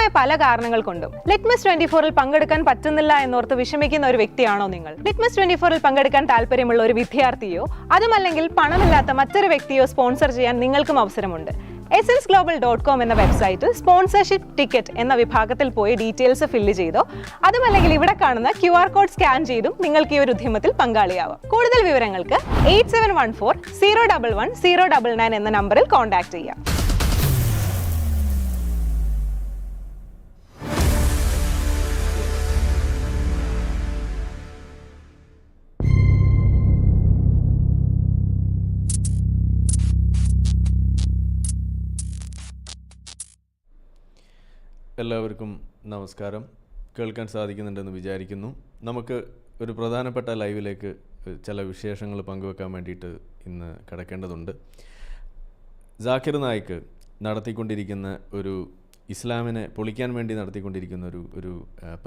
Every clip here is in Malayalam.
വ്യക്തമായ പല കാരണങ്ങൾ കൊണ്ടും ലിറ്റ്മസ് 24-ൽ പങ്കെടുക്കാൻ പറ്റുന്നില്ല എന്നോർത്ത് വിഷമിക്കുന്ന ഒരു വ്യക്തിയാണോ നിങ്ങൾ? ലിറ്റ്മസ് 24-ൽ പങ്കെടുക്കാൻ താല്പര്യമുള്ള ഒരു വിദ്യാർത്ഥിയോ അതുമല്ലെങ്കിൽ പണമില്ലാത്ത മറ്റൊരു വ്യക്തിയോ സ്പോൺസർ ചെയ്യാൻ നിങ്ങൾക്കും അവസരമുണ്ട്. essensglobal.com എന്ന വെബ്സൈറ്റിൽ സ്പോൺസർഷിപ്പ് ടിക്കറ്റ് എന്ന വിഭാഗത്തിൽ പോയി ഡീറ്റെയിൽസ് ഫില്ല് ചെയ്തോ അതുമല്ലെങ്കിൽ ഇവിടെ കാണുന്ന QR കോഡ് സ്കാൻ ചെയ്തും നിങ്ങൾക്ക് ഈ ഒരു ഉദ്യമത്തിൽ പങ്കാളിയാവാം. കൂടുതൽ വിവരങ്ങൾക്ക് 8714-011-099 എന്ന നമ്പറിൽ കോൺടാക്ട് ചെയ്യാം. എല്ലാവർക്കും നമസ്കാരം. കേൾക്കാൻ സാധിക്കുന്നുണ്ടെന്ന് വിചാരിക്കുന്നു. നമുക്ക് ഒരു പ്രധാനപ്പെട്ട ലൈവിലേക്ക് ചില വിശേഷങ്ങൾ പങ്കുവെക്കാൻ വേണ്ടിയിട്ട് ഇന്ന് കടക്കേണ്ടതുണ്ട്. ജാക്കിർ നായിക്ക് നടത്തിക്കൊണ്ടിരിക്കുന്ന ഒരു ഇസ്ലാമിനെ പൊളിക്കാൻ വേണ്ടി നടത്തിക്കൊണ്ടിരിക്കുന്ന ഒരു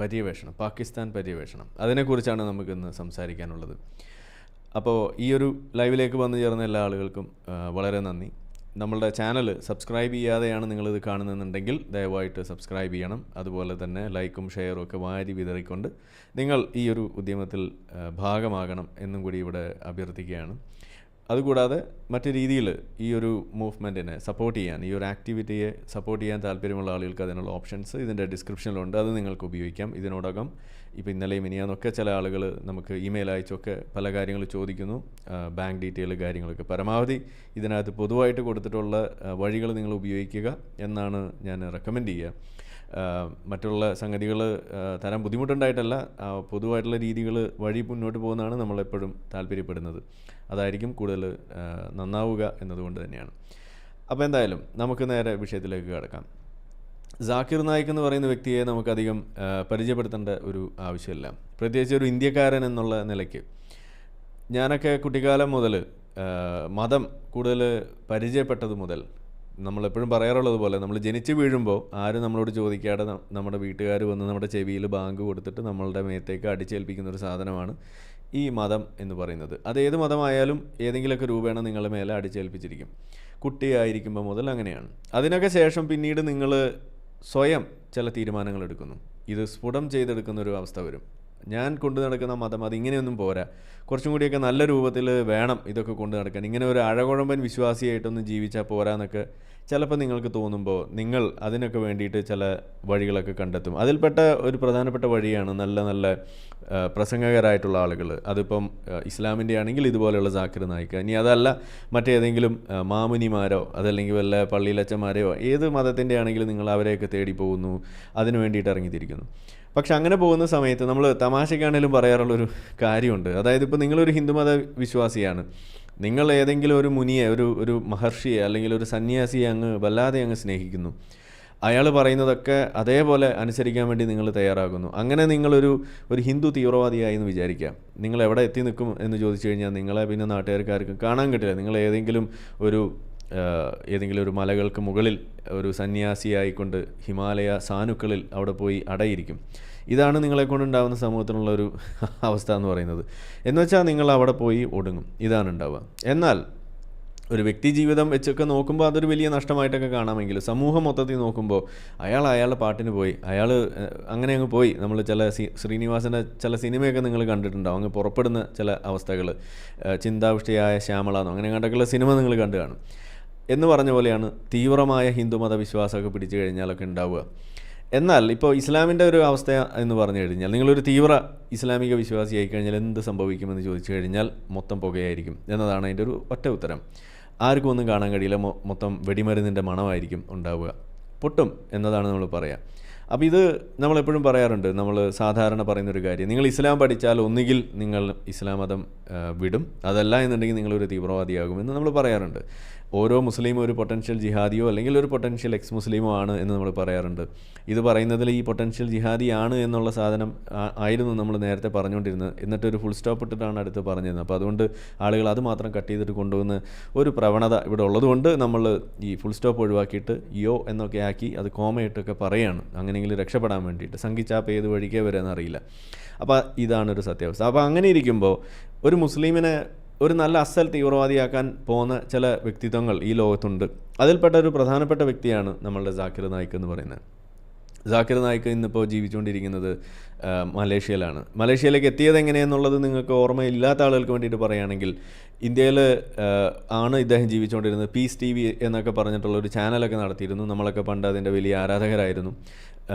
പര്യവേഷണം, പാകിസ്ഥാൻ പര്യവേഷണം, അതിനെക്കുറിച്ചാണ് നമുക്കിന്ന് സംസാരിക്കാനുള്ളത്. അപ്പോൾ ഈ ഒരു ലൈവിലേക്ക് വന്നു ചേർന്ന എല്ലാ ആളുകൾക്കും വളരെ നന്ദി. നമ്മളുടെ ചാനൽ സബ്സ്ക്രൈബ് ചെയ്യാതെയാണ് നിങ്ങളിത് കാണുന്നതെന്നുണ്ടെങ്കിൽ ദയവായിട്ട് സബ്സ്ക്രൈബ് ചെയ്യണം. അതുപോലെ തന്നെ ലൈക്കും ഷെയറും ഒക്കെ വാരി വിതറിക്കൊണ്ട് നിങ്ങൾ ഈ ഒരു ഉദ്യമത്തിൽ ഭാഗമാകണം എന്നും കൂടി ഇവിടെ അഭ്യർത്ഥിക്കുകയാണ്. അതുകൂടാതെ മറ്റു രീതിയിൽ ഈ ഒരു മൂവ്മെൻറ്റിനെ സപ്പോർട്ട് ചെയ്യാൻ, ഈ ഒരു ആക്ടിവിറ്റിയെ സപ്പോർട്ട് ചെയ്യാൻ താല്പര്യമുള്ള ആളുകൾക്ക് അതിനുള്ള ഓപ്ഷൻസ് ഇതിൻ്റെ ഡിസ്ക്രിപ്ഷനിലുണ്ട്. അത് നിങ്ങൾക്ക് ഉപയോഗിക്കാം. ഇതിനോടകം ഇപ്പോൾ ഇന്നലെയും ഇനിയാന്നൊക്കെ ചില ആളുകൾ നമുക്ക് ഇമെയിൽ അയച്ചൊക്കെ പല കാര്യങ്ങൾ ചോദിക്കുന്നു, ബാങ്ക് ഡീറ്റെയിൽ കാര്യങ്ങളൊക്കെ. പരമാവധി ഇതിനകത്ത് പൊതുവായിട്ട് കൊടുത്തിട്ടുള്ള വഴികൾ നിങ്ങൾ ഉപയോഗിക്കുക എന്നാണ് ഞാൻ റെക്കമെൻഡ് ചെയ്യുക. മറ്റുള്ള സംഗതികൾ തരാൻ ബുദ്ധിമുട്ടുണ്ടായിട്ടല്ല, പൊതുവായിട്ടുള്ള രീതികൾ വഴി മുന്നോട്ട് പോകുന്നതാണ് നമ്മളെപ്പോഴും താല്പര്യപ്പെടുന്നത്. അതായിരിക്കും കൂടുതൽ നന്നാവുക എന്നതുകൊണ്ട് തന്നെയാണ്. അപ്പോൾ എന്തായാലും നമുക്ക് നേരെ വിഷയത്തിലേക്ക് കടക്കാം. ജാക്കിർ നായിക്ക് എന്ന് പറയുന്ന വ്യക്തിയെ നമുക്കധികം പരിചയപ്പെടുത്തേണ്ട ഒരു ആവശ്യമില്ല, പ്രത്യേകിച്ച് ഒരു ഇന്ത്യക്കാരൻ എന്നുള്ള നിലയ്ക്ക്. ഞാനൊക്കെ കുട്ടിക്കാലം മുതൽ മതം കൂടുതൽ പരിചയപ്പെട്ടത് മുതൽ നമ്മളെപ്പോഴും പറയാറുള്ളത് പോലെ നമ്മൾ ജനിച്ച് വീഴുമ്പോൾ ആരും നമ്മളോട് ചോദിക്കാതെ നമ്മുടെ വീട്ടുകാർ വന്ന് നമ്മുടെ ചെവിയിൽ ബാങ്ക് കൊടുത്തിട്ട് നമ്മളുടെ മേത്തേക്ക് അടിച്ചേൽപ്പിക്കുന്ന ഒരു സാധനമാണ് ഈ മതം എന്ന് പറയുന്നത്. അത് ഏത് മതമായാലും ഏതെങ്കിലുമൊക്കെ രൂപേണ നിങ്ങളുടെ മേലെ അടിച്ചേൽപ്പിച്ചിരിക്കും. കുട്ടിയായിരിക്കുമ്പോൾ മുതൽ അങ്ങനെയാണ്. അതിനൊക്കെ ശേഷം പിന്നീട് നിങ്ങൾ സ്വയം ചില തീരുമാനങ്ങൾ എടുക്കുന്നു. ഇത് സ്ഫുടം ചെയ്തെടുക്കുന്ന ഒരു അവസ്ഥ വരും. ഞാൻ കൊണ്ടു നടക്കുന്ന മതം അതിങ്ങനെയൊന്നും പോരാ, കുറച്ചും കൂടിയൊക്കെ നല്ല രൂപത്തിൽ വേണം ഇതൊക്കെ കൊണ്ടു നടക്കാൻ, ഇങ്ങനെ ഒരു അഴകുഴമ്പൻ വിശ്വാസിയായിട്ടൊന്നും ജീവിച്ചാൽ പോരാന്നൊക്കെ ചിലപ്പോൾ നിങ്ങൾക്ക് തോന്നുമ്പോൾ നിങ്ങൾ അതിനൊക്കെ വേണ്ടിയിട്ട് ചില വഴികളൊക്കെ കണ്ടെത്തും. അതിൽപ്പെട്ട ഒരു പ്രധാനപ്പെട്ട വഴിയാണ് നല്ല നല്ല പ്രസംഗകരായിട്ടുള്ള ആളുകൾ. അതിപ്പം ഇസ്ലാമിൻ്റെ ആണെങ്കിൽ ഇതുപോലെയുള്ള ജാക്കിർ നായിക്ക്, ഇനി അതല്ല മറ്റേതെങ്കിലും മാമുനിമാരോ അതല്ലെങ്കിൽ വല്ല പള്ളിയിലച്ചന്മാരെയോ ഏത് മതത്തിൻ്റെ ആണെങ്കിലും നിങ്ങൾ അവരെയൊക്കെ തേടി പോകുന്നു, അതിനു വേണ്ടിയിട്ട് ഇറങ്ങിത്തിരിക്കുന്നു. പക്ഷെ അങ്ങനെ പോകുന്ന സമയത്ത് നമ്മൾ തമാശയ്ക്കാണെങ്കിലും പറയാറുള്ളൊരു കാര്യമുണ്ട്. അതായത് ഇപ്പോൾ നിങ്ങളൊരു ഹിന്ദുമത വിശ്വാസിയാണ്, നിങ്ങൾ ഏതെങ്കിലും ഒരു മുനിയെ, ഒരു മഹർഷിയെ അല്ലെങ്കിൽ ഒരു സന്യാസിയെ വല്ലാതെ അങ്ങ് സ്നേഹിക്കുന്നു. അയാൾ പറയുന്നതൊക്കെ അതേപോലെ അനുസരിക്കാൻ വേണ്ടി നിങ്ങൾ തയ്യാറാകുന്നു. അങ്ങനെ നിങ്ങളൊരു ഹിന്ദു തീവ്രവാദിയായി എന്ന് വിചാരിക്കാം. നിങ്ങൾ എവിടെ എത്തി നിൽക്കും എന്ന് ചോദിച്ചു കഴിഞ്ഞാൽ നിങ്ങളെ പിന്നെ നാട്ടുകാർക്കാർക്കും കാണാൻ കിട്ടില്ല. നിങ്ങൾ ഏതെങ്കിലും ഒരു മലകൾക്ക് മുകളിൽ ഒരു സന്യാസിയായിക്കൊണ്ട് ഹിമാലയ സാനുക്കളിൽ അവിടെ പോയി അടയിരിക്കും. ഇതാണ് നിങ്ങളെക്കൊണ്ടുണ്ടാകുന്ന സമൂഹത്തിനുള്ള ഒരു അവസ്ഥ എന്ന് പറയുന്നത്. എന്നുവെച്ചാൽ നിങ്ങൾ അവിടെ പോയി ഒടുങ്ങും, ഇതാണ് ഉണ്ടാവുക. എന്നാൽ ഒരു വ്യക്തി ജീവിതം വെച്ചൊക്കെ നോക്കുമ്പോൾ അതൊരു വലിയ നഷ്ടമായിട്ടൊക്കെ കാണാമെങ്കിലും സമൂഹം മൊത്തത്തിൽ നോക്കുമ്പോൾ അയാളുടെ പാട്ടിന് പോയി, അയാൾ അങ്ങനെ അങ്ങ് പോയി. നമ്മൾ ചില ശ്രീനിവാസൻ്റെ ചില സിനിമയൊക്കെ നിങ്ങൾ കണ്ടിട്ടുണ്ടാവും, അങ്ങ് പുറപ്പെടുന്ന ചില അവസ്ഥകൾ, ചിന്താവിഷ്ടയായ ശ്യാമളാന്നോ അങ്ങനെ കണ്ടൊക്കെയുള്ള സിനിമ നിങ്ങൾ കണ്ടു കാണും. എന്ന് പറഞ്ഞ പോലെയാണ് തീവ്രമായ ഹിന്ദുമത വിശ്വാസമൊക്കെ പിടിച്ചു കഴിഞ്ഞാലൊക്കെ ഉണ്ടാവുക. എന്നാൽ ഇപ്പോൾ ഇസ്ലാമിൻ്റെ ഒരു അവസ്ഥ എന്ന് പറഞ്ഞു കഴിഞ്ഞാൽ, നിങ്ങളൊരു തീവ്ര ഇസ്ലാമിക വിശ്വാസിയായി കഴിഞ്ഞാൽ എന്ത് സംഭവിക്കുമെന്ന് ചോദിച്ചു കഴിഞ്ഞാൽ മൊത്തം പുകയായിരിക്കും എന്നതാണ് അതിൻ്റെ ഒരു ഒറ്റ ഉത്തരം. ആർക്കും ഒന്നും കാണാൻ കഴിയില്ല, മൊത്തം വെടിമരുന്നിൻ്റെ മണമായിരിക്കും ഉണ്ടാവുക, പൊട്ടും എന്നതാണ് നമ്മൾ പറയുക. അപ്പോൾ ഇത് നമ്മളെപ്പോഴും പറയാറുണ്ട്, നമ്മൾ സാധാരണ പറയുന്നൊരു കാര്യം, നിങ്ങൾ ഇസ്ലാം പഠിച്ചാൽ ഒന്നുകിൽ നിങ്ങൾ ഇസ്ലാം മതം വിടും, അതല്ല എന്നുണ്ടെങ്കിൽ നിങ്ങളൊരു തീവ്രവാദിയാകുമെന്ന് നമ്മൾ പറയാറുണ്ട്. ഓരോ മുസ്ലിമും ഒരു പൊട്ടൻഷ്യൽ ജിഹാദിയോ അല്ലെങ്കിൽ ഒരു പൊട്ടൻഷ്യൽ എക്സ് മുസ്ലിമോ ആണ് എന്ന് നമ്മൾ പറയാറുണ്ട്. ഇത് പറയുന്നതിൽ ഈ പൊട്ടൻഷ്യൽ ജിഹാദിയാണ് എന്നുള്ള സാധനം ആയിരുന്നു നമ്മൾ നേരത്തെ പറഞ്ഞുകൊണ്ടിരുന്നത്. എന്നിട്ടൊരു ഫുൾ സ്റ്റോപ്പ് ഇട്ടിട്ടാണ് അടുത്ത് പറഞ്ഞിരുന്നത്. അപ്പോൾ അതുകൊണ്ട് ആളുകൾ അത് മാത്രം കട്ട് ചെയ്തിട്ട് കൊണ്ടുവന്ന് ഒരു പ്രവണത ഇവിടെ ഉള്ളതുകൊണ്ട് നമ്മൾ ഈ ഫുൾ സ്റ്റോപ്പ് ഒഴിവാക്കിയിട്ട് യോ എന്നൊക്കെ ആക്കി അത് കോമയിട്ടൊക്കെ പറയുകയാണ്, അങ്ങനെയെങ്കിലും രക്ഷപ്പെടാൻ വേണ്ടിയിട്ട്. സംഘിച്ചാപ്പ് ഏത് വഴിക്കേ വരുമെന്ന് അറിയില്ല. അപ്പോൾ ഇതാണൊരു സത്യാവസ്ഥ. അപ്പോൾ അങ്ങനെ ഇരിക്കുമ്പോൾ ഒരു മുസ്ലിമിനെ ഒരു നല്ല അസൽ തീവ്രവാദിയാക്കാൻ പോകുന്ന ചില വ്യക്തിത്വങ്ങൾ ഈ ലോകത്തുണ്ട്. അതിൽപ്പെട്ട ഒരു പ്രധാനപ്പെട്ട വ്യക്തിയാണ് നമ്മളുടെ ജാക്കിർ നായിക്ക് എന്ന് പറയുന്നത്. ജാക്കിർ നായിക്ക് ഇന്നിപ്പോൾ ജീവിച്ചുകൊണ്ടിരിക്കുന്നത് മലേഷ്യയിലാണ്. മലേഷ്യയിലേക്ക് എത്തിയത് എങ്ങനെയെന്നുള്ളത് നിങ്ങൾക്ക് ഓർമ്മയില്ലാത്ത ആളുകൾക്ക് വേണ്ടിയിട്ട് പറയുകയാണെങ്കിൽ, ഇന്ത്യയിൽ ആണ് ഇദ്ദേഹം ജീവിച്ചുകൊണ്ടിരുന്നത്. പീസ് TV എന്നൊക്കെ പറഞ്ഞിട്ടുള്ള ഒരു ചാനലൊക്കെ നടത്തിയിരുന്നു. നമ്മളൊക്കെ പണ്ട് അതിൻ്റെ വലിയ ആരാധകരായിരുന്നു.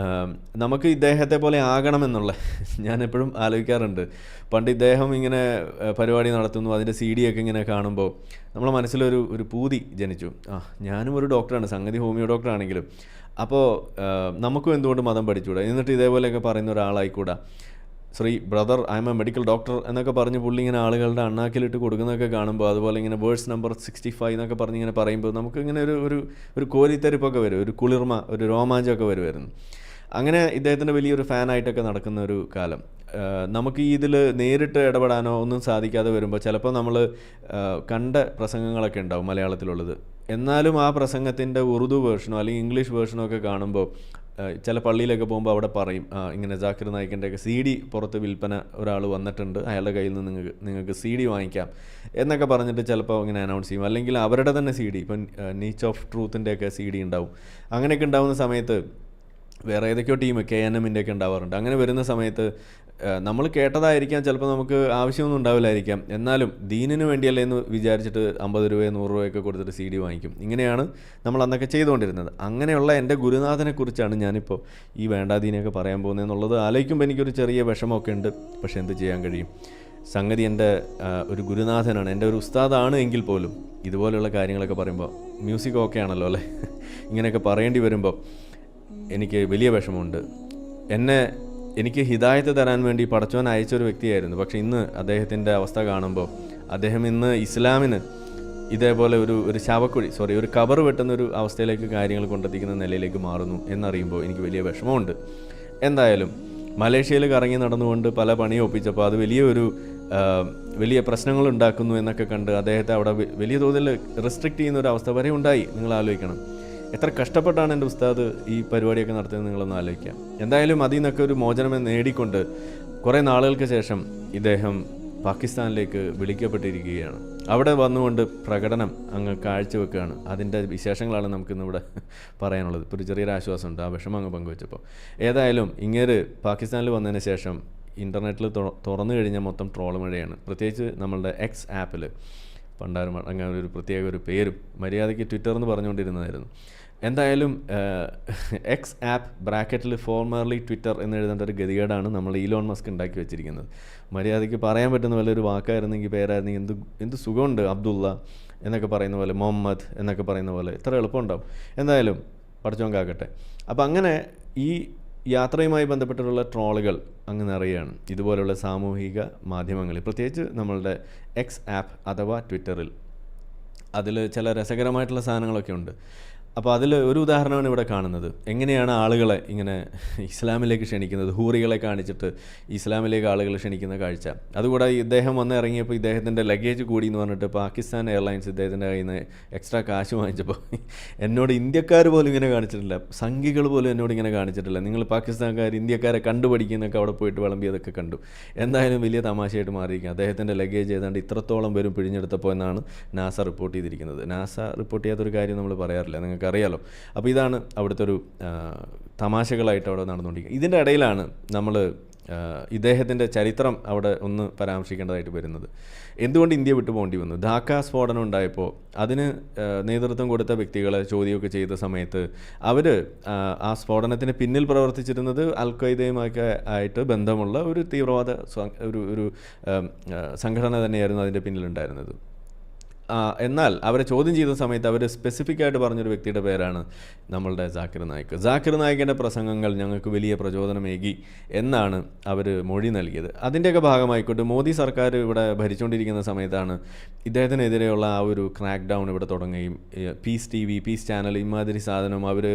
നമുക്ക് ഇദ്ദേഹത്തെ പോലെ ആകണമെന്നുള്ള ഞാനെപ്പോഴും ആലോചിക്കാറുണ്ട്. പണ്ട് ഇദ്ദേഹം ഇങ്ങനെ പരിപാടി നടത്തുന്നു, അതിൻ്റെ CD ഒക്കെ ഇങ്ങനെ കാണുമ്പോൾ നമ്മളെ മനസ്സിലൊരു പൂതി ജനിച്ചു. ഞാനും ഒരു ഡോക്ടറാണ്, സംഗതി ഹോമിയോ ഡോക്ടറാണെങ്കിലും. അപ്പോൾ നമുക്കും എന്തുകൊണ്ട് മതം പഠിച്ചുകൂടാ, എന്നിട്ട് ഇതേപോലെയൊക്കെ പറയുന്ന ഒരാളായിക്കൂടാ. Shri brother I am a medical doctor എന്നൊക്കെ പറഞ്ഞ് പുള്ളി ഇങ്ങനെ ആളുകളുടെ അണ്ണാക്കിലിട്ട് കൊടുക്കുന്നതൊക്കെ കാണുമ്പോൾ, അതുപോലെ ഇങ്ങനെ വേഴ്സ് നമ്പർ 65 എന്നൊക്കെ പറഞ്ഞ് ഇങ്ങനെ പറയുമ്പോൾ നമുക്ക് ഇങ്ങനെ ഒരു കോരിത്തരിപ്പൊക്കെ വരും, ഒരു കുളിർമ, ഒരു രോമാഞ്ചമൊക്കെ വരുമായിരുന്നു. അങ്ങനെ ഇദ്ദേഹത്തിൻ്റെ വലിയൊരു ഫാനായിട്ടൊക്കെ നടക്കുന്ന ഒരു കാലം. നമുക്ക് ഈ ഇതിൽ നേരിട്ട് ഇടപെടാനോ ഒന്നും സാധിക്കാതെ വരുമ്പോൾ ചിലപ്പോൾ നമ്മൾ കണ്ട പ്രസംഗങ്ങളൊക്കെ ഉണ്ടാവും മലയാളത്തിലുള്ളത്. എന്നാലും ആ പ്രസംഗത്തിൻ്റെ ഉറുദു വേർഷനോ അല്ലെങ്കിൽ ഇംഗ്ലീഷ് വേർഷനോ ഒക്കെ കാണുമ്പോൾ ചില പള്ളിയിലൊക്കെ പോകുമ്പോൾ അവിടെ പറയും, ഇങ്ങനെ ജാക്കിർ നായിക്കിൻ്റെയൊക്കെ CD പുറത്ത് വിൽപ്പന ഒരാൾ വന്നിട്ടുണ്ട്, അയാളുടെ കയ്യിൽ നിന്ന് നിങ്ങൾക്ക് CD വാങ്ങിക്കാം എന്നൊക്കെ പറഞ്ഞിട്ട് ചിലപ്പോൾ ഇങ്ങനെ അനൗൺസ് ചെയ്യും. അല്ലെങ്കിൽ അവരുടെ തന്നെ CD, ഇപ്പം നീച്ച് ഓഫ് ട്രൂത്തിൻ്റെയൊക്കെ CD ഉണ്ടാവും. അങ്ങനെയൊക്കെ ഉണ്ടാവുന്ന സമയത്ത് വേറെ ഏതൊക്കെയോ ടീം KNM ഒക്കെ ഉണ്ടാവാറുണ്ട്. അങ്ങനെ വരുന്ന സമയത്ത് നമ്മൾ കേട്ടതായിരിക്കാം, ചിലപ്പോൾ നമുക്ക് ആവശ്യമൊന്നും ഉണ്ടാവില്ലായിരിക്കാം, എന്നാലും ദീനിന് വേണ്ടിയല്ലേ എന്ന് വിചാരിച്ചിട്ട് 50 രൂപയോ 100 രൂപയൊക്കെ കൊടുത്തിട്ട് CD വാങ്ങിക്കും. ഇങ്ങനെയാണ് നമ്മൾ അന്നൊക്കെ ചെയ്തുകൊണ്ടിരുന്നത്. അങ്ങനെയുള്ള എൻ്റെ ഗുരുനാഥനെക്കുറിച്ചാണ് ഞാനിപ്പോൾ ഈ വേണ്ടാദീനൊക്കെ പറയാൻ പോകുന്നതെന്നുള്ളത് ആലോചിക്കുമ്പോൾ എനിക്കൊരു ചെറിയ വിഷമമൊക്കെ ഉണ്ട്. പക്ഷേ എന്ത് ചെയ്യാൻ കഴിയും, സംഗതി എൻ്റെ ഒരു ഗുരുനാഥനാണ്, എൻ്റെ ഒരു ഉസ്താദാണ് എങ്കിൽ പോലും ഇതുപോലെയുള്ള കാര്യങ്ങളൊക്കെ പറയുമ്പോൾ മ്യൂസിക് ഓക്കെ ആണല്ലോ അല്ലേ, ഇങ്ങനെയൊക്കെ പറയേണ്ടി വരുമ്പോൾ എനിക്ക് വലിയ വിഷമമുണ്ട്. എനിക്ക് ഹിദായത്ത് തരാൻ വേണ്ടി പടച്ചോൻ അയച്ചൊരു വ്യക്തിയായിരുന്നു. പക്ഷേ ഇന്ന് അദ്ദേഹത്തിൻ്റെ അവസ്ഥ കാണുമ്പോൾ, അദ്ദേഹം ഇന്ന് ഇസ്ലാമിന് ഇതേപോലെ ഒരു ശവക്കുഴി ഒരു കബർ വെട്ടുന്നൊരു അവസ്ഥയിലേക്ക് കാര്യങ്ങൾ കൊണ്ടെത്തിക്കുന്ന നിലയിലേക്ക് മാറുന്നു എന്നറിയുമ്പോൾ എനിക്ക് വലിയ വിഷമമുണ്ട്. എന്തായാലും മലേഷ്യയിൽ കറങ്ങി നടന്നുകൊണ്ട് പല പണിയും ഒപ്പിച്ചപ്പോൾ അത് വലിയ പ്രശ്നങ്ങൾ ഉണ്ടാക്കുന്നു എന്നൊക്കെ കണ്ട് അദ്ദേഹത്തെ അവിടെ വലിയ തോതിൽ റെസ്ട്രിക്റ്റ് ചെയ്യുന്ന ഒരു അവസ്ഥ വരെ ഉണ്ടായി. നിങ്ങൾ ആലോചിക്കണം, എത്ര കഷ്ടപ്പെട്ടാണ് എൻ്റെ ഉസ്താദ് ഈ പരിപാടിയൊക്കെ നടത്തുന്നത് നിങ്ങളൊന്ന് ആലോചിക്കാം. എന്തായാലും അതിൽ നിന്നൊക്കെ ഒരു മോചനം നേടിക്കൊണ്ട് കുറേ നാളുകൾക്ക് ശേഷം ഇദ്ദേഹം പാകിസ്ഥാനിലേക്ക് വിളിക്കപ്പെട്ടിരിക്കുകയാണ്. അവിടെ വന്നുകൊണ്ട് പ്രകടനം അങ്ങ് കാഴ്ചവെക്കുകയാണ്. അതിൻ്റെ വിശേഷങ്ങളാണ് നമുക്കിന്നിവിടെ പറയാനുള്ളത്. ഇപ്പോൾ ഒരു ചെറിയൊരു ആശ്വാസമുണ്ട് ആ വിഷമം അങ്ങ് പങ്കുവെച്ചപ്പോൾ. ഏതായാലും ഇങ്ങേര് പാകിസ്ഥാനിൽ വന്നതിന് ശേഷം ഇൻ്റർനെറ്റിൽ തുറന്നു കഴിഞ്ഞാൽ മൊത്തം ട്രോൾ മഴയാണ്. പ്രത്യേകിച്ച് നമ്മളുടെ X ആപ്പിൽ പണ്ടാരും അങ്ങനെ ഒരു പ്രത്യേക ഒരു പേരും മര്യാദയ്ക്ക് ട്വിറ്റർ എന്ന് പറഞ്ഞുകൊണ്ടിരുന്നതായിരുന്നു. എന്തായാലും X ആപ്പ് ബ്രാക്കറ്റിൽ ഫോർമർലി ട്വിറ്റർ എന്ന് എഴുതേണ്ട ഒരു ഗതികേടാണ് നമ്മൾ ഈലോൺ മസ്ക് ഉണ്ടാക്കി വെച്ചിരിക്കുന്നത്. മര്യാദയ്ക്ക് പറയാൻ പറ്റുന്ന പോലെ ഒരു വാക്കായിരുന്നെങ്കിൽ, പേരായിരുന്നെങ്കിൽ എന്ത് സുഖമുണ്ട്. അബ്ദുള്ള എന്നൊക്കെ പറയുന്ന പോലെ, മുഹമ്മദ് എന്നൊക്കെ പറയുന്ന പോലെ എത്ര എളുപ്പമുണ്ടാവും. എന്തായാലും പടച്ചോൻ കാക്കട്ടെ. അപ്പോൾ അങ്ങനെ ഈ യാത്രയുമായി ബന്ധപ്പെട്ടിട്ടുള്ള ട്രോളുകൾ അങ്ങ് നിറയുകയാണ് ഇതുപോലുള്ള സാമൂഹിക മാധ്യമങ്ങളിൽ, പ്രത്യേകിച്ച് നമ്മളുടെ X ആപ്പ് അഥവാ ട്വിറ്ററിൽ. അതിൽ ചില രസകരമായിട്ടുള്ള സാധനങ്ങളൊക്കെ ഉണ്ട്. അപ്പോൾ അതിൽ ഒരു ഉദാഹരണമാണ് ഇവിടെ കാണുന്നത്. എങ്ങനെയാണ് ആളുകളെ ഇങ്ങനെ ഇസ്ലാമിലേക്ക് ക്ഷണിക്കുന്നത്, ഹൂറികളെ കാണിച്ചിട്ട് ഇസ്ലാമിലേക്ക് ആളുകളെ ക്ഷണിക്കുന്ന കാഴ്ച. അതുകൂടാതെ ഇദ്ദേഹം വന്ന് ഇറങ്ങിയപ്പോൾ ഇദ്ദേഹത്തിൻ്റെ ലഗേജ് കൂടി എന്ന് പറഞ്ഞിട്ട് പാകിസ്ഥാൻ എയർലൈൻസ് ഇദ്ദേഹത്തിൻ്റെ കയ്യിൽ നിന്ന് എക്സ്ട്രാ കാശ് വാങ്ങിച്ചപ്പോൾ എന്നോട് ഇന്ത്യക്കാർ പോലും ഇങ്ങനെ കാണിച്ചിട്ടില്ല, സംഘികൾ പോലും എന്നോട് ഇങ്ങനെ കാണിച്ചിട്ടില്ല. നിങ്ങൾ പാകിസ്ഥാൻകാർ ഇന്ത്യക്കാരെ കണ്ടുപഠിക്കുന്നൊക്കെ അവിടെ പോയിട്ട് വിളമ്പിയതൊക്കെ കണ്ടു. എന്തായാലും വലിയ തമാശയായിട്ട് മാറിയിരിക്കും. അദ്ദേഹത്തിൻ്റെ ലഗേജ് ഏതാണ്ട് ഇത്രത്തോളം പേരും പിഴിഞ്ഞെടുത്തപ്പോൾ എന്നാണ് നാസ റിപ്പോർട്ട് ചെയ്തിരിക്കുന്നത്. നാസ റിപ്പോർട്ട് ചെയ്യാത്തൊരു കാര്യം നമ്മൾ പറയാറില്ല, നിങ്ങൾക്ക് അറിയാലോ. അപ്പോൾ ഇതാണ് അവിടുത്തെ ഒരു തമാശകളായിട്ട് അവിടെ നടന്നുകൊണ്ടിരിക്കുന്നത്. ഇതിൻ്റെ ഇടയിലാണ് നമ്മൾ ഇദ്ദേഹത്തിൻ്റെ ചരിത്രം അവിടെ ഒന്ന് പരാമർശിക്കേണ്ടതായിട്ട് വരുന്നത്. എന്തുകൊണ്ട് ഇന്ത്യ വിട്ടു പോകേണ്ടി വന്നു? ധാക്ക സ്ഫോടനം ഉണ്ടായപ്പോൾ അതിന് നേതൃത്വം കൊടുത്ത വ്യക്തികളെ ചോദ്യമൊക്കെ ചെയ്ത സമയത്ത് അവർ ആ സ്ഫോടനത്തിന് പിന്നിൽ പ്രവർത്തിച്ചിരുന്നത് അൽ ഖ്വയ്ദയുമൊക്കെ ആയിട്ട് ബന്ധമുള്ള ഒരു തീവ്രവാദ ഒരു സംഘടന തന്നെയായിരുന്നു അതിൻ്റെ പിന്നിലുണ്ടായിരുന്നത്. എന്നാൽ അവരെ ചോദ്യം ചെയ്ത സമയത്ത് അവർ സ്പെസിഫിക് ആയിട്ട് പറഞ്ഞൊരു വ്യക്തിയുടെ പേരാണ് നമ്മളുടെ ജാക്കിർ നായിക്. ജാക്കിർ നായിക്കിൻ്റെ പ്രസംഗങ്ങൾ ഞങ്ങൾക്ക് വലിയ പ്രചോദനമേകി എന്നാണ് അവർ മൊഴി നൽകിയത്. അതിൻ്റെയൊക്കെ ഭാഗമായിക്കൊണ്ട് മോദി സർക്കാർ ഇവിടെ ഭരിച്ചുകൊണ്ടിരിക്കുന്ന സമയത്താണ് ഇദ്ദേഹത്തിനെതിരെയുള്ള ആ ഒരു ക്രാക്ക് ഡൗൺ ഇവിടെ തുടങ്ങുകയും പീസ് TV, പീസ് ചാനൽ ഇമാതിരി സാധനം അവർ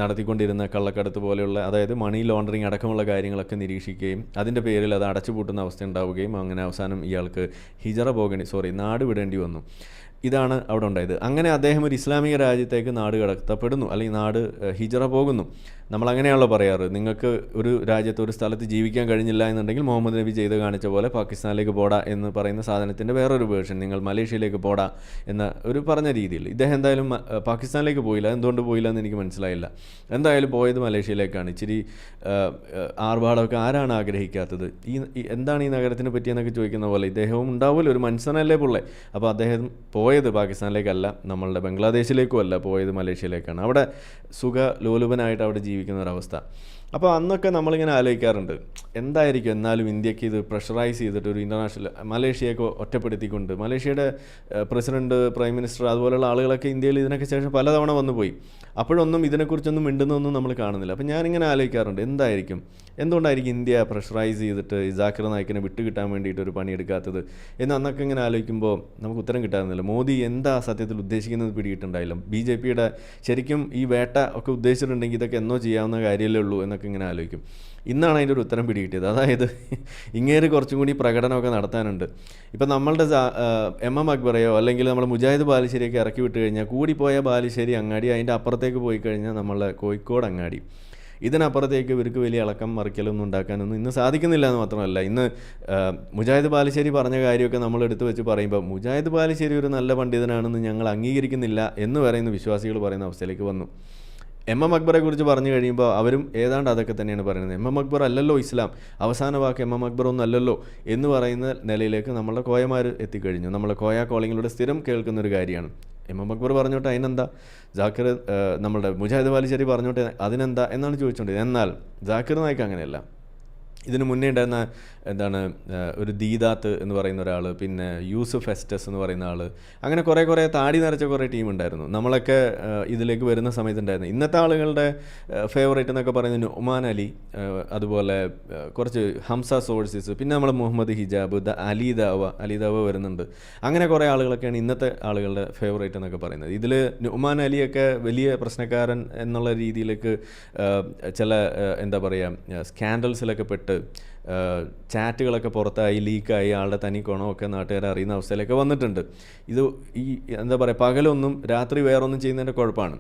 നടത്തിക്കൊണ്ടിരുന്ന കള്ളക്കടത്ത് പോലെയുള്ള, അതായത് മണി ലോണ്ടറിങ് അടക്കമുള്ള കാര്യങ്ങളൊക്കെ നിരീക്ഷിക്കുകയും അതിൻ്റെ പേരിൽ അത് അടച്ചുപൂട്ടുന്ന അവസ്ഥ ഉണ്ടാവുകയും അങ്ങനെ അവസാനം ഇയാൾക്ക് നാട് വിടേണ്ടി വന്നു. ഇതാണ് അവിടെ ഉണ്ടായത്. അങ്ങനെ അദ്ദേഹം ഒരു ഇസ്ലാമിക രാജ്യത്തേക്ക് നാട് കടത്തപ്പെടുന്നു, അല്ലെങ്കിൽ നാട് ഹിജറ പോകുന്നു. നമ്മളങ്ങനെയാണല്ലോ പറയാറ്, നിങ്ങൾക്ക് ഒരു രാജ്യത്ത് ഒരു സ്ഥലത്ത് ജീവിക്കാൻ കഴിഞ്ഞില്ല എന്നുണ്ടെങ്കിൽ മുഹമ്മദ് നബി ചെയ്ത് കാണിച്ച പോലെ പാകിസ്ഥാനിലേക്ക് പോടാ എന്ന് പറയുന്ന സാധനത്തിൻ്റെ വേറൊരു വേർഷൻ, നിങ്ങൾ മലേഷ്യയിലേക്ക് പോടാ എന്ന ഒരു പറഞ്ഞ രീതിയിൽ. ഇദ്ദേഹം എന്തായാലും പാകിസ്ഥാനിലേക്ക് പോയില്ല. എന്തുകൊണ്ട് പോയില്ല എന്ന് എനിക്ക് മനസ്സിലായില്ല. എന്തായാലും പോയത് മലേഷ്യയിലേക്കാണ്. ഇച്ചിരി ആർഭാടമൊക്കെ ആരാണ് ആഗ്രഹിക്കാത്തത്? എന്താണ് ഈ നഗരത്തിനെ പറ്റിയെന്നൊക്കെ ചോദിക്കുന്ന പോലെ ഇദ്ദേഹവും ഉണ്ടാവില്ല, ഒരു മനുഷ്യനല്ലേ പുള്ളേ. അപ്പോൾ അദ്ദേഹം പോയത് പാകിസ്ഥാനിലേക്കല്ല, നമ്മളുടെ ബംഗ്ലാദേശിലേക്കും അല്ല, പോയത് മലേഷ്യയിലേക്കാണ്. അവിടെ സുഖലോലുപനായിട്ട് അവിടെ ജീവിക്കുന്ന ഒരവസ്ഥ. അപ്പോൾ അന്നൊക്കെ നമ്മളിങ്ങനെ ആലോചിക്കാറുണ്ട്, എന്തായിരിക്കും എന്നാലും ഇന്ത്യക്ക് ഇത് പ്രഷറൈസ് ചെയ്തിട്ട് ഒരു ഇൻ്റർനാഷണൽ മലേഷ്യയൊക്കെ ഒറ്റപ്പെടുത്തിക്കൊണ്ട്, മലേഷ്യയുടെ പ്രസിഡന്റ്, പ്രൈം മിനിസ്റ്റർ അതുപോലെയുള്ള ആളുകളൊക്കെ ഇന്ത്യയിൽ ഇതിനൊക്കെ ശേഷം പലതവണ വന്നു പോയി. അപ്പോഴൊന്നും ഇതിനെക്കുറിച്ചൊന്നും മിണ്ടുന്നൊന്നും നമ്മൾ കാണുന്നില്ല. അപ്പോൾ ഞാനിങ്ങനെ ആലോചിക്കാറുണ്ട്, എന്തുകൊണ്ടായിരിക്കും ഇന്ത്യ പ്രഷറൈസ് ചെയ്തിട്ട് ഈ ജാക്കിർ നായിക്കിനെ വിട്ടുകിട്ടാൻ വേണ്ടിയിട്ട് ഒരു പണിയെടുക്കാത്തത് എന്ന് അന്നൊക്കെ ഇങ്ങനെ ആലോചിക്കുമ്പോൾ നമുക്ക് ഉത്തരം കിട്ടാറുന്നില്ല. മോദി എന്താ സത്യത്തിൽ ഉദ്ദേശിക്കുന്നത് പിടിയിട്ടുണ്ടായില്ല. BJPയുടെ ശരിക്കും ഈ വേട്ട ഒക്കെ ഉദ്ദേശിച്ചിട്ടുണ്ടെങ്കിൽ ഇതൊക്കെ എന്നോ ചെയ്യാവുന്ന കാര്യമല്ലേ ഉള്ളൂ എന്നൊക്കെ ഇങ്ങനെ ആലോചിക്കും. ഇന്നാണ് അതിൻ്റെ ഒരു ഉത്തരം പിടികിട്ടിയത്. അതായത് ഇങ്ങേര് കുറച്ചും കൂടി പ്രകടനമൊക്കെ നടത്താനുണ്ട്. ഇപ്പം നമ്മളുടെ MM അക്ബറയോ അല്ലെങ്കിൽ നമ്മൾ മുജാഹിദ് ബാലുശ്ശേരിയൊക്കെ ഇറക്കി വിട്ട് കഴിഞ്ഞാൽ കൂടിപ്പോയ ബാലുശ്ശേരി അങ്ങാടി, അതിൻ്റെ അപ്പുറത്തേക്ക് പോയി കഴിഞ്ഞാൽ നമ്മളെ കോഴിക്കോട് അങ്ങാടി. ഇതിനപ്പുറത്തേക്ക് ഇവർക്ക് വലിയ ഇളക്കം മറിക്കലൊന്നും ഉണ്ടാക്കാനൊന്നും ഇന്ന് സാധിക്കുന്നില്ല എന്ന് മാത്രമല്ല, ഇന്ന് മുജാഹിദ് ബാലുശ്ശേരി പറഞ്ഞ കാര്യമൊക്കെ നമ്മൾ എടുത്തു വെച്ച് പറയുമ്പോൾ മുജാഹിദ് ബാലുശ്ശേരി ഒരു നല്ല പണ്ഡിതനാണെന്ന് ഞങ്ങൾ അംഗീകരിക്കുന്നില്ല എന്ന് പറയുന്ന വിശ്വാസികൾ പറയുന്ന അവസ്ഥയിലേക്ക് വന്നു. MM അക്ബറെ കുറിച്ച് പറഞ്ഞു കഴിയുമ്പോൾ അവരും ഏതാണ്ട് അതൊക്കെ തന്നെയാണ് പറയുന്നത്. MM അക്ബർ അല്ലല്ലോ ഇസ്ലാം, അവസാന വാക്ക് MM അക്ബർ ഒന്നും അല്ലല്ലോ എന്ന് പറയുന്ന നിലയിലേക്ക് നമ്മളെ കോയമാർ എത്തിക്കഴിഞ്ഞു. നമ്മളെ കോയ കോളിങ്ങിലൂടെ സ്ഥിരം കേൾക്കുന്നൊരു കാര്യമാണ്. MM അക്ബർ പറഞ്ഞോട്ടെ അതിനെന്താ, ജാക്കിർ നമ്മളുടെ മുജാഹിദ് ബാലുശ്ശേരി പറഞ്ഞോട്ടെ അതിനെന്താ എന്നാണ് ചോദിച്ചുകൊണ്ടിരുന്നത്. എന്നാൽ ജാക്കിർ നായിക്ക് അങ്ങനെയല്ല. ഇതിന് മുന്നേ ഉണ്ടായിരുന്ന ഒരു ദീദാത്ത് എന്ന് പറയുന്ന ഒരാൾ, പിന്നെ യൂസുഫ് എസ്റ്റസ് എന്ന് പറയുന്ന ആൾ, അങ്ങനെ കുറേ താടി നിറച്ച കുറേ ടീം ഉണ്ടായിരുന്നു. നമ്മളൊക്കെ ഇതിലേക്ക് വരുന്ന സമയത്തുണ്ടായിരുന്നു. ഇന്നത്തെ ആളുകളുടെ ഫേവറേറ്റ് എന്നൊക്കെ പറയുന്നത് നുഅ്മാൻ അലി, അതുപോലെ കുറച്ച് ഹംസ സോഴ്സിസ്, പിന്നെ നമ്മൾ മുഹമ്മദ് ഹിജാബ്, അലി ദാവ വരുന്നുണ്ട്. അങ്ങനെ കുറേ ആളുകളൊക്കെയാണ് ഇന്നത്തെ ആളുകളുടെ ഫേവറേറ്റ് എന്നൊക്കെ പറയുന്നത്. ഇതിൽ നുഅ്മാൻ അലിയൊക്കെ വലിയ പ്രശ്നക്കാരൻ എന്നുള്ള രീതിയിലേക്ക് ചില സ്കാൻഡൽസിലൊക്കെ പെട്ട് ചാറ്റുകളൊക്കെ പുറത്തായി, ലീക്കായി, ആളുടെ തനി ഗുണമൊക്കെ നാട്ടുകാരെ അറിയുന്ന അവസ്ഥയിലൊക്കെ വന്നിട്ടുണ്ട്. ഇത് പകലൊന്നും രാത്രി വേറൊന്നും ചെയ്യുന്നതിൻ്റെ കുഴപ്പമാണ്.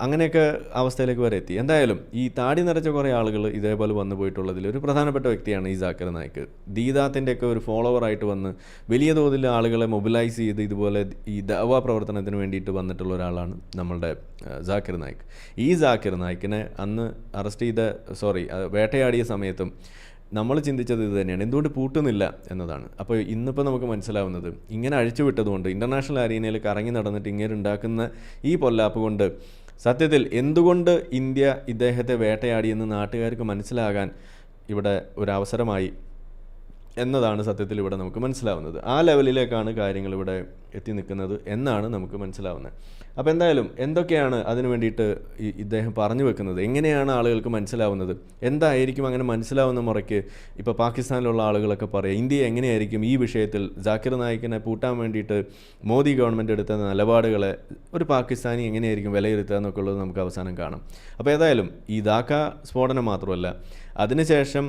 അങ്ങനെയൊക്കെ അവസ്ഥയിലേക്ക് വരെ എത്തി. എന്തായാലും ഈ താടി നിറച്ച കുറേ ആളുകൾ ഇതേപോലെ വന്നു പോയിട്ടുള്ളതിൽ ഒരു പ്രധാനപ്പെട്ട വ്യക്തിയാണ് ഈ ജാക്കിർ നായിക്ക്. ദീദാത്തിൻ്റെയൊക്കെ ഒരു ഫോളോവറായിട്ട് വന്ന് വലിയ തോതിൽ ആളുകളെ മൊബിലൈസ് ചെയ്ത് ഇതുപോലെ ഈ ദഅവ പ്രവർത്തനത്തിന് വേണ്ടിയിട്ട് വന്നിട്ടുള്ള ഒരാളാണ് നമ്മളുടെ ജാക്കിർ നായിക്ക്. ഈ ജാക്കിർ നായിക്കിനെ അന്ന് വേട്ടയാടിയ സമയത്തും നമ്മൾ ചിന്തിച്ചത് ഇത് തന്നെയാണ്, എന്തുകൊണ്ട് പൂട്ടുന്നില്ല എന്നതാണ്. അപ്പോൾ ഇന്നിപ്പോൾ നമുക്ക് മനസ്സിലാവുന്നത്, ഇങ്ങനെ അഴിച്ചുവിട്ടതുകൊണ്ട് ഇൻ്റർനാഷണൽ അരീനയിൽ കറങ്ങി നടന്നിട്ട് ഇങ്ങനെ ഉണ്ടാക്കുന്ന ഈ പൊല്ലാപ്പ് കൊണ്ട് സത്യത്തിൽ എന്തുകൊണ്ട് ഇന്ത്യ ഇദ്ദേഹത്തെ വേട്ടയാടിയെന്ന് നാട്ടുകാർക്ക് മനസ്സിലാകാൻ ഇവിടെ ഒരവസരമായി എന്നതാണ് സത്യത്തിൽ ഇവിടെ നമുക്ക് മനസ്സിലാവുന്നത്. ആ ലെവലിലേക്കാണ് കാര്യങ്ങൾ ഇവിടെ എത്തി നിൽക്കുന്നത് എന്നാണ് നമുക്ക് മനസ്സിലാവുന്നത്. അപ്പോൾ എന്തായാലും എന്തൊക്കെയാണ് അതിനു വേണ്ടിയിട്ട് ഇദ്ദേഹം പറഞ്ഞു വെക്കുന്നത്, എങ്ങനെയാണ് ആളുകൾക്ക് മനസ്സിലാവുന്നത്, എന്തായിരിക്കും അങ്ങനെ മനസ്സിലാവുന്ന മുറയ്ക്ക് ഇപ്പോൾ പാകിസ്ഥാനിലുള്ള ആളുകളൊക്കെ പറയുക, ഇന്ത്യ എങ്ങനെയായിരിക്കും ഈ വിഷയത്തിൽ ജാക്കിർ നായിക്കിനെ പൂട്ടാൻ വേണ്ടിയിട്ട് മോദി ഗവൺമെൻറ് എടുത്ത നിലപാടുകളെ ഒരു പാകിസ്ഥാനി എങ്ങനെയായിരിക്കും വിലയിരുത്തുക എന്നൊക്കെ ഉള്ളത് നമുക്ക് അവസാനം കാണാം. അപ്പോൾ ഏതായാലും ഈ ധാക്ക സ്ഫോടനം മാത്രമല്ല, അതിനുശേഷം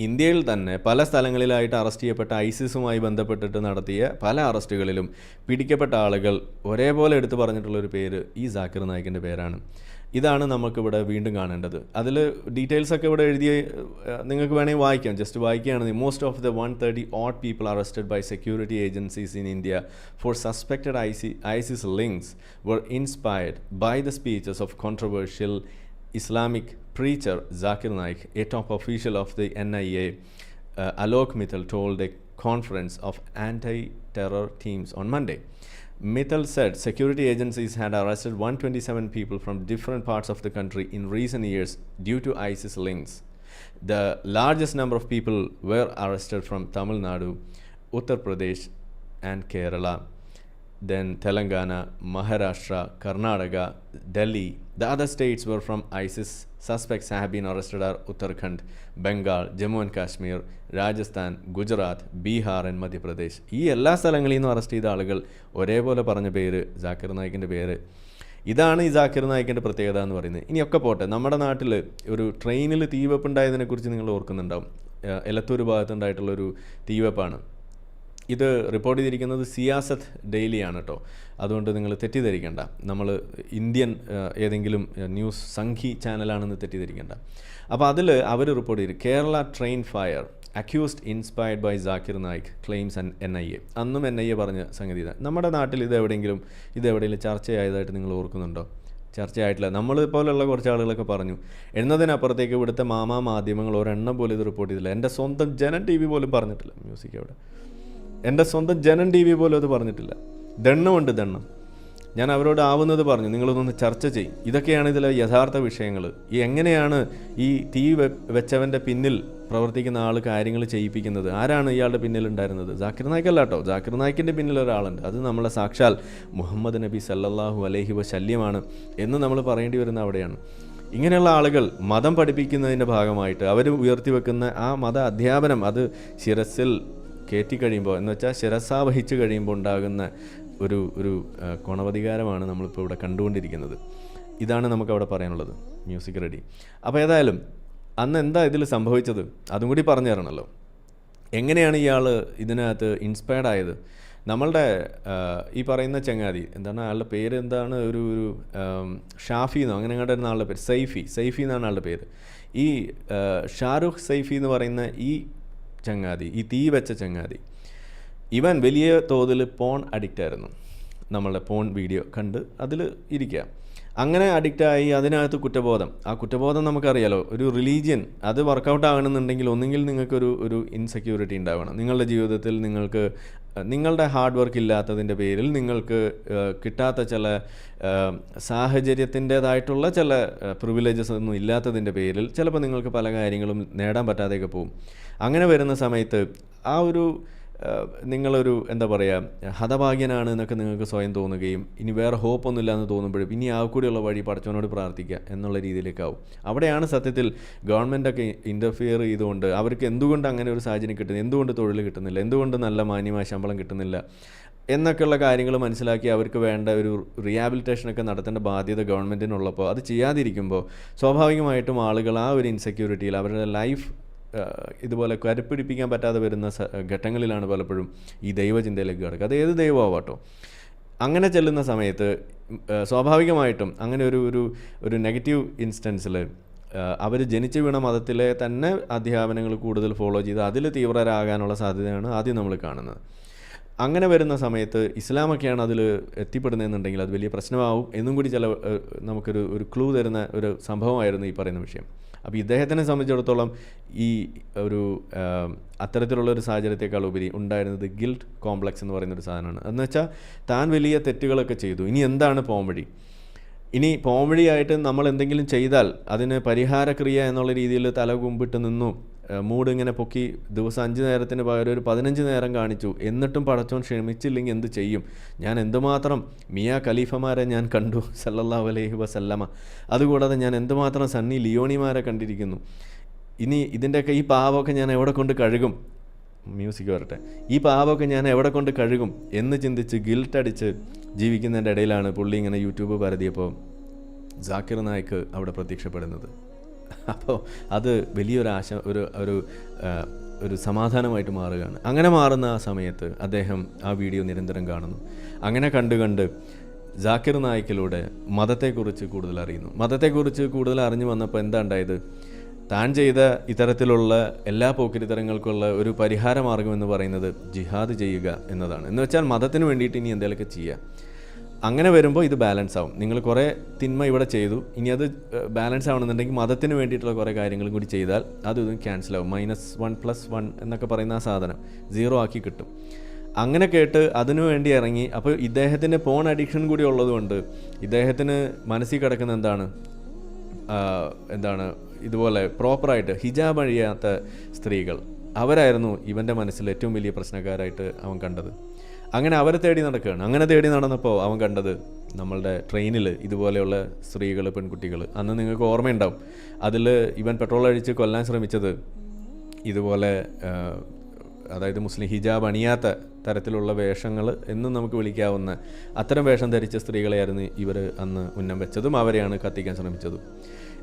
ഇന്ത്യയിൽ തന്നെ പല സ്ഥലങ്ങളിലായിട്ട് അറസ്റ്റ് ചെയ്യപ്പെട്ട ഐസിസുമായി ബന്ധപ്പെട്ടിട്ട് നടത്തിയ പല അറസ്റ്റുകളിലും പിടിക്കപ്പെട്ട ആളുകൾ ഒരേപോലെ എടുത്തു പറഞ്ഞിട്ടുള്ളൊരു പേര് ഈ ജാക്കിർ നായിക്കിൻ്റെ പേരാണ്. ഇതാണ് നമുക്കിവിടെ വീണ്ടും കാണേണ്ടത്. അതിൽ ഡീറ്റെയിൽസൊക്കെ ഇവിടെ എഴുതിയ നിങ്ങൾക്ക് വേണമെങ്കിൽ വായിക്കാം. ജസ്റ്റ് വായിക്കുകയാണെങ്കിൽ most of the 130 odd people arrested by security agencies in India for suspected ISIS links were inspired by the speeches of controversial Islamic preacher Zakir Naik, a top official of the NIA, Alok Mittal, told a conference of anti-terror teams on Monday. Mittal said security agencies had arrested 127 people from different parts of the country in recent years due to ISIS links. The largest number of people were arrested from Tamil Nadu, Uttar Pradesh and Kerala. Then Telangana, Maharashtra, Karnataka, Delhi. The other states were from ISIS. Suspects have been arrested at Uttarakhand, Bengal, Jammu and Kashmir, Rajasthan, Gujarat, Bihar and Madhya Pradesh. ഈ എല്ലാ സ്ഥലങ്ങളിൽ നിന്നും അറസ്റ്റ് ചെയ്ത ആളുകൾ ഒരേപോലെ പറഞ്ഞ പേര് ജാക്കിർ നായിക്കിൻ്റെ പേര്. ഇതാണ് ഈ ജാക്കിർ നായിക്കിൻ്റെ പ്രത്യേകത എന്ന് പറയുന്നത്. ഇനിയൊക്കെ പോട്ടെ, നമ്മുടെ നാട്ടിൽ ഒരു ട്രെയിനിൽ തീവെപ്പ് ഉണ്ടായതിനെക്കുറിച്ച് നിങ്ങൾ ഓർക്കുന്നുണ്ടാവും. എലത്തൂർ ഭാഗത്തുണ്ടായിട്ടുള്ളൊരു തീവെപ്പാണ്. ഇത് റിപ്പോർട്ട് ചെയ്തിരിക്കുന്നത് സിയാസത്ത് ഡെയിലിയാണ് കേട്ടോ. അതുകൊണ്ട് നിങ്ങൾ തെറ്റിദ്ധരിക്കേണ്ട, നമ്മൾ ഇന്ത്യൻ ഏതെങ്കിലും ന്യൂസ് സംഘി ചാനലാണെന്ന് തെറ്റിദ്ധരിക്കേണ്ട. അപ്പോൾ അതിൽ അവർ റിപ്പോർട്ട് ചെയ്തു, Kerala train fire accused inspired by Zakir Naik claims and NIA. അന്നും NIA പറഞ്ഞ സംഗതി ഇതാണ്. നമ്മുടെ നാട്ടിൽ ഇതെവിടെയെങ്കിലും ചർച്ചയായതായിട്ട് നിങ്ങൾ ഓർക്കുന്നുണ്ടോ? ചർച്ചയായിട്ടില്ല. നമ്മൾ പോലുള്ള കുറച്ച് ആളുകളൊക്കെ പറഞ്ഞു എന്നതിനപ്പുറത്തേക്ക് ഇവിടുത്തെ മാധ്യമങ്ങൾ ഒരെണ്ണം പോലും ഇത് റിപ്പോർട്ട് ചെയ്തില്ല. എൻ്റെ സ്വന്തം ജനൻ TV പോലും പറഞ്ഞിട്ടില്ല. മ്യൂസിക് അവിടെ എൻ്റെ സ്വന്തം ജനൻ TV പോലും അത് പറഞ്ഞിട്ടില്ല. ദണ്ണമുണ്ട് ദണ്ണം. ഞാൻ അവരോട് ആവുന്നത് പറഞ്ഞു, നിങ്ങളൊന്ന് ചർച്ച ചെയ്യും. ഇതൊക്കെയാണ് ഇതിലെ യഥാർത്ഥ വിഷയങ്ങൾ. എങ്ങനെയാണ് ഈ തീ വെച്ചവൻ്റെ പിന്നിൽ പ്രവർത്തിക്കുന്ന ആൾ കാര്യങ്ങൾ ചെയ്യിപ്പിക്കുന്നത്? ആരാണ് ഇയാളുടെ പിന്നിലുണ്ടായിരുന്നത്? ജാക്കിർ നായിക് അല്ല കേട്ടോ. ജാക്കിർ നായിക്കിൻ്റെ പിന്നിൽ ഒരാളുണ്ട്. അത് നമ്മളെ സാക്ഷാൽ മുഹമ്മദ് നബി സല്ലല്ലാഹു അലൈഹി വസല്ലമാണ് എന്ന് നമ്മൾ പറയേണ്ടി വരുന്ന അവിടെയാണ്. ഇങ്ങനെയുള്ള ആളുകൾ മതം പഠിപ്പിക്കുന്നതിൻ്റെ ഭാഗമായിട്ട് അവർ ഉയർത്തിവെക്കുന്ന ആ മത അധ്യാപനം അത് ശിരസിൽ കയറ്റി കഴിയുമ്പോൾ, എന്ന് വെച്ചാൽ ശിരസാ വഹിച്ച് കഴിയുമ്പോൾ ഉണ്ടാകുന്ന ഒരു കൊണവധികാരമാണ് നമ്മളിപ്പോൾ ഇവിടെ കണ്ടുകൊണ്ടിരിക്കുന്നത്. ഇതാണ് നമുക്കവിടെ പറയാനുള്ളത്. Music ready. അപ്പോൾ ഏതായാലും അന്ന് എന്താ ഇതിൽ സംഭവിച്ചത് അതും കൂടി പറഞ്ഞു തരണമല്ലോ. എങ്ങനെയാണ് ഇയാൾ ഇതിനകത്ത് ഇൻസ്പയർഡ് ആയത്? നമ്മളുടെ ഈ പറയുന്ന ചങ്ങാതി എന്താണ്, ആളുടെ പേര് എന്താണ്, ഒരു ഷാഫി എന്നോ അങ്ങനെ കണ്ടിരുന്ന ആളുടെ പേര് സൈഫി എന്നാണ് ആളുടെ പേര്. ഈ ഷാരൂഖ് സൈഫി എന്ന് പറയുന്ന ഈ ചങ്ങാതി, ഈ തീ വെച്ച ചങ്ങാതി, ഇവൻ വലിയ തോതിൽ പോൺ അഡിക്റ്റായിരുന്നു. നമ്മളുടെ പോൺ വീഡിയോ കണ്ട് അതിൽ ഇരിക്കുക. അങ്ങനെ അഡിക്റ്റായി അതിനകത്ത് കുറ്റബോധം. ആ കുറ്റബോധം നമുക്കറിയാലോ, ഒരു റിലീജിയൻ അത് വർക്കൗട്ട് ആകണമെന്നുണ്ടെങ്കിൽ ഒന്നുകിൽ നിങ്ങൾക്കൊരു ഇൻസെക്യൂരിറ്റി ഉണ്ടാവണം. നിങ്ങളുടെ ജീവിതത്തിൽ നിങ്ങൾക്ക് നിങ്ങളുടെ ഹാർഡ് വർക്ക് ഇല്ലാത്തതിൻ്റെ പേരിൽ നിങ്ങൾക്ക് കിട്ടാത്ത ചില സാഹചര്യത്തിൻ്റേതായിട്ടുള്ള ചില പ്രിവിലേജസ് ഒന്നും ഇല്ലാത്തതിൻ്റെ പേരിൽ ചിലപ്പോൾ നിങ്ങൾക്ക് പല കാര്യങ്ങളും നേടാൻ പറ്റാതെയൊക്കെ പോകും. അങ്ങനെ വരുന്ന സമയത്ത് ആ ഒരു നിങ്ങളൊരു എന്താ പറയുക ഹതഭാഗ്യനാണ് എന്നൊക്കെ നിങ്ങൾക്ക് സ്വയം തോന്നുകയും ഇനി വേറെ ഹോപ്പൊന്നുമില്ല എന്ന് തോന്നുമ്പോഴും ഇനി ആ കൂടിയുള്ള വഴി പടച്ചവനോട് പ്രാർത്ഥിക്കുക എന്നുള്ള രീതിയിലേക്കാവും. അവിടെയാണ് സത്യത്തിൽ ഗവൺമെൻറ്റൊക്കെ ഇൻ്റർഫിയർ ചെയ്തുകൊണ്ട് അവർക്ക് എന്തുകൊണ്ട് അങ്ങനെ ഒരു സാഹചര്യം കിട്ടുന്നില്ല, എന്തുകൊണ്ട് തൊഴിൽ കിട്ടുന്നില്ല, എന്തുകൊണ്ട് നല്ല മാന്യമായ ശമ്പളം കിട്ടുന്നില്ല എന്നൊക്കെയുള്ള കാര്യങ്ങൾ മനസ്സിലാക്കി അവർക്ക് വേണ്ട ഒരു റീഹാബിലിറ്റേഷനൊക്കെ നടത്തേണ്ട ബാധ്യത ഗവൺമെൻറ്റിനുള്ളപ്പോൾ അത് ചെയ്യാതിരിക്കുമ്പോൾ സ്വാഭാവികമായിട്ടും ആളുകൾ ആ ഒരു ഇൻസെക്യൂരിറ്റിയിൽ അവരുടെ ലൈഫ് ഇതുപോലെ കരുപ്പിടിപ്പിക്കാൻ പറ്റാതെ വരുന്ന ഘട്ടങ്ങളിലാണ് പലപ്പോഴും ഈ ദൈവചിന്തയിലേക്ക് കിടക്കുക. അത് ഏത് ദൈവമാവാട്ടോ. അങ്ങനെ ചെല്ലുന്ന സമയത്ത് സ്വാഭാവികമായിട്ടും അങ്ങനെ ഒരു നെഗറ്റീവ് ഇൻസ്റ്റൻസിൽ അവർ ജനിച്ചു വീണ മതത്തിലെ തന്നെ അധ്യാപനങ്ങൾ കൂടുതൽ ഫോളോ ചെയ്ത് അതിൽ തീവ്രരാകാനുള്ള സാധ്യതയാണ് ആദ്യം നമ്മൾ കാണുന്നത്. അങ്ങനെ വരുന്ന സമയത്ത് ഇസ്ലാമൊക്കെയാണ് അതിൽ എത്തിപ്പെടുന്നതെന്നുണ്ടെങ്കിൽ അത് വലിയ പ്രശ്നമാവും എന്നും കൂടി നമുക്കൊരു ക്ലൂ തരുന്ന ഒരു സംഭവമായിരുന്നു ഈ പറയുന്ന വിഷയം. അപ്പോൾ ഇദ്ദേഹത്തിനെ സംബന്ധിച്ചിടത്തോളം ഈ ഒരു അത്തരത്തിലുള്ളൊരു സാഹചര്യത്തെക്കാൾ ഉപരി ഉണ്ടായിരുന്നത് ഗിൽറ്റ് കോംപ്ലക്സ് എന്ന് പറയുന്നൊരു സാധനമാണ്. എന്ന് വെച്ചാൽ താൻ വലിയ തെറ്റുകളൊക്കെ ചെയ്തു, ഇനി എന്താണ് പോംവഴി, ഇനി പോംവഴിയായിട്ട് നമ്മൾ എന്തെങ്കിലും ചെയ്താൽ അതിന് പരിഹാരക്രിയ എന്നുള്ള രീതിയിൽ തല കുമ്പിട്ട് നിന്നു മൂഡ് ഇങ്ങനെ പൊക്കി ദിവസം 5 നേരത്തിന് പകരം ഒരു 15 നേരം കാണിച്ചു, എന്നിട്ടും പടച്ചോൻ ക്ഷമിച്ചില്ലെങ്കിൽ എന്ത് ചെയ്യും? ഞാൻ എന്തുമാത്രം മിയാ ഖലീഫമാരെ ഞാൻ കണ്ടു സല്ലല്ലാഹു അലൈഹി വസല്ലമ, അതുകൂടാതെ ഞാൻ എന്തുമാത്രം സണ്ണി ലിയോണിമാരെ കണ്ടിരിക്കുന്നു, ഇനി ഇതിൻ്റെയൊക്കെ ഈ പാവമൊക്കെ ഞാൻ എവിടെ കൊണ്ട് കഴുകും? മ്യൂസിക് വരട്ടെ. ഈ പാവമൊക്കെ ഞാൻ എവിടെ കൊണ്ട് കഴുകും എന്ന് ചിന്തിച്ച് ഗിൽട്ടടിച്ച് ജീവിക്കുന്നതിൻ്റെ ഇടയിലാണ് പുള്ളി ഇങ്ങനെ യൂട്യൂബ് പരതിയപ്പോൾ ജാക്കിർ നായിക് അവിടെ പ്രത്യക്ഷപ്പെടുന്നത്. അപ്പോൾ അത് വലിയൊരു ഒരു സമാധാനമായിട്ട് മാറുകയാണ്. അങ്ങനെ മാറുന്ന ആ സമയത്ത് അദ്ദേഹം ആ വീഡിയോ നിരന്തരം കാണുന്നു. അങ്ങനെ കണ്ട് ജാക്കിർ നായിക്കിലൂടെ മതത്തെക്കുറിച്ച് കൂടുതൽ അറിയുന്നു. മതത്തെക്കുറിച്ച് കൂടുതൽ അറിഞ്ഞു വന്നപ്പോൾ എന്താ ഉണ്ടായത്? താൻ ചെയ്ത ഇത്തരത്തിലുള്ള എല്ലാ പോക്കിരിത്തരങ്ങൾക്കുള്ള ഒരു പരിഹാര മാർഗമെന്ന് പറയുന്നത് ജിഹാദ് ചെയ്യുക എന്നതാണ്. എന്ന് വെച്ചാൽ മതത്തിന് വേണ്ടിയിട്ട് ഇനി എന്തെങ്കിലുമൊക്കെ ചെയ്യുക. അങ്ങനെ വരുമ്പോൾ ഇത് ബാലൻസ് ആവും. നിങ്ങൾ കുറേ തിന്മ ഇവിടെ ചെയ്തു, ഇനി അത് ബാലൻസ് ആവണമെന്നുണ്ടെങ്കിൽ മതത്തിന് വേണ്ടിയിട്ടുള്ള കുറേ കാര്യങ്ങളും കൂടി ചെയ്താൽ അതൊന്നും ക്യാൻസലാവും. -1+1 എന്നൊക്കെ പറയുന്ന ആ സാധനം 0 ആക്കി കിട്ടും. അങ്ങനെ കേട്ട് അതിനു വേണ്ടി ഇറങ്ങി. അപ്പോൾ ഇദ്ദേഹത്തിന് പോൺ അഡിക്ഷൻ കൂടി ഉള്ളതുകൊണ്ട് ഇദ്ദേഹത്തിന് മനസ്സിൽ കിടക്കുന്ന എന്താണ് ഇതുപോലെ പ്രോപ്പറായിട്ട് ഹിജാബ് അണിയാത്ത സ്ത്രീകൾ, അവരായിരുന്നു ഇവൻ്റെ മനസ്സിൽ ഏറ്റവും വലിയ പ്രശ്നക്കാരായിട്ട് അവൻ കണ്ടത്. അങ്ങനെ അവരെ തേടി നടക്കുകയാണ്. അങ്ങനെ തേടി നടന്നപ്പോൾ അവൻ കണ്ടത് നമ്മളുടെ ട്രെയിനിൽ ഇതുപോലെയുള്ള സ്ത്രീകൾ, പെൺകുട്ടികൾ. അന്ന് നിങ്ങൾക്ക് ഓർമ്മയുണ്ടാവും, അതിൽ ഇവൻ പെട്രോൾ അടിച്ച് കൊല്ലാൻ ശ്രമിച്ചത് ഇതുപോലെ അതായത് മുസ്ലിം ഹിജാബ് അണിയാത്ത തരത്തിലുള്ള വേഷങ്ങൾ എന്നും നമുക്ക് വിളിക്കാവുന്ന അത്തരം വേഷം ധരിച്ച സ്ത്രീകളെയായിരുന്നു ഇവർ അന്ന് ഉന്നം വെച്ചതും അവരെയാണ് കത്തിക്കാൻ ശ്രമിച്ചതും.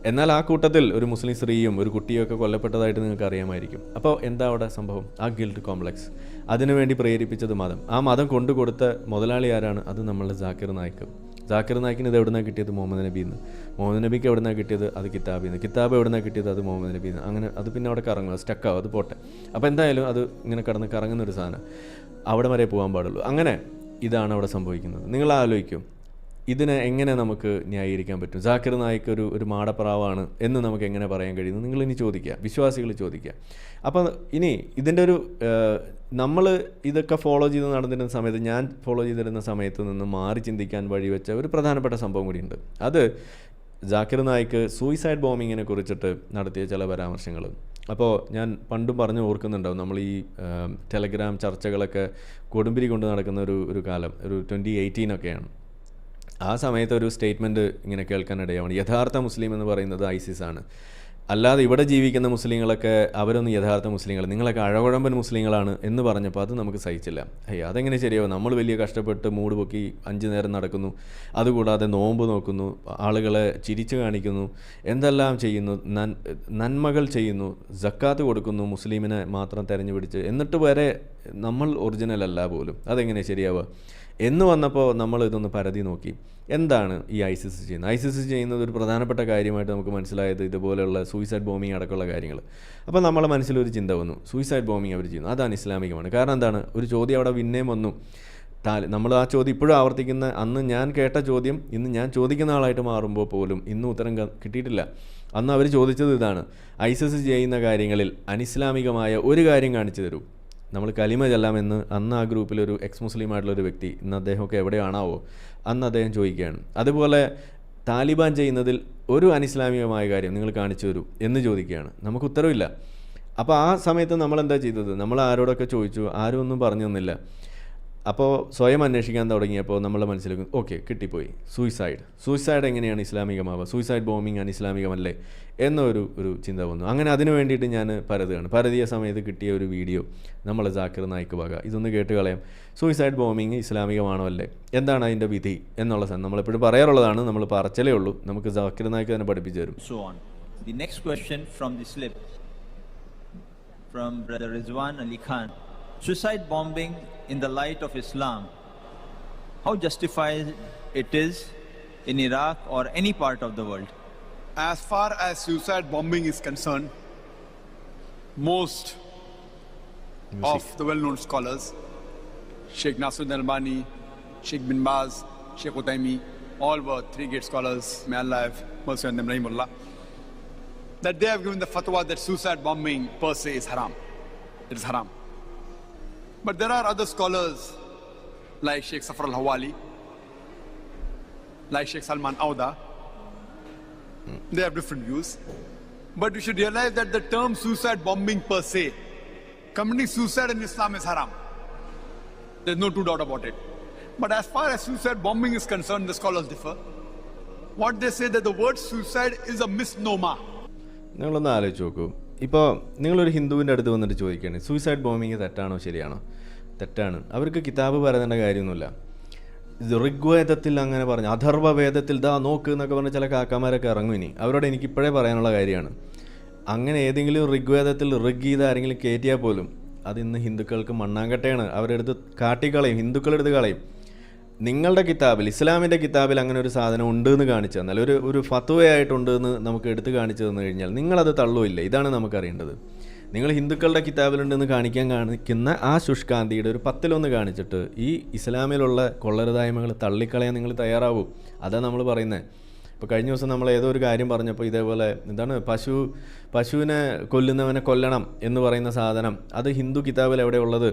എന്നാൽ ആ കൂട്ടത്തിൽ ഒരു മുസ്ലിം സ്ത്രീയും ഒരു കുട്ടിയും ഒക്കെ കൊല്ലപ്പെട്ടതായിട്ട് നിങ്ങൾക്ക് അറിയാമായിരിക്കും. അപ്പോൾ എന്താ അവിടെ സംഭവം? ആ ഗിൽട്ട് കോംപ്ലക്സ്, അതിനുവേണ്ടി പ്രേരിപ്പിച്ചത് മതം. ആ മതം കൊണ്ടുകൊടുത്ത മുതലാളി ആരാണ്? അത് നമ്മളുടെ ജാക്കിർ നായിക്ക്. ജാക്കിർ നായിക്കിന് ഇത് എവിടെ നിന്നാണ് കിട്ടിയത്? മുഹമ്മദ് നബിന്ന്. മുഹമ്മദ് നബിക്ക് എവിടെ നിന്നാണ് കിട്ടിയത്? അത് കിതാബിന്ന്. കിതാബ് എവിടെ നിന്നാണ് കിട്ടിയത്? അത് മുഹമ്മദ് നബിന്ന്. അങ്ങനെ അത് പിന്നെ അവിടെ കറങ്ങും, അത് സ്റ്റക്കാവും, അത് പോട്ടെ. അപ്പോൾ എന്തായാലും അത് ഇങ്ങനെ കടന്ന് കറങ്ങുന്നൊരു സാധനം, അവിടെ വരെ പോകാൻ പാടുള്ളൂ. അങ്ങനെ ഇതാണ് അവിടെ സംഭവിക്കുന്നത്. നിങ്ങൾ ആലോചിക്കും, ഇതിനെ എങ്ങനെ നമുക്ക് ന്യായീകരിക്കാൻ പറ്റും? ജാക്കിർ നായിക്ക് ഒരു മാടപ്രാവാണ് എന്ന് നമുക്ക് എങ്ങനെ പറയാൻ കഴിയുന്നു? നിങ്ങളിനി ചോദിക്കുക, വിശ്വാസികൾ ചോദിക്കുക. അപ്പം ഇനി ഇതിൻ്റെ ഒരു നമ്മൾ ഇതൊക്കെ ഫോളോ ചെയ്ത് നടന്നിരുന്ന സമയത്ത്, ഞാൻ ഫോളോ ചെയ്തിരുന്ന സമയത്ത് നിന്ന് മാറി ചിന്തിക്കാൻ വഴിവെച്ച ഒരു പ്രധാനപ്പെട്ട സംഭവം കൂടിയുണ്ട്. അത് ജാക്കിർ നായിക്ക് സൂയിസൈഡ് ബോംബിങ്ങിനെ കുറിച്ചിട്ട് നടത്തിയ ചില പരാമർശങ്ങൾ. അപ്പോൾ ഞാൻ പണ്ടും പറഞ്ഞു ഓർക്കുന്നുണ്ടാവും, നമ്മൾ ഈ ടെലഗ്രാം ചർച്ചകളൊക്കെ കൊടുമ്പിരി കൊണ്ട് നടക്കുന്ന ഒരു കാലം, ഒരു 2018 ആ സമയത്ത് ഒരു സ്റ്റേറ്റ്മെൻറ്റ് ഇങ്ങനെ കേൾക്കാനിടയാണ്. യഥാർത്ഥ മുസ്ലിം എന്ന് പറയുന്നത് ഐസിസ് ആണ്, അല്ലാതെ ഇവിടെ ജീവിക്കുന്ന മുസ്ലിങ്ങളൊക്കെ അവരൊന്നും യഥാർത്ഥ മുസ്ലിങ്ങൾ, നിങ്ങളൊക്കെ അഴകുഴമ്പൻ മുസ്ലിങ്ങളാണ് എന്ന് പറഞ്ഞപ്പോൾ അത് നമുക്ക് സഹിച്ചില്ല. അതെങ്ങനെ ശരിയാവും? നമ്മൾ വലിയ കഷ്ടപ്പെട്ട് മൂട് പൊക്കി 5 നേരം നടക്കുന്നു, അതുകൂടാതെ നോമ്പ് നോക്കുന്നു, ആളുകളെ ചിരിച്ചു കാണിക്കുന്നു, എന്തെല്ലാം ചെയ്യുന്നു, നന്മകൾ ചെയ്യുന്നു, സക്കാത്ത് കൊടുക്കുന്നു, മുസ്ലിമിനെ മാത്രം തെരഞ്ഞു പിടിച്ച്, എന്നിട്ട് വരെ നമ്മൾ ഒറിജിനൽ അല്ല പോലും. അതെങ്ങനെ ശരിയാവുക എന്ന് വന്നപ്പോൾ നമ്മൾ ഇതൊന്ന് പരതി നോക്കി. എന്താണ് ഈ ഐസിസ് ചെയ്യുന്നത്? ഐസിസ് ചെയ്യുന്നത് ഒരു പ്രധാനപ്പെട്ട കാര്യമായിട്ട് നമുക്ക് മനസ്സിലായത് ഇതുപോലെയുള്ള സൂയിസൈഡ് ബോംബിങ് അടക്കമുള്ള കാര്യങ്ങൾ. അപ്പോൾ നമ്മളെ മനസ്സിലൊരു ചിന്ത വന്നു, സൂയിസൈഡ് ബോംബിങ് അവർ ചെയ്യുന്നു, അതാണ് ഇസ്ലാമികമാണ്. കാരണം എന്താണ്? ഒരു ചോദ്യം അവിടെ പിന്നെയും വന്നു. നമ്മൾ ആ ചോദ്യം ഇപ്പോഴും ആവർത്തിക്കുന്ന, അന്ന് ഞാൻ കേട്ട ചോദ്യം ഇന്ന് ഞാൻ ചോദിക്കുന്ന ആളായിട്ട് മാറുമ്പോൾ പോലും ഇന്ന് ഉത്തരം കിട്ടിയിട്ടില്ല. അന്ന് അവർ ചോദിച്ചത് ഇതാണ്, ഐസിസ് ചെയ്യുന്ന കാര്യങ്ങളിൽ അനിസ്ലാമികമായ ഒരു കാര്യം കാണിച്ചു തരൂ. നമ്മൾ കലിമ ചെല്ലാമെന്ന് അന്ന് ആ ഗ്രൂപ്പിലൊരു എക്സ് മുസ്ലിം ആയിട്ടുള്ളൊരു വ്യക്തി, ഇന്ന് അദ്ദേഹമൊക്കെ എവിടെയാണാവോ, അന്ന് അദ്ദേഹം ചോദിക്കുകയാണ്. അതുപോലെ താലിബാൻ ചെയ്യുന്നതിൽ ഒരു അനിസ്ലാമികമായ കാര്യം നിങ്ങൾ കാണിച്ചു തരൂ എന്ന് ചോദിക്കുകയാണ്. നമുക്ക് ഉത്തരവില്ല. അപ്പോൾ ആ സമയത്ത് നമ്മളെന്താ ചെയ്തത്? നമ്മൾ ആരോടൊക്കെ ചോദിച്ചു, ആരും ഒന്നും പറഞ്ഞു തന്നില്ല. അപ്പോൾ സ്വയം അന്വേഷിക്കാൻ തുടങ്ങിയപ്പോൾ നമ്മളെ മനസ്സിലേക്ക് ഓക്കെ കിട്ടിപ്പോയി, സൂയിസൈഡ് എങ്ങനെയാണ് ഇസ്ലാമികമാവുക? സൂയിസൈഡ് ബോംബിങ് അനിസ്ലാമികമല്ലേ എന്നൊരു ചിന്ത വന്നു. അങ്ങനെ അതിനു വേണ്ടിയിട്ട് ഞാൻ പരതിയ സമയത്ത് കിട്ടിയ ഒരു വീഡിയോ നമ്മൾ ജാക്കിർ നായിക്ക് വക, ഇതൊന്ന് കേട്ട് കളയാം. സൂയിസൈഡ് ബോംബിങ് ഇസ്ലാമികമാണോ അല്ലേ, എന്താണ് അതിൻ്റെ വിധി എന്നുള്ള സാധനം നമ്മളെപ്പോഴും പറയാറുള്ളതാണ്, നമ്മൾ പറച്ചലേ ഉള്ളൂ. നമുക്ക് ജാക്കിർ നായിക്ക് തന്നെ പഠിപ്പിച്ചു തരും. The next question from the slip from Brother Rizwan Ali Khan. Suicide bombing in the light of Islam, how justified it is in Iraq or any part of the world? As far as suicide bombing is concerned, most of the well-known scholars, Sheikh Nasruddin Albani, Sheikh bin Baz, Sheikh Uthaymeen, all were 3 great scholars, may Allah have mercy on them, rahimullah, that they have given the fatwa that suicide bombing per se is haram. It is haram. But there are other scholars like Sheikh Safar al-Hawali, like Sheikh Salman Auda. They have different views. But we should realize that the term suicide bombing per se, committing suicide in Islam is haram. There's no two doubt about it. But as far as suicide bombing is concerned, the scholars differ. What they say that the word suicide is a misnomer. നിങ്ങളൊന്ന് ആലോചിച്ച് നോക്കൂ. ഇപ്പോൾ നിങ്ങളൊരു ഹിന്ദുവിൻ്റെ അടുത്ത് വന്നിട്ട് ചോദിക്കുകയാണ് സൂയിസൈഡ് ബോംബിങ് തെറ്റാണോ ശരിയാണോ? തെറ്റാണ്. അവർക്ക് കിതാബ് പറയുന്നതിൻ്റെ കാര്യമൊന്നുമില്ല. ഋഗ്വേദത്തിൽ അങ്ങനെ പറഞ്ഞു, അഥർവവേദത്തിൽ ദാ നോക്ക് എന്നൊക്കെ പറഞ്ഞ ചില കാക്കാമാരൊക്കെ ഇറങ്ങും. ഇനി അവരോട് എനിക്കിപ്പോഴേ പറയാനുള്ള കാര്യമാണ്, അങ്ങനെ ഏതെങ്കിലും ഋഗ്വേദത്തിൽ ഋഗ്ഗീത ആരെങ്കിലും കയറ്റിയാൽ പോലും അത് ഇന്ന് ഹിന്ദുക്കൾക്ക് മണ്ണാങ്കട്ടയാണ്. അവരെടുത്ത് കാട്ടിക്കളയും, ഹിന്ദുക്കളെടുത്ത് കളയും. നിങ്ങളുടെ കിതാബിൽ, ഇസ്ലാമിൻ്റെ കിതാബിൽ അങ്ങനെ ഒരു സാധനം ഉണ്ട് എന്ന് കാണിച്ചു തന്നാൽ, ഒരു ഫത്വയായിട്ടുണ്ട് എന്ന് നമുക്ക് എടുത്ത് കാണിച്ചു തന്നു കഴിഞ്ഞാൽ നിങ്ങളത് തള്ളുമില്ല. ഇതാണ് നമുക്കറിയേണ്ടത്. നിങ്ങൾ ഹിന്ദുക്കളുടെ കിതാബിലുണ്ടെന്ന് കാണിക്കുന്ന ആ ശുഷ്കാന്തിയുടെ ഒരു 10-1 കാണിച്ചിട്ട് ഈ ഇസ്ലാമിലുള്ള കൊള്ളരുതായ്മകൾ തള്ളിക്കളയാൻ നിങ്ങൾ തയ്യാറാവൂ. അതാണ് നമ്മൾ പറയുന്നത്. ഇപ്പോൾ കഴിഞ്ഞ ദിവസം നമ്മൾ ഏതോ ഒരു കാര്യം പറഞ്ഞപ്പോൾ ഇതേപോലെ എന്താണ് പശുവിനെ കൊല്ലുന്നവനെ കൊല്ലണം എന്ന് പറയുന്ന സാധനം അത് ഹിന്ദു കിതാബിൽ എവിടെ ഉള്ളത്?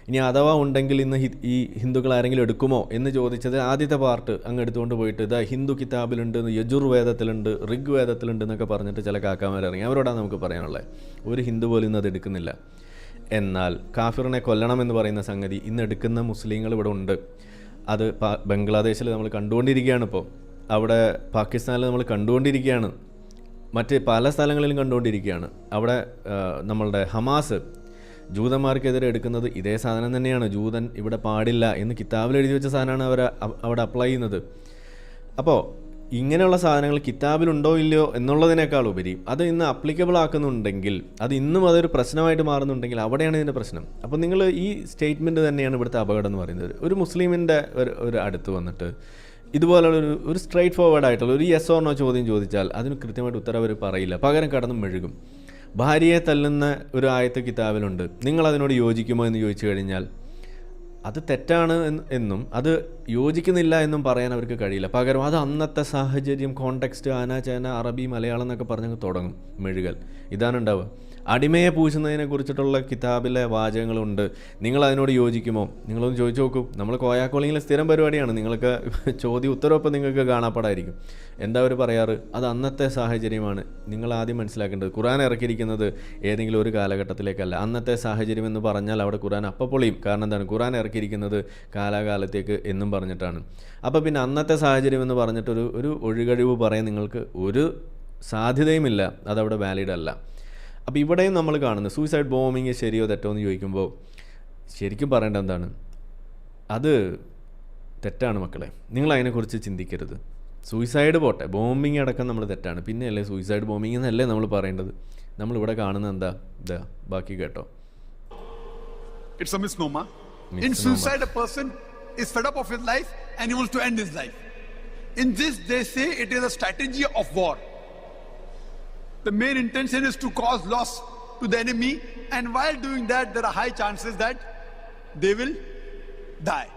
ഇനി അഥവാ ഉണ്ടെങ്കിൽ ഇന്ന് ഈ ഹിന്ദുക്കൾ ആരെങ്കിലും എടുക്കുമോ എന്ന് ചോദിച്ചത് ആദ്യത്തെ പാർട്ട് അങ്ങ് എടുത്തുകൊണ്ട് പോയിട്ട് ഇതാ ഹിന്ദു കിതാബിലുണ്ട്, യജുർവേദത്തിലുണ്ട്, ഋഗ്വേദത്തിലുണ്ട് എന്നൊക്കെ പറഞ്ഞിട്ട് ചില കാക്കാമാരിറങ്ങി. അവരോടാണ് നമുക്ക് പറയാനുള്ളത്. ഒരു ഹിന്ദു പോലും ഇന്ന് അത് എടുക്കുന്നില്ല. എന്നാൽ കാഫിറിനെ കൊല്ലണമെന്ന് പറയുന്ന സംഗതി ഇന്ന് എടുക്കുന്ന മുസ്ലിങ്ങൾ ഇവിടെ ഉണ്ട്. അത് ബംഗ്ലാദേശിൽ നമ്മൾ കണ്ടുകൊണ്ടിരിക്കുകയാണ്. ഇപ്പോൾ അവിടെ പാകിസ്ഥാനിൽ നമ്മൾ കണ്ടുകൊണ്ടിരിക്കുകയാണ്, മറ്റ് പല സ്ഥലങ്ങളിലും കണ്ടുകൊണ്ടിരിക്കുകയാണ്. അവിടെ നമ്മളുടെ ഹമാസ് ജൂതന്മാർക്കെതിരെ എടുക്കുന്നത് ഇതേ സാധനം തന്നെയാണ്. ജൂതൻ ഇവിടെ പാടില്ല എന്ന് കിതാബിൽ എഴുതി വെച്ച സാധനമാണ് അവർ അവിടെ അപ്ലൈ ചെയ്യുന്നത്. അപ്പോൾ ഇങ്ങനെയുള്ള സാധനങ്ങൾ കിതാബിലുണ്ടോ ഇല്ലയോ എന്നുള്ളതിനേക്കാൾ ഉപരി അത് ഇന്ന് അപ്ലിക്കബിൾ ആക്കുന്നുണ്ടെങ്കിൽ, അത് ഇന്നും അതൊരു പ്രശ്നമായിട്ട് മാറുന്നുണ്ടെങ്കിൽ അവിടെയാണ് ഇതിൻ്റെ പ്രശ്നം. അപ്പോൾ നിങ്ങൾ ഈ സ്റ്റേറ്റ്മെൻറ്റ് തന്നെയാണ് ഇവിടുത്തെ അപകടം എന്ന് പറയുന്നത്. ഒരു മുസ്ലിമിൻ്റെ ഒരു അടുത്ത് വന്നിട്ട് ഇതുപോലുള്ള ഒരു സ്ട്രൈറ്റ് ഫോർവേഡ് ആയിട്ടുള്ള ഒരു യെസ് ഓർ നോ ചോദ്യം ചോദിച്ചാൽ അതിന് കൃത്യമായിട്ട് ഉത്തരം അവർ പറയില്ല, പകരം കടന്ന് മെഴുകും. ഭാര്യയെ തല്ലുന്ന ഒരു ആയത്ത് കിതാബിലുണ്ട്, നിങ്ങളതിനോട് യോജിക്കുമോ എന്ന് ചോദിച്ചു കഴിഞ്ഞാൽ അത് തെറ്റാണ് എന്നും അത് യോജിക്കുന്നില്ല എന്നും പറയാൻ അവർക്ക് കഴിയില്ല. പകരം അത് അന്നത്തെ സാഹചര്യം, കോണ്ടെക്സ്റ്റ്, ആനാചാന, അറബി, മലയാളം എന്നൊക്കെ പറഞ്ഞങ്ങ് തുടങ്ങും മെഴുകൽ. ഇതാണ് ഉണ്ടാവുക. അടിമയെ പൂശുന്നതിനെ കുറിച്ചിട്ടുള്ള കിതാബിലെ വാചകങ്ങളുണ്ട്, നിങ്ങളതിനോട് യോജിക്കുമോ? നിങ്ങളൊന്ന് ചോദിച്ചു നോക്കൂ. നമ്മൾ കോയാക്കോളിങ്ങിലെ സ്ഥിരം പരിപാടിയാണ്. നിങ്ങൾക്ക് ചോദ്യം ഉത്തരവൊപ്പം നിങ്ങൾക്ക് കാണാപ്പാടായിരിക്കും. എന്താ അവർ പറയാറ്? അത് അന്നത്തെ സാഹചര്യമാണ്. നിങ്ങൾ ആദ്യം മനസ്സിലാക്കേണ്ടത് ഖുർആൻ ഇറക്കിയിരിക്കുന്നത് ഏതെങ്കിലും ഒരു കാലഘട്ടത്തിലേക്കല്ല. അന്നത്തെ സാഹചര്യം എന്ന് പറഞ്ഞാൽ അവിടെ ഖുർആൻ പൊളിയും. കാരണം എന്താണ്? ഖുർആൻ ഇറക്കിയിരിക്കുന്നത് കാലാകാലത്തേക്ക് എന്നും പറഞ്ഞിട്ടാണ്. അപ്പോൾ പിന്നെ അന്നത്തെ സാഹചര്യം എന്ന് പറഞ്ഞിട്ടൊരു ഒഴികഴിവ് പറയാൻ നിങ്ങൾക്ക് ഒരു സാധ്യതയുമില്ല. അതവിടെ വാലിഡ് അല്ല. അപ്പോൾ ഇവിടെയും നമ്മൾ കാണുന്നത് സൂയിസൈഡ് ബോംബിങ് ശരിയോ തെറ്റോ എന്ന് ചോദിക്കുമ്പോൾ ശരിക്കും പറയേണ്ടത് എന്താണ്? അത് തെറ്റാണ് മക്കളെ. നിങ്ങൾ അതിനെക്കുറിച്ച് ചിന്തിക്കരുത്. സൂയിസൈഡ് പോട്ടെ, ബോംബിങ് അടക്കം നമ്മൾ തെറ്റാണ്. പിന്നെയല്ലേ സൂയിസൈഡ് ബോംബിങ് എന്നല്ലേ നമ്മൾ പറയേണ്ടത്? നമ്മളിവിടെ കാണുന്നത് എന്താ? ബാക്കി കേട്ടോ. It's a misnomer. In suicide, a person is fed up of his life and he wants to end his life. In this, they say it is a strategy of war. The main intention is to cause loss to the enemy, and while doing that, there are high chances that they will die.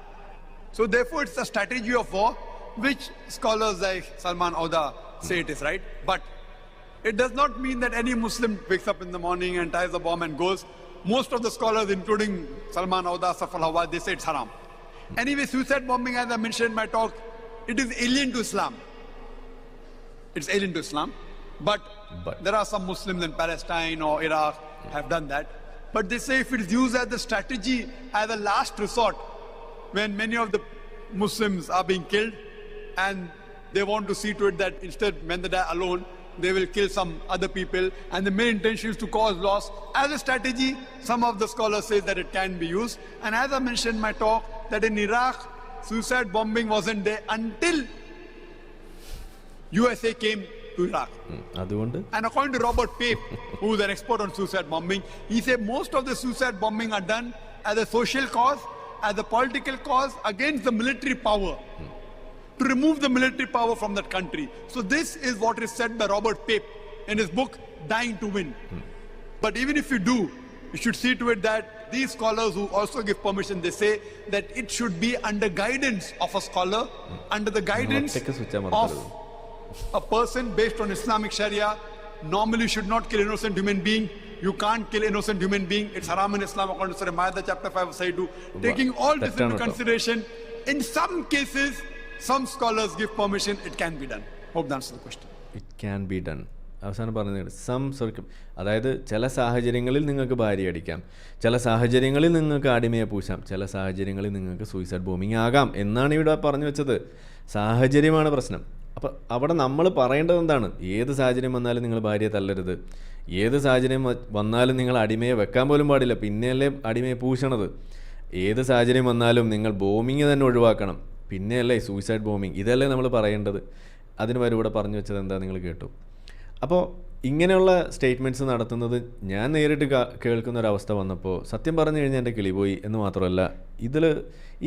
So therefore, it's a strategy of war, which scholars like Salman Auda say it is right. But it does not mean that any Muslim wakes up in the morning and ties a bomb and goes. Most of the scholars, including Salman Auda, Safal Hawa, they say it's haram. Anyway, suicide bombing, as I mentioned in my talk, it is alien to Islam. It's alien to Islam. But there are some Muslims in Palestine or Iraq have done that. But they say if it is used as a strategy, as a last resort, when many of the Muslims are being killed, and they want to see to it that instead, when they die alone, they will kill some other people, and the main intention is to cause loss. As a strategy, some of the scholars say that it can be used. And as I mentioned in my talk, that in Iraq, suicide bombing wasn't there until USA came to Iraq. And according to Robert Pape, who is an expert on suicide bombing, he said most of the suicide bombing are done as a social cause, as a political cause against the military power, to remove the military power from that country. So this is what is said by Robert Pape in his book, Dying to Win. But even if you do, you should see to it that these scholars who also give permission, they say that it should be under guidance of a scholar, under the guidance of a person based on Islamic Sharia. Normally you should not kill innocent human being. You can't kill innocent human being. It's haram in Islam according to Surah Ma'idah chapter 5 verse 2. Taking all this into consideration, in some cases, some scholars give permission, it can be done. Hope that answers the question. It can be done. അവസാനം പറഞ്ഞത് അതായത് ചില സാഹചര്യങ്ങളിൽ നിങ്ങൾക്ക് ഭാര്യ അടിക്കാം, ചില സാഹചര്യങ്ങളിൽ നിങ്ങൾക്ക് അടിമയെ പൂശാം, ചില സാഹചര്യങ്ങളിൽ നിങ്ങൾക്ക് സൂയിസൈഡ് ബോംബിങ് ആകാം എന്നാണ് ഇവിടെ പറഞ്ഞു വെച്ചത്. സാഹചര്യമാണ് പ്രശ്നം. അപ്പോൾ അവിടെ നമ്മൾ പറയേണ്ടത് എന്താണ്? ഏത് സാഹചര്യം വന്നാലും നിങ്ങൾ ഭാര്യയെ തല്ലരുത്. ഏത് സാഹചര്യം വന്നാലും നിങ്ങൾ അടിമയെ വെക്കാൻ പോലും പാടില്ല, പിന്നെയല്ലേ അടിമയെ പൂശണത്. ഏത് സാഹചര്യം വന്നാലും നിങ്ങൾ ബോംബിങ് തന്നെ ഒഴിവാക്കണം, പിന്നെയല്ലേ സൂയിസൈഡ് ബോംബിങ്. ഇതല്ലേ നമ്മൾ പറയേണ്ടത്. അതിന് വരെ ഇവിടെ പറഞ്ഞു വെച്ചത് എന്താ നിങ്ങൾ കേട്ടു. അപ്പോൾ ഇങ്ങനെയുള്ള സ്റ്റേറ്റ്മെൻറ്റ്സ് നടത്തുന്നത് ഞാൻ നേരിട്ട് കേൾക്കുന്ന ഒരവസ്ഥ വന്നപ്പോൾ സത്യം പറഞ്ഞു കഴിഞ്ഞാൽ എൻ്റെ കിളി പോയി എന്ന് മാത്രമല്ല, ഇതിൽ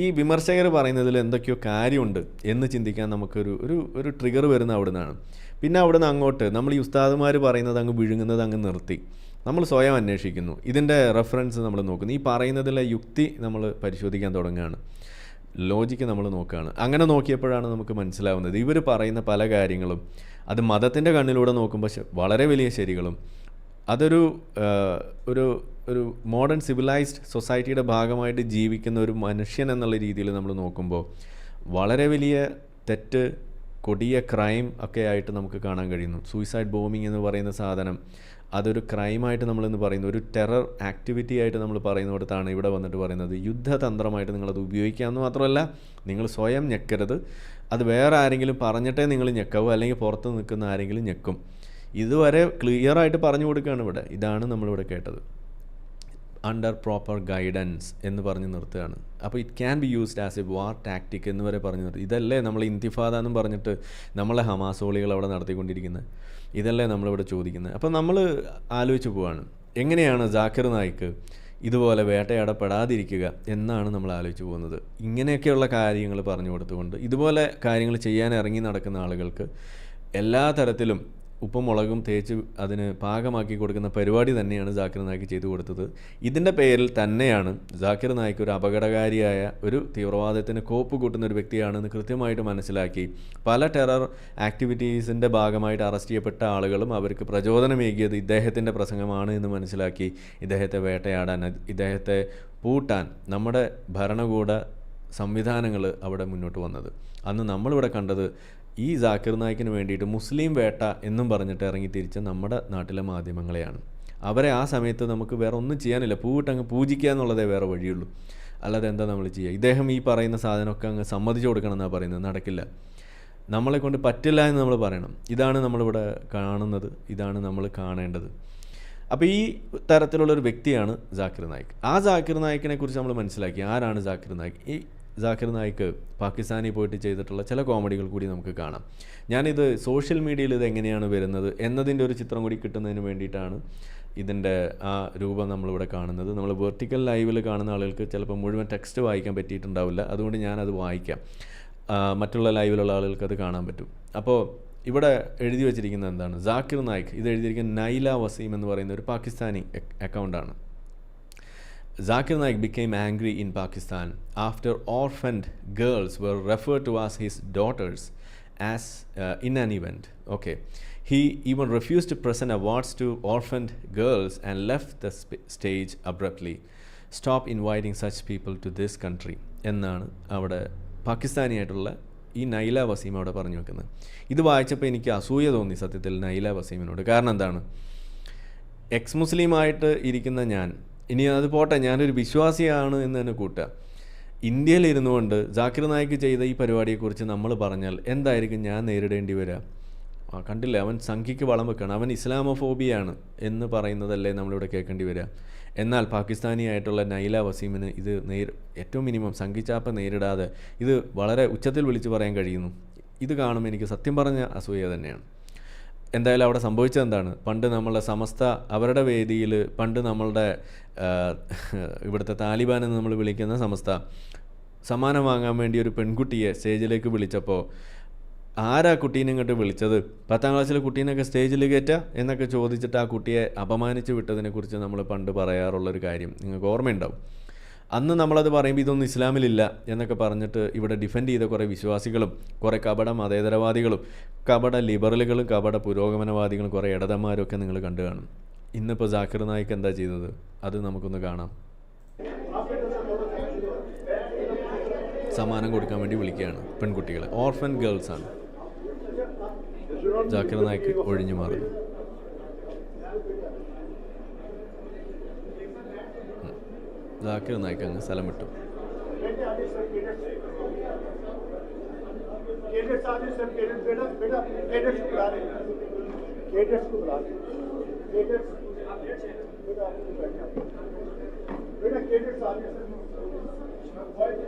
ഈ വിമർശകർ പറയുന്നതിൽ എന്തൊക്കെയോ കാര്യമുണ്ട് എന്ന് ചിന്തിക്കാൻ നമുക്കൊരു ഒരു ട്രിഗർ വരുന്ന അവിടെ നിന്നാണ്. പിന്നെ അവിടെ നിന്ന് അങ്ങോട്ട് നമ്മൾ ഈ ഉസ്താദുമാർ പറയുന്നത് അങ്ങ് വിഴുങ്ങുന്നത് അങ്ങ് നിർത്തി നമ്മൾ സ്വയം അന്വേഷിക്കുന്നു. ഇതിൻ്റെ റെഫറൻസ് നമ്മൾ നോക്കുന്നു. ഈ പറയുന്നതിലെ യുക്തി നമ്മൾ പരിശോധിക്കാൻ തുടങ്ങുകയാണ്, ലോജിക്ക് നമ്മൾ നോക്കുകയാണ്. അങ്ങനെ നോക്കിയപ്പോഴാണ് നമുക്ക് മനസ്സിലാവുന്നത് ഇവർ പറയുന്ന പല കാര്യങ്ങളും അത് മതത്തിൻ്റെ കണ്ണിലൂടെ നോക്കുമ്പോൾ വളരെ വലിയ ശരികളും, അതൊരു ഒരു മോഡേൺ സിവിലൈസ്ഡ് സൊസൈറ്റിയുടെ ഭാഗമായിട്ട് ജീവിക്കുന്ന ഒരു മനുഷ്യൻ എന്നുള്ള രീതിയിൽ നമ്മൾ നോക്കുമ്പോൾ വളരെ വലിയ തെറ്റ്, കൊടിയ ക്രൈം ഒക്കെ ആയിട്ട് നമുക്ക് കാണാൻ കഴിയുന്നു. സൂയിസൈഡ് ബോംബിങ് എന്ന് പറയുന്ന സാധനം അതൊരു ക്രൈമായിട്ട് നമ്മളെന്ന് പറയുന്നു, ഒരു ടെറർ ആക്ടിവിറ്റി ആയിട്ട് നമ്മൾ പറയുന്നിടത്താണ് ഇവിടെ വന്നിട്ട് പറയുന്നത് യുദ്ധതന്ത്രമായിട്ട് നിങ്ങളത് ഉപയോഗിക്കാമെന്ന് മാത്രമല്ല, നിങ്ങൾ സ്വയം ഞെക്കരുത്, അത് വേറെ ആരെങ്കിലും പറഞ്ഞിട്ടേ നിങ്ങൾ ഞെക്കാവൂ, അല്ലെങ്കിൽ പുറത്ത് നിൽക്കുന്ന ആരെങ്കിലും ഞെക്കും. ഇതുവരെ ക്ലിയറായിട്ട് പറഞ്ഞു കൊടുക്കുകയാണ് ഇവിടെ. ഇതാണ് നമ്മളിവിടെ കേട്ടത്. അണ്ടർ പ്രോപ്പർ ഗൈഡൻസ് എന്ന് പറഞ്ഞ് നിർത്തുകയാണ്. അപ്പോൾ it can be used as a war tactic എന്ന് വരെ പറഞ്ഞു നിർത്തി. ഇതല്ലേ നമ്മൾ ഇന്തിഫാദ എന്നും പറഞ്ഞിട്ട് നമ്മളെ ഹമാസോളികൾ അവിടെ നടത്തിക്കൊണ്ടിരിക്കുന്നത്? ഇതല്ലേ നമ്മളിവിടെ ചോദിക്കുന്നത്? അപ്പോൾ നമ്മൾ ആലോചിച്ച് പോവാണ്, എങ്ങനെയാണ് ജാക്കിർ നായിക്ക് ഇതുപോലെ വേട്ടയാടപ്പെടാതിരിക്കുക എന്നാണ് നമ്മൾ ആലോചിച്ച് പോകുന്നത്. ഇങ്ങനെയൊക്കെയുള്ള കാര്യങ്ങൾ പറഞ്ഞു കൊടുത്തുകൊണ്ട് ഇതുപോലെ കാര്യങ്ങൾ ചെയ്യാൻ ഇറങ്ങി നടക്കുന്ന ആളുകൾക്ക് എല്ലാ തരത്തിലും ഉപ്പും മുളകും തേച്ച് അതിന് പാകമാക്കി കൊടുക്കുന്ന പരിപാടി തന്നെയാണ് ജാക്കിർ നായിക്ക് ചെയ്തു കൊടുത്തത്. ഇതിൻ്റെ പേരിൽ തന്നെയാണ് ജാക്കിർ നായിക്ക് ഒരു അപകടകാരിയായ ഒരു തീവ്രവാദത്തിന് കോപ്പ് കൂട്ടുന്ന ഒരു വ്യക്തിയാണെന്ന് കൃത്യമായിട്ട് മനസ്സിലാക്കി പല ടെറർ ആക്ടിവിറ്റീസിൻ്റെ ഭാഗമായിട്ട് അറസ്റ്റ് ചെയ്യപ്പെട്ട ആളുകളും അവർക്ക് പ്രചോദനമേകിയത് ഇദ്ദേഹത്തിൻ്റെ പ്രസംഗമാണ് എന്ന് മനസ്സിലാക്കി ഇദ്ദേഹത്തെ വേട്ടയാടാൻ, ഇദ്ദേഹത്തെ പൂട്ടാൻ നമ്മുടെ ഭരണകൂട സംവിധാനങ്ങൾ അവിടെ മുന്നോട്ട് വന്നത്. അന്ന് നമ്മളിവിടെ കണ്ടത് ഈ ജാക്കിർ നായിക്കിന് വേണ്ടിയിട്ട് മുസ്ലിം വേട്ട എന്നും പറഞ്ഞിട്ട് ഇറങ്ങി തിരിച്ച നമ്മുടെ നാട്ടിലെ മാധ്യമങ്ങളെയാണ്. അവരെ ആ സമയത്ത് നമുക്ക് വേറെ ഒന്നും ചെയ്യാനില്ല, പൂവിട്ടങ്ങ് പൂജിക്കുക എന്നുള്ളതേ വേറെ വഴിയുള്ളൂ. അല്ലാതെ എന്താ നമ്മൾ ചെയ്യുക? ഇദ്ദേഹം ഈ പറയുന്ന സാധനമൊക്കെ അങ്ങ് സമ്മതിച്ചു കൊടുക്കണം എന്നാണ് പറയുന്നത്. നടക്കില്ല, നമ്മളെ കൊണ്ട് പറ്റില്ല എന്ന് നമ്മൾ പറയണം. ഇതാണ് നമ്മളിവിടെ കാണുന്നത്, ഇതാണ് നമ്മൾ കാണേണ്ടത്. അപ്പോൾ ഈ തരത്തിലുള്ളൊരു വ്യക്തിയാണ് ജാക്കിർ നായിക്ക്. ആ ജാക്കിർ നായിക്കിനെ കുറിച്ച് നമ്മൾ മനസ്സിലാക്കി ആരാണ് ജാക്കിർ നായിക്ക്. ഈ ജാക്കിർ നായിക്ക് പാകിസ്ഥാനിൽ പോയിട്ട് ചെയ്തിട്ടുള്ള ചില കോമഡികൾ കൂടി നമുക്ക് കാണാം. ഞാനിത് സോഷ്യൽ മീഡിയയിൽ ഇത് എങ്ങനെയാണ് വരുന്നത് എന്നതിൻ്റെ ഒരു ചിത്രം കൂടി കിട്ടുന്നതിന് വേണ്ടിയിട്ടാണ് ഇതിൻ്റെ ആ രൂപം നമ്മളിവിടെ കാണുന്നത്. നമ്മൾ വെർട്ടിക്കൽ ലൈവിൽ കാണുന്ന ആളുകൾക്ക് ചിലപ്പോൾ മുഴുവൻ ടെക്സ്റ്റ് വായിക്കാൻ പറ്റിയിട്ടുണ്ടാവില്ല, അതുകൊണ്ട് ഞാനത് വായിക്കാം. മറ്റുള്ള ലൈവിലുള്ള ആളുകൾക്ക് അത് കാണാൻ പറ്റും. അപ്പോൾ ഇവിടെ എഴുതി വച്ചിരിക്കുന്നത് എന്താണ്? ജാക്കിർ നായിക്ക്, ഇത് എഴുതിയിരിക്കുന്ന നൈല വസീം എന്ന് പറയുന്ന ഒരു Pakistani അക്കൗണ്ടാണ്. Zakir Naik became angry in Pakistan after orphaned girls were referred to as his daughters as in an event. Okay. He even refused to present awards to orphaned girls and left the stage abruptly. Stop inviting such people to this country. എന്നാണ് അവിടെ പാകിസ്ഥാനിയായിട്ടുള്ള ഈ നൈല വസീം അവിടെ പറഞ്ഞു വെക്കുന്നത്. ഇത് വായിച്ചപ്പോൾ എനിക്ക് അസൂയ തോന്നി സത്യത്തിൽ നൈല വസീമിനോട്. കാരണം എന്താണ്? എക്സ് മുസ്ലിമായിട്ട് ഇരിക്കുന്ന ഞാൻ, ഇനി അത് പോട്ടെ, ഞാനൊരു വിശ്വാസിയാണ് എന്ന് തന്നെ കൂട്ടുക, ഇന്ത്യയിലിരുന്നു കൊണ്ട് ജാക്കിർ നായിക്ക് ചെയ്ത ഈ പരിപാടിയെക്കുറിച്ച് നമ്മൾ പറഞ്ഞാൽ എന്തായിരിക്കും ഞാൻ നേരിടേണ്ടി വരിക? കണ്ടില്ലേ, അവൻ സംഖ്യയ്ക്ക് വളം വെക്കണം, അവൻ ഇസ്ലാമോഫോബിയാണ് എന്ന് പറയുന്നതല്ലേ നമ്മളിവിടെ കേൾക്കേണ്ടി വരിക. എന്നാൽ പാകിസ്ഥാനിയായിട്ടുള്ള നൈല വസീമിന് ഇത് ഏറ്റവും മിനിമം സംഖ്യച്ചാപ്പ നേരിടാതെ ഇത് വളരെ ഉച്ചത്തിൽ വിളിച്ച് പറയാൻ കഴിയുന്നു. ഇത് കാണുമ്പോൾ എനിക്ക് സത്യം പറഞ്ഞ അസൂയ തന്നെയാണ്. എന്തായാലും അവിടെ സംഭവിച്ചത് എന്താണ്? പണ്ട് നമ്മളുടെ സമസ്ത അവരുടെ വേദിയിൽ, പണ്ട് നമ്മളുടെ ഇവിടുത്തെ താലിബാൻ എന്ന് നമ്മൾ വിളിക്കുന്ന സമസ്ത സമ്മാനം വാങ്ങാൻ വേണ്ടി ഒരു പെൺകുട്ടിയെ സ്റ്റേജിലേക്ക് വിളിച്ചപ്പോൾ ആരാ കുട്ടീനെ ഇങ്ങോട്ട് വിളിച്ചത്? 10ാം ക്ലാസ്സിലെ കുട്ടീനൊക്കെ സ്റ്റേജിൽ കയറ്റുക എന്നൊക്കെ ചോദിച്ചിട്ട് ആ കുട്ടിയെ അപമാനിച്ച് വിട്ടതിനെക്കുറിച്ച് നമ്മൾ പണ്ട് പറയാറുള്ളൊരു കാര്യം നിങ്ങൾക്ക് ഓർമ്മയുണ്ടാവും. അന്ന് നമ്മളത് പറയുമ്പോൾ ഇതൊന്നും ഇസ്ലാമിലില്ല എന്നൊക്കെ പറഞ്ഞിട്ട് ഇവിടെ ഡിഫെൻഡ് ചെയ്ത കുറേ വിശ്വാസികളും കുറേ കപട മതേതരവാദികളും കപട ലിബറലുകളും കപട പുരോഗമനവാദികളും കുറേ ഇടതന്മാരും ഒക്കെ നിങ്ങൾ കണ്ടു കാണും. ഇന്നിപ്പോൾ ജാക്കിർ നായിക്ക് എന്താ ചെയ്തത്? അത് നമുക്കൊന്ന് കാണാം. സമ്മാനം കൊടുക്കാൻ വേണ്ടി വിളിക്കുകയാണ് പെൺകുട്ടികളെ, ഓർഫൻ ഗേൾസ് ആണ്. ജാക്കിർ നായിക്ക് ഒഴിഞ്ഞു മാറുന്നു. ജാക്കിർ നായിക്ക് അങ്ങ് സ്ഥലം വിട്ടു.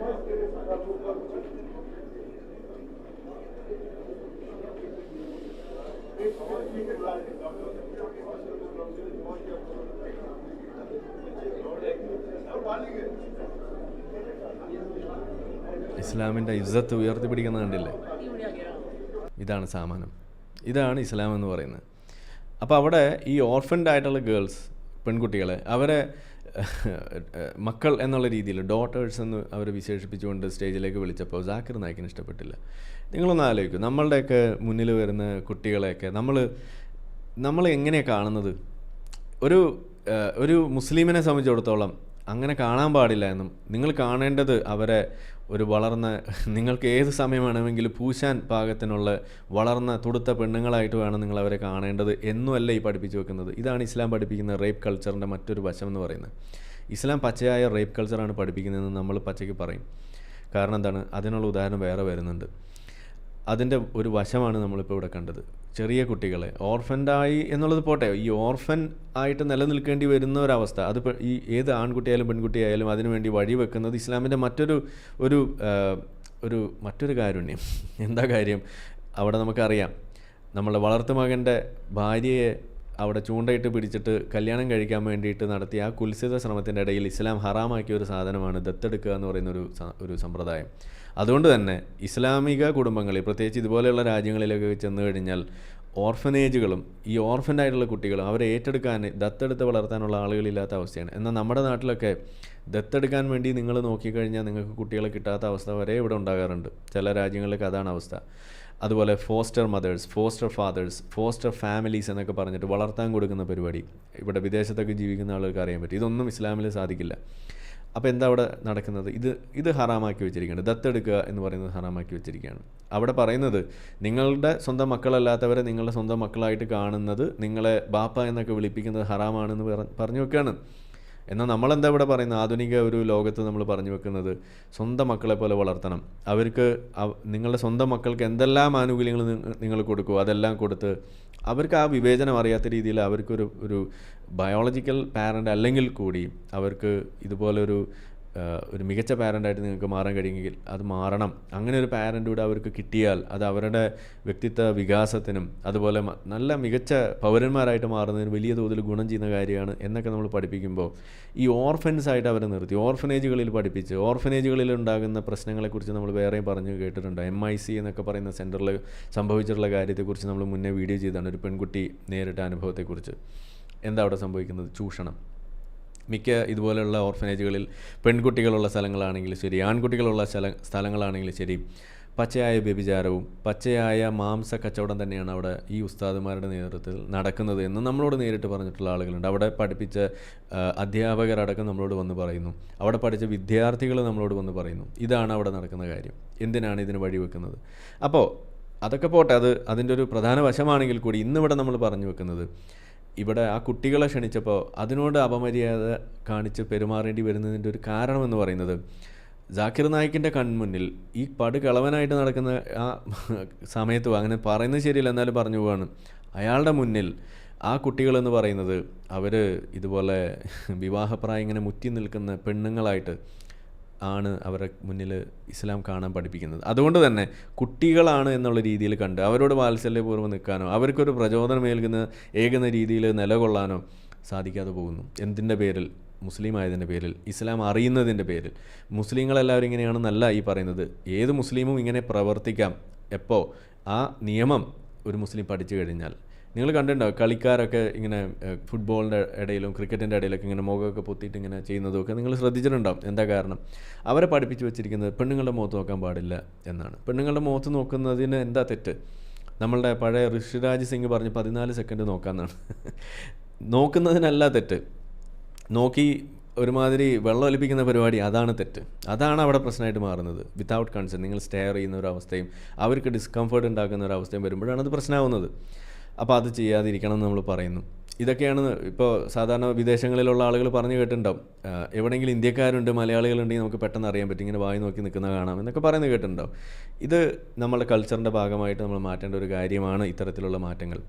ഇസ്ലാമിൻ്റെ ഇസ്സത്ത് ഉയർത്തിപ്പിടിക്കുന്നത് കണ്ടില്ലേ? ഇതാണ് സാമാനം, ഇതാണ് ഇസ്ലാം എന്ന് പറയുന്നത്. അപ്പോൾ അവിടെ ഈ ഓർഫൻഡ് ആയിട്ടുള്ള ഗേൾസ്, പെൺകുട്ടികളെ, അവരെ മക്കൾ എന്നുള്ള രീതിയിൽ ഡോട്ടേഴ്സ് എന്ന് അവർ വിശേഷിപ്പിച്ചുകൊണ്ട് സ്റ്റേജിലേക്ക് വിളിച്ചപ്പോൾ ജാക്കിർ നായിക്കിന് ഇഷ്ടപ്പെട്ടില്ല. നിങ്ങളൊന്ന് ആലോചിക്കും, നമ്മളുടെയൊക്കെ മുന്നിൽ വരുന്ന കുട്ടികളെയൊക്കെ നമ്മൾ എങ്ങനെയാണ് കാണുന്നത്? ഒരു മുസ്ലിമിനെ സംബന്ധിച്ചിടത്തോളം അങ്ങനെ കാണാൻ പാടില്ല എന്നും, നിങ്ങൾ കാണേണ്ടത് അവരെ ഒരു വളർന്ന, നിങ്ങൾക്ക് ഏത് സമയം വേണമെങ്കിലും പൂശാൻ പാകത്തിനുള്ള വളർന്ന തുടുത്ത പെണ്ണുങ്ങളായിട്ട് വേണം നിങ്ങൾ അവരെ കാണേണ്ടത് എന്നുമല്ല ഈ പഠിപ്പിച്ചു വെക്കുന്നത്. ഇതാണ് ഇസ്ലാം പഠിപ്പിക്കുന്ന റേപ്പ് കൾച്ചറിൻ്റെ മറ്റൊരു വശം എന്ന് പറയുന്നത്. ഇസ്ലാം പച്ചയായ റേപ്പ് കൾച്ചറാണ് പഠിപ്പിക്കുന്നതെന്ന് നമ്മൾ പച്ചയ്ക്ക് പറയും. കാരണം എന്താണ്? അതിനുള്ള ഉദാഹരണം വേറെ വരുന്നുണ്ട്. അതിൻ്റെ ഒരു വശമാണ് നമ്മളിപ്പോൾ ഇവിടെ കണ്ടത്. ചെറിയ കുട്ടികളെ ഓർഫൻഡായി എന്നുള്ളത് പോട്ടെ, ഈ ഓർഫൻ ആയിട്ട് നിലനിൽക്കേണ്ടി വരുന്ന ഒരവസ്ഥ, അത് ഈ ഏത് ആൺകുട്ടിയായാലും പെൺകുട്ടിയായാലും അതിനുവേണ്ടി വഴിവെക്കുന്നത് ഇസ്ലാമിൻ്റെ മറ്റൊരു കാരുണ്യം. എന്താ കാര്യം? അവിടെ നമുക്കറിയാം, നമ്മളുടെ വളർത്തുമകൻ്റെ ഭാര്യയെ അവിടെ ചൂണ്ടയിട്ട് പിടിച്ചിട്ട് കല്യാണം കഴിക്കാൻ വേണ്ടിയിട്ട് നടത്തിയ ആ കുൽസിത ശ്രമത്തിൻ്റെ ഇടയിൽ ഇസ്ലാം ഹറാമാക്കിയ ഒരു സാധനമാണ് ദത്തെടുക്കുക എന്ന് പറയുന്ന ഒരു സമ്പ്രദായം. അതുകൊണ്ട് തന്നെ ഇസ്ലാമിക കുടുംബങ്ങളിൽ, പ്രത്യേകിച്ച് ഇതുപോലെയുള്ള രാജ്യങ്ങളിലൊക്കെ ചെന്ന് കഴിഞ്ഞാൽ ഓർഫനേജുകളും ഈ ഓർഫനായിട്ടുള്ള കുട്ടികളും അവരെ ഏറ്റെടുക്കാൻ, ദത്തെടുത്ത് വളർത്താനുള്ള ആളുകളില്ലാത്ത അവസ്ഥയാണ്. എന്നാൽ നമ്മുടെ നാട്ടിലൊക്കെ ദത്തെടുക്കാൻ വേണ്ടി നിങ്ങൾ നോക്കിക്കഴിഞ്ഞാൽ നിങ്ങൾക്ക് കുട്ടികളെ കിട്ടാത്ത അവസ്ഥ വരെ ഇവിടെ ഉണ്ടാകാറുണ്ട്. ചില രാജ്യങ്ങളിലൊക്കെ അതാണ് അവസ്ഥ. അതുപോലെ foster mothers, foster fathers, foster families എന്നൊക്കെ പറഞ്ഞിട്ട് വളർത്താൻ കൊടുക്കുന്ന പരിപാടി ഇവിടെ വിദേശത്തൊക്കെ ജീവിക്കുന്ന ആളുകൾക്ക് അറിയാൻ പറ്റും. ഇതൊന്നും ഇസ്ലാമിൽ സാധിക്കില്ല. അപ്പോൾ എന്താ അവിടെ നടക്കുന്നത്? ഇത് ഹറാമാക്കി വെച്ചിരിക്കുകയാണ്. ദത്തെടുക്കുക എന്ന് പറയുന്നത് ഹറാമാക്കി വെച്ചിരിക്കുകയാണ്. അവിടെ പറയുന്നത് നിങ്ങളുടെ സ്വന്തം മക്കളല്ലാത്തവരെ നിങ്ങളുടെ സ്വന്തം മക്കളായിട്ട് കാണുന്നത്, നിങ്ങളെ ബാപ്പ എന്നൊക്കെ വിളിപ്പിക്കുന്നത് ഹറാമാണെന്ന് പറഞ്ഞു വെക്കുകയാണ്. എന്നാൽ നമ്മളെന്താ ഇവിടെ പറയുന്നത്? ആധുനിക ഒരു ലോകത്ത് നമ്മൾ പറഞ്ഞു വെക്കുന്നത് സ്വന്തം മക്കളെ പോലെ വളർത്തണം, അവർക്ക് നിങ്ങളുടെ സ്വന്തം മക്കൾക്ക് എന്തെല്ലാം ആനുകൂല്യങ്ങൾ നിങ്ങൾ കൊടുക്കുമോ അതെല്ലാം കൊടുത്ത് അവർക്ക് ആ വിവേചനം അറിയാത്ത രീതിയിൽ അവർക്കൊരു ബയോളജിക്കൽ പാരൻ്റ് അല്ലെങ്കിൽ കൂടി അവർക്ക് ഇതുപോലൊരു മികച്ച പാരൻ്റായിട്ട് നിങ്ങൾക്ക് മാറാൻ കഴിയുമെങ്കിൽ അത് മാറണം. അങ്ങനെ ഒരു പാരൻ്റ് അവർക്ക് കിട്ടിയാൽ അത് അവരുടെ വ്യക്തിത്വ വികാസത്തിനും അതുപോലെ നല്ല മികച്ച പൗരന്മാരായിട്ട് മാറുന്നതിന് വലിയ തോതിൽ ഗുണം ചെയ്യുന്ന കാര്യമാണ് എന്നൊക്കെ നമ്മൾ പഠിപ്പിക്കുമ്പോൾ ഈ ഓർഫൻസായിട്ട് അവരെ നിർത്തി ഓർഫനേജുകളിൽ പഠിപ്പിച്ച് ഓർഫനേജുകളിൽ ഉണ്ടാകുന്ന പ്രശ്നങ്ങളെക്കുറിച്ച് നമ്മൾ വേറെയും പറഞ്ഞു കേട്ടിട്ടുണ്ട്. MIC എന്നൊക്കെ പറയുന്ന സെൻറ്ററിൽ സംഭവിച്ചിട്ടുള്ള കാര്യത്തെക്കുറിച്ച് നമ്മൾ മുന്നേ വീഡിയോ ചെയ്താണ്. ഒരു പെൺകുട്ടി നേരിട്ട അനുഭവത്തെക്കുറിച്ച്. എന്താ അവിടെ സംഭവിക്കുന്നത്? ചൂഷണം. മിക്ക ഇതുപോലെയുള്ള ഓർഫനേജുകളിൽ പെൺകുട്ടികളുള്ള സ്ഥലങ്ങളാണെങ്കിലും ശരി, ആൺകുട്ടികളുള്ള സ്ഥലങ്ങളാണെങ്കിലും ശരി, പച്ചയായ വ്യഭിചാരവും പച്ചയായ മാംസ കച്ചവടം തന്നെയാണ് അവിടെ ഈ ഉസ്താദുമാരുടെ നേതൃത്വത്തിൽ നടക്കുന്നത് എന്ന് നമ്മളോട് നേരിട്ട് പറഞ്ഞിട്ടുള്ള ആളുകളുണ്ട്. അവിടെ പഠിപ്പിച്ച അധ്യാപകരടക്കം നമ്മളോട് വന്ന് പറയുന്നു, അവിടെ പഠിച്ച വിദ്യാർത്ഥികൾ നമ്മളോട് വന്ന് പറയുന്നു, ഇതാണ് അവിടെ നടക്കുന്ന കാര്യം, എന്തിനാണ് ഇതിന് വഴിവെക്കുന്നത്. അപ്പോൾ അതൊക്കെ പോട്ടെ, അതിൻ്റെ ഒരു പ്രധാന വശമാണെങ്കിൽ കൂടി ഇന്നിവിടെ നമ്മൾ പറഞ്ഞു വെക്കുന്നത്, ഇവിടെ ആ കുട്ടികളെ ക്ഷണിച്ചപ്പോൾ അതിനോട് അപമര്യാദ കാണിച്ച് പെരുമാറേണ്ടി വരുന്നതിൻ്റെ ഒരു കാരണമെന്ന് പറയുന്നത്, ജാക്കിർ നായിക്കിൻ്റെ കൺമുന്നിൽ ഈ പടുകളവനായിട്ട് നടക്കുന്ന ആ സമയത്തും, അങ്ങനെ പറയുന്നത് ശരിയില്ല എന്നാലും പറഞ്ഞു പോവാണ്, അയാളുടെ മുന്നിൽ ആ കുട്ടികളെന്ന് പറയുന്നത് അവർ ഇതുപോലെ വിവാഹപ്രായം ഇങ്ങനെ മുറ്റി നിൽക്കുന്ന പെണ്ണുങ്ങളായിട്ട് ആണ് അവരുടെ മുന്നിൽ ഇസ്ലാം കാണാൻ പഠിപ്പിക്കുന്നത്. അതുകൊണ്ട് തന്നെ കുട്ടികളാണ് എന്നുള്ള രീതിയിൽ കണ്ട് അവരോട് വാത്സല്യപൂർവ്വം നിൽക്കാനോ അവർക്കൊരു പ്രചോദനം ഏകുന്ന രീതിയിൽ നിലകൊള്ളാനോ സാധിക്കാതെ പോകുന്നു. എന്തിൻ്റെ പേരിൽ? മുസ്ലിം ആയതിൻ്റെ പേരിൽ, ഇസ്ലാം അറിയുന്നതിൻ്റെ പേരിൽ. മുസ്ലിങ്ങളെല്ലാവരും ഇങ്ങനെയാണെന്നല്ല ഈ പറയുന്നത്. ഏത് മുസ്ലിമും ഇങ്ങനെ പ്രവർത്തിക്കാം. എപ്പോൾ ആ നിയമം ഒരു മുസ്ലിം പഠിച്ചു കഴിഞ്ഞാൽ. നിങ്ങൾ കണ്ടിട്ടുണ്ടാവും കളിക്കാരൊക്കെ ഇങ്ങനെ ഫുട്ബോളിൻ്റെ ഇടയിലും ക്രിക്കറ്റിൻ്റെ ഇടയിലൊക്കെ ഇങ്ങനെ മുഖമൊക്കെ പൊത്തിയിട്ട് ഇങ്ങനെ ചെയ്യുന്നതൊക്കെ നിങ്ങൾ ശ്രദ്ധിച്ചിട്ടുണ്ടാവും. എന്താ കാരണം? അവരെ പഠിപ്പിച്ച് വെച്ചിരിക്കുന്നത് പെണ്ണുങ്ങളുടെ മുഖത്ത് നോക്കാൻ പാടില്ല എന്നാണ്. പെണ്ണുങ്ങളുടെ മുഖത്ത് നോക്കുന്നതിന് എന്താ തെറ്റ്? നമ്മളുടെ പഴയ ഋഷിരാജ് സിംഗ് പറഞ്ഞ് 14 സെക്കൻഡ് നോക്കാമെന്നാണ്. നോക്കുന്നതിനല്ല തെറ്റ്, നോക്കി ഒരുമാതിരി വെള്ളം ഒലിപ്പിക്കുന്ന പരിപാടി, അതാണ് തെറ്റ്. അതാണ് അവിടെ പ്രശ്നമായിട്ട് മാറുന്നത്. വിത്തൗട്ട് കൺസെൻറ്റ് നിങ്ങൾ സ്റ്റെയർ ചെയ്യുന്ന ഒരവസ്ഥയും അവർക്ക് ഡിസ്കംഫർട്ട് ഉണ്ടാക്കുന്ന ഒരവസ്ഥയും വരുമ്പോഴാണ് അത് പ്രശ്നമാവുന്നത്. അപ്പോൾ അത് ചെയ്യാതിരിക്കണം എന്ന് നമ്മൾ പറയുന്നു. ഇതൊക്കെയാണ് ഇപ്പോൾ സാധാരണ വിദേശങ്ങളിലുള്ള ആളുകൾ പറഞ്ഞു കേട്ടിട്ടുണ്ടാവും. എവിടെയെങ്കിലും ഇന്ത്യക്കാരുണ്ട്, മലയാളികളുണ്ടെങ്കിൽ നമുക്ക് പെട്ടെന്ന് അറിയാൻ പറ്റും, ഇങ്ങനെ വായി നോക്കി നിൽക്കുന്ന കാണാം എന്നൊക്കെ പറയുന്നത് കേട്ടിട്ടുണ്ടാവും. ഇത് നമ്മുടെ കൾച്ചറിൻ്റെ ഭാഗമായിട്ട് നമ്മൾ മാറ്റേണ്ട ഒരു കാര്യമാണ് ഇത്തരത്തിലുള്ള മാറ്റങ്ങൾ.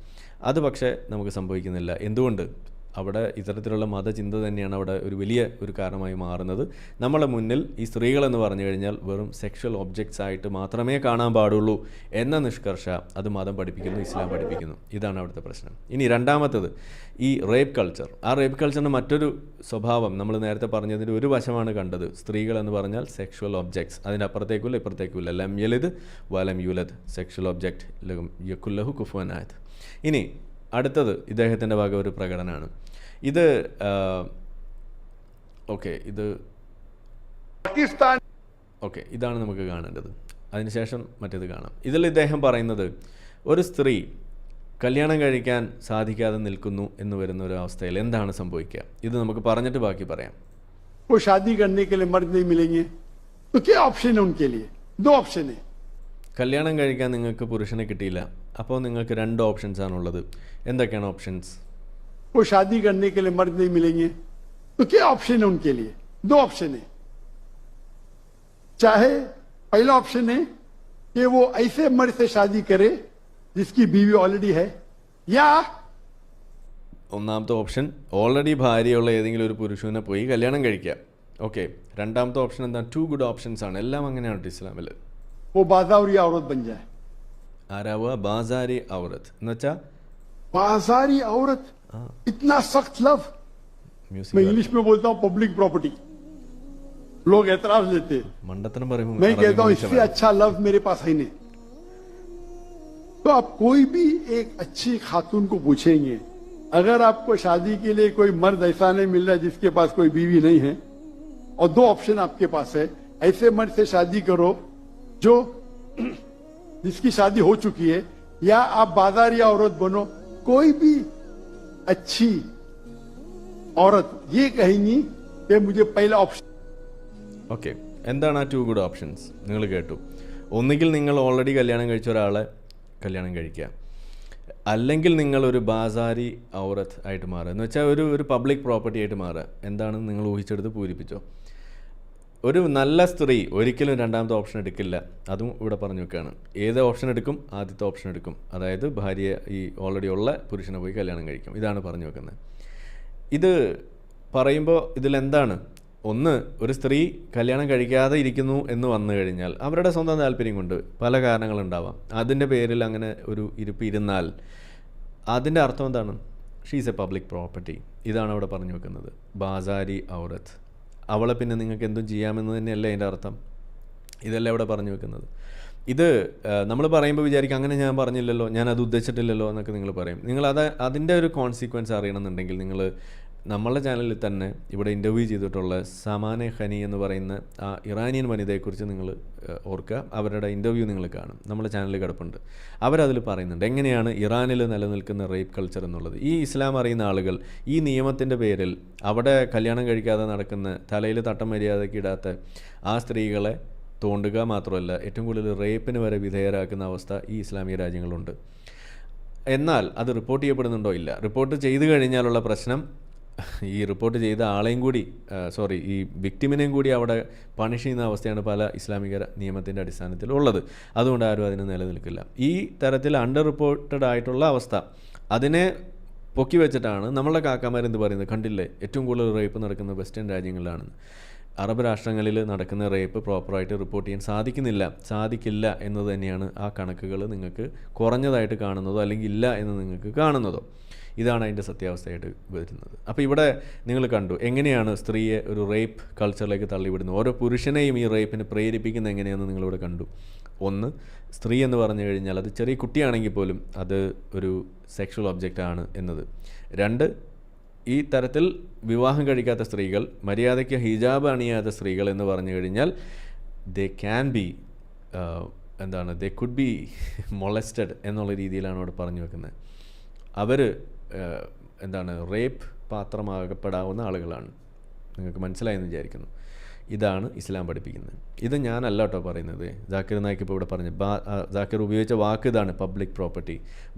അത് പക്ഷേ നമുക്ക് സംഭവിക്കുന്നില്ല. എന്തുകൊണ്ട്? അവിടെ ഇത്തരത്തിലുള്ള മതചിന്ത തന്നെയാണ് അവിടെ ഒരു വലിയ ഒരു കാരണമായി മാറുന്നത്. നമ്മളെ മുന്നിൽ ഈ സ്ത്രീകളെന്ന് പറഞ്ഞു കഴിഞ്ഞാൽ വെറും സെക്ഷൽ ഒബ്ജക്ട്സ് ആയിട്ട് മാത്രമേ കാണാൻ പാടുള്ളൂ എന്ന നിഷ്കർഷ അത് മതം പഠിപ്പിക്കുന്നു, ഇസ്ലാം പഠിപ്പിക്കുന്നു. ഇതാണ് അവിടുത്തെ പ്രശ്നം. ഇനി രണ്ടാമത്തത് ഈ റേപ്പ് കൾച്ചർ. ആ റേപ്പ് കൾച്ചറിൻ്റെ മറ്റൊരു സ്വഭാവം നമ്മൾ നേരത്തെ പറഞ്ഞതിൻ്റെ ഒരു വശമാണ് കണ്ടത്. സ്ത്രീകൾ എന്ന് പറഞ്ഞാൽ സെക്ഷൽ ഒബ്ജക്ട്സ്, അതിൻ്റെ അപ്പുറത്തേക്കുമില്ല ഇപ്പുറത്തേക്കുമില്ല. ലം യലിദ് വലം യൂലദ്, സെക്ഷൽ ഒബ്ജക്റ്റ് യകുല്ലഹു കുഫുവനായത്. ഇനി അടുത്തത് ഇദ്ദേഹത്തിൻ്റെ ഭാഗം ഒരു പ്രകടനമാണ്. ഇത് ഇതാണ് നമുക്ക് കാണേണ്ടത്. അതിനുശേഷം മറ്റേത് കാണാം. ഇതിൽ ഇദ്ദേഹം പറയുന്നത് ഒരു സ്ത്രീ കല്യാണം കഴിക്കാൻ സാധിക്കാതെ നിൽക്കുന്നു എന്ന് വരുന്ന ഒരു അവസ്ഥയിൽ എന്താണ് സംഭവിക്കുക? ഇത് നമുക്ക് പറഞ്ഞിട്ട് ബാക്കി പറയാം. वो शादी करने के लिए मर्द नहीं मिलेंगे तो क्या ऑप्शन है उनके लिए? 2 ऑप्शन है. കല്യാണം കഴിക്കാൻ നിങ്ങൾക്ക് പുരുഷനെ കിട്ടിയില്ല, അപ്പോൾ നിങ്ങൾക്ക് 2 ഓപ്ഷൻസ് ആണുള്ളത്. എന്തൊക്കെയാണ് ഓപ്ഷൻസ്? वो शादी करने के लिए मर्द नहीं मिलेंगे तो क्या ऑप्शन है उनके लिए? 2 ऑप्शन है. चाहे पहला ऑप्शन है कि वो ऐसे मर्द से शादी करे जिसकी बीवी ऑलरेडी है, या ഒന്നാമത്തെ ഓപ്ഷൻ ഓൾറെഡി ഭാര്യയുള്ള ഏതെങ്കിലും ഒരു പുരുഷനെ പോയി കല്യാണം കഴിക്കുക. ഓക്കെ. രണ്ടാമത്തെ ഓപ്ഷൻ എന്താണ്? 2 ഗുഡ് ഓപ്ഷൻസ് ആണ്. എല്ലാം അങ്ങനെയാണ് ഇസ്ലാമിൽ. वो बाजारी औरत बन जाए. ആരാവുക? ബാസാരി ഔറത്ത് എന്ന് വെച്ചാൽ बाजारी औरत, इतना सख्त लव. मैं മ്യൂസിക് इंग्लिश में बोलता हूँ पब्लिक प्रॉपर्टी. लोग एतराज लेते हैं. മണ്ടത്തരം പറയുമ്പോൾ मैं कहता हूँ इससे अच्छा लव मेरे पास है नहीं. तो आप कोई भी एक अच्छी खातून को पूछेंगे, अगर आपको शादी के लिए कोई मर्द ऐसा नहीं मिल रहा जिसके पास कोई बीवी नहीं है, और 2 ऑप्शन आपके पास है, ऐसे मर्द से शादी करो जो जिसकी शादी हो चुकी है, या आप बाजारी औरत बनो. कोई भी अच्छी औरत ये कहेंगी कि मुझे पहला ऑप्शन. ഓക്കെ. എന്താണ് ആ 2 ഗുഡ് ഓപ്ഷൻസ്? നിങ്ങൾ കേട്ടു. ഒന്നുകിൽ നിങ്ങൾ ഓൾറെഡി കല്യാണം കഴിച്ച ഒരാളെ കല്യാണം കഴിക്കുക, അല്ലെങ്കിൽ നിങ്ങൾ ഒരു ബാസാരി ഔറത്ത് ആയിട്ട് മാറുക. എന്ന് വെച്ചാൽ ഒരു പബ്ലിക് പ്രോപ്പർട്ടി ആയിട്ട് മാറുക. എന്താണെന്ന് നിങ്ങൾ ഊഹിച്ചെടുത്ത് പൂരിപ്പിച്ചോ. ഒരു നല്ല സ്ത്രീ ഒരിക്കലും രണ്ടാമത്തെ ഓപ്ഷൻ എടുക്കില്ല. അതും ഇവിടെ പറഞ്ഞു വെക്കുകയാണ്. ഏത് ഓപ്ഷൻ എടുക്കും? ആദ്യത്തെ ഓപ്ഷൻ എടുക്കും. അതായത് ഭാര്യയെ, ഈ ഓൾറെഡി ഉള്ള പുരുഷനെ പോയി കല്യാണം കഴിക്കും. ഇതാണ് പറഞ്ഞു വെക്കുന്നത്. ഇത് പറയുമ്പോൾ ഇതിലെന്താണ്? ഒന്ന്, ഒരു സ്ത്രീ കല്യാണം കഴിക്കാതെ ഇരിക്കുന്നു എന്ന് വന്നു കഴിഞ്ഞാൽ അവരുടെ സ്വന്തം താല്പര്യം കൊണ്ട് പല കാരണങ്ങളുണ്ടാവാം. അതിൻ്റെ പേരിൽ അങ്ങനെ ഒരു ഇരിപ്പ് ഇരുന്നാൽ അതിൻ്റെ അർത്ഥം എന്താണ്? She's A public property. ഇതാണ് അവിടെ പറഞ്ഞു വെക്കുന്നത്. ബാസാരി ഔറത്ത്. അവളെ പിന്നെ നിങ്ങൾക്ക് എന്തും ചെയ്യാമെന്ന് തന്നെയല്ലേ അതിൻ്റെ അർത്ഥം? ഇതല്ല ഇവിടെ പറഞ്ഞു വെക്കുന്നത്. ഇത് നമ്മൾ പറയുമ്പോൾ വിചാരിക്കും അങ്ങനെ ഞാൻ പറഞ്ഞില്ലല്ലോ, ഞാൻ അത് ഉദ്ദേശിച്ചിട്ടില്ലല്ലോ എന്നൊക്കെ നിങ്ങൾ പറയും. നിങ്ങൾ അതിൻ്റെ ഒരു കോൺസിക്വൻസ് അറിയണമെന്നുണ്ടെങ്കിൽ നിങ്ങൾ നമ്മളുടെ ചാനലിൽ തന്നെ ഇവിടെ ഇൻ്റർവ്യൂ ചെയ്തിട്ടുള്ള സമാനെ ഖനി എന്ന് പറയുന്ന ആ ഇറാനിയൻ വനിതയെക്കുറിച്ച് നിങ്ങൾ ഓർക്കുക. അവരുടെ ഇൻ്റർവ്യൂ നിങ്ങൾ കാണും. നമ്മുടെ ചാനലിൽ കിടപ്പുണ്ട്. അവരതിൽ പറയുന്നുണ്ട് എങ്ങനെയാണ് ഇറാനിൽ നിലനിൽക്കുന്ന റേപ്പ് കൾച്ചർ എന്നുള്ളത്. ഈ ഇസ്ലാം അറിയുന്ന ആളുകൾ ഈ നിയമത്തിൻ്റെ പേരിൽ അവിടെ കല്യാണം കഴിക്കാതെ നടക്കുന്ന, തലയിൽ തട്ടം മര്യാദയ്ക്ക് ഇടാത്ത ആ സ്ത്രീകളെ തോണ്ടുക മാത്രമല്ല, ഏറ്റവും കൂടുതൽ റേപ്പിന് വരെ വിധേയരാക്കുന്ന അവസ്ഥ ഈ ഇസ്ലാമിക രാജ്യങ്ങളുണ്ട്. എന്നാൽ അത് റിപ്പോർട്ട് ചെയ്യപ്പെടുന്നുണ്ടോ? ഇല്ല. റിപ്പോർട്ട് ചെയ്തു കഴിഞ്ഞാലുള്ള പ്രശ്നം, ഈ റിപ്പോർട്ട് ചെയ്ത ആളെയും കൂടി ഈ വിക്ടിമിനെയും കൂടി അവിടെ പണിഷ് ചെയ്യുന്ന അവസ്ഥയാണ് പല ഇസ്ലാമിക നിയമത്തിൻ്റെ അടിസ്ഥാനത്തിൽ ഉള്ളത്. അതുകൊണ്ട് ആരും അതിന് നിലനിൽക്കില്ല. ഈ തരത്തിൽ അണ്ടർ റിപ്പോർട്ടഡ് ആയിട്ടുള്ള അവസ്ഥ, അതിനെ പൊക്കി വെച്ചിട്ടാണ് നമ്മളുടെ കാക്കാമാരെന്ത് പറയുന്നത്? കണ്ടില്ലേ, ഏറ്റവും കൂടുതൽ റേപ്പ് നടക്കുന്നത് വെസ്റ്റേൺ രാജ്യങ്ങളിലാണ്. അറബ് രാഷ്ട്രങ്ങളിൽ നടക്കുന്ന റേപ്പ് പ്രോപ്പറായിട്ട് റിപ്പോർട്ട് ചെയ്യാൻ സാധിക്കില്ല എന്നത് തന്നെയാണ് ആ കണക്കുകൾ നിങ്ങൾക്ക് കുറഞ്ഞതായിട്ട് കാണുന്നതോ അല്ലെങ്കിൽ ഇല്ല എന്ന് നിങ്ങൾക്ക് കാണുന്നതോ. ഇതാണ് അതിൻ്റെ സത്യാവസ്ഥയായിട്ട് വരുന്നത്. അപ്പോൾ ഇവിടെ നിങ്ങൾ കണ്ടു എങ്ങനെയാണ് സ്ത്രീയെ ഒരു റേപ്പ് കൾച്ചറിലേക്ക് തള്ളിവിടുന്നത്. ഓരോ പുരുഷനെയും ഈ റേപ്പിന് പ്രേരിപ്പിക്കുന്ന എങ്ങനെയാണെന്ന് നിങ്ങളിവിടെ കണ്ടു. ഒന്ന്, സ്ത്രീ എന്ന് പറഞ്ഞു കഴിഞ്ഞാൽ അത് ചെറിയ കുട്ടിയാണെങ്കിൽ പോലും അത് ഒരു സെക്ഷൽ ഒബ്ജക്റ്റ് ആണ് എന്നത്. രണ്ട്, ഈ തരത്തിൽ വിവാഹം കഴിക്കാത്ത സ്ത്രീകൾ, മര്യാദയ്ക്ക് ഹിജാബ് അണിയാത്ത സ്ത്രീകൾ എന്ന് പറഞ്ഞു കഴിഞ്ഞാൽ they can be they could be molested എന്നുള്ള രീതിയിലാണ് അവിടെ പറഞ്ഞു വെക്കുന്നത്. അവർ റേപ്പ് പാത്രമാകപ്പെടാവുന്ന ആളുകളാണ്. നിങ്ങൾക്ക് മനസ്സിലായെന്ന് വിചാരിക്കുന്നു. ഇതാണ് ഇസ്ലാം പഠിപ്പിക്കുന്നത്. ഇത് ഞാനല്ല കേട്ടോ പറയുന്നത്. ജാക്കിർ നായിക്ക് ഇപ്പോൾ ഇവിടെ പറഞ്ഞു, ജാക്കിർ ഉപയോഗിച്ച വാക്ക് ഇതാണ്, പബ്ലിക് പ്രോപ്പർട്ടി,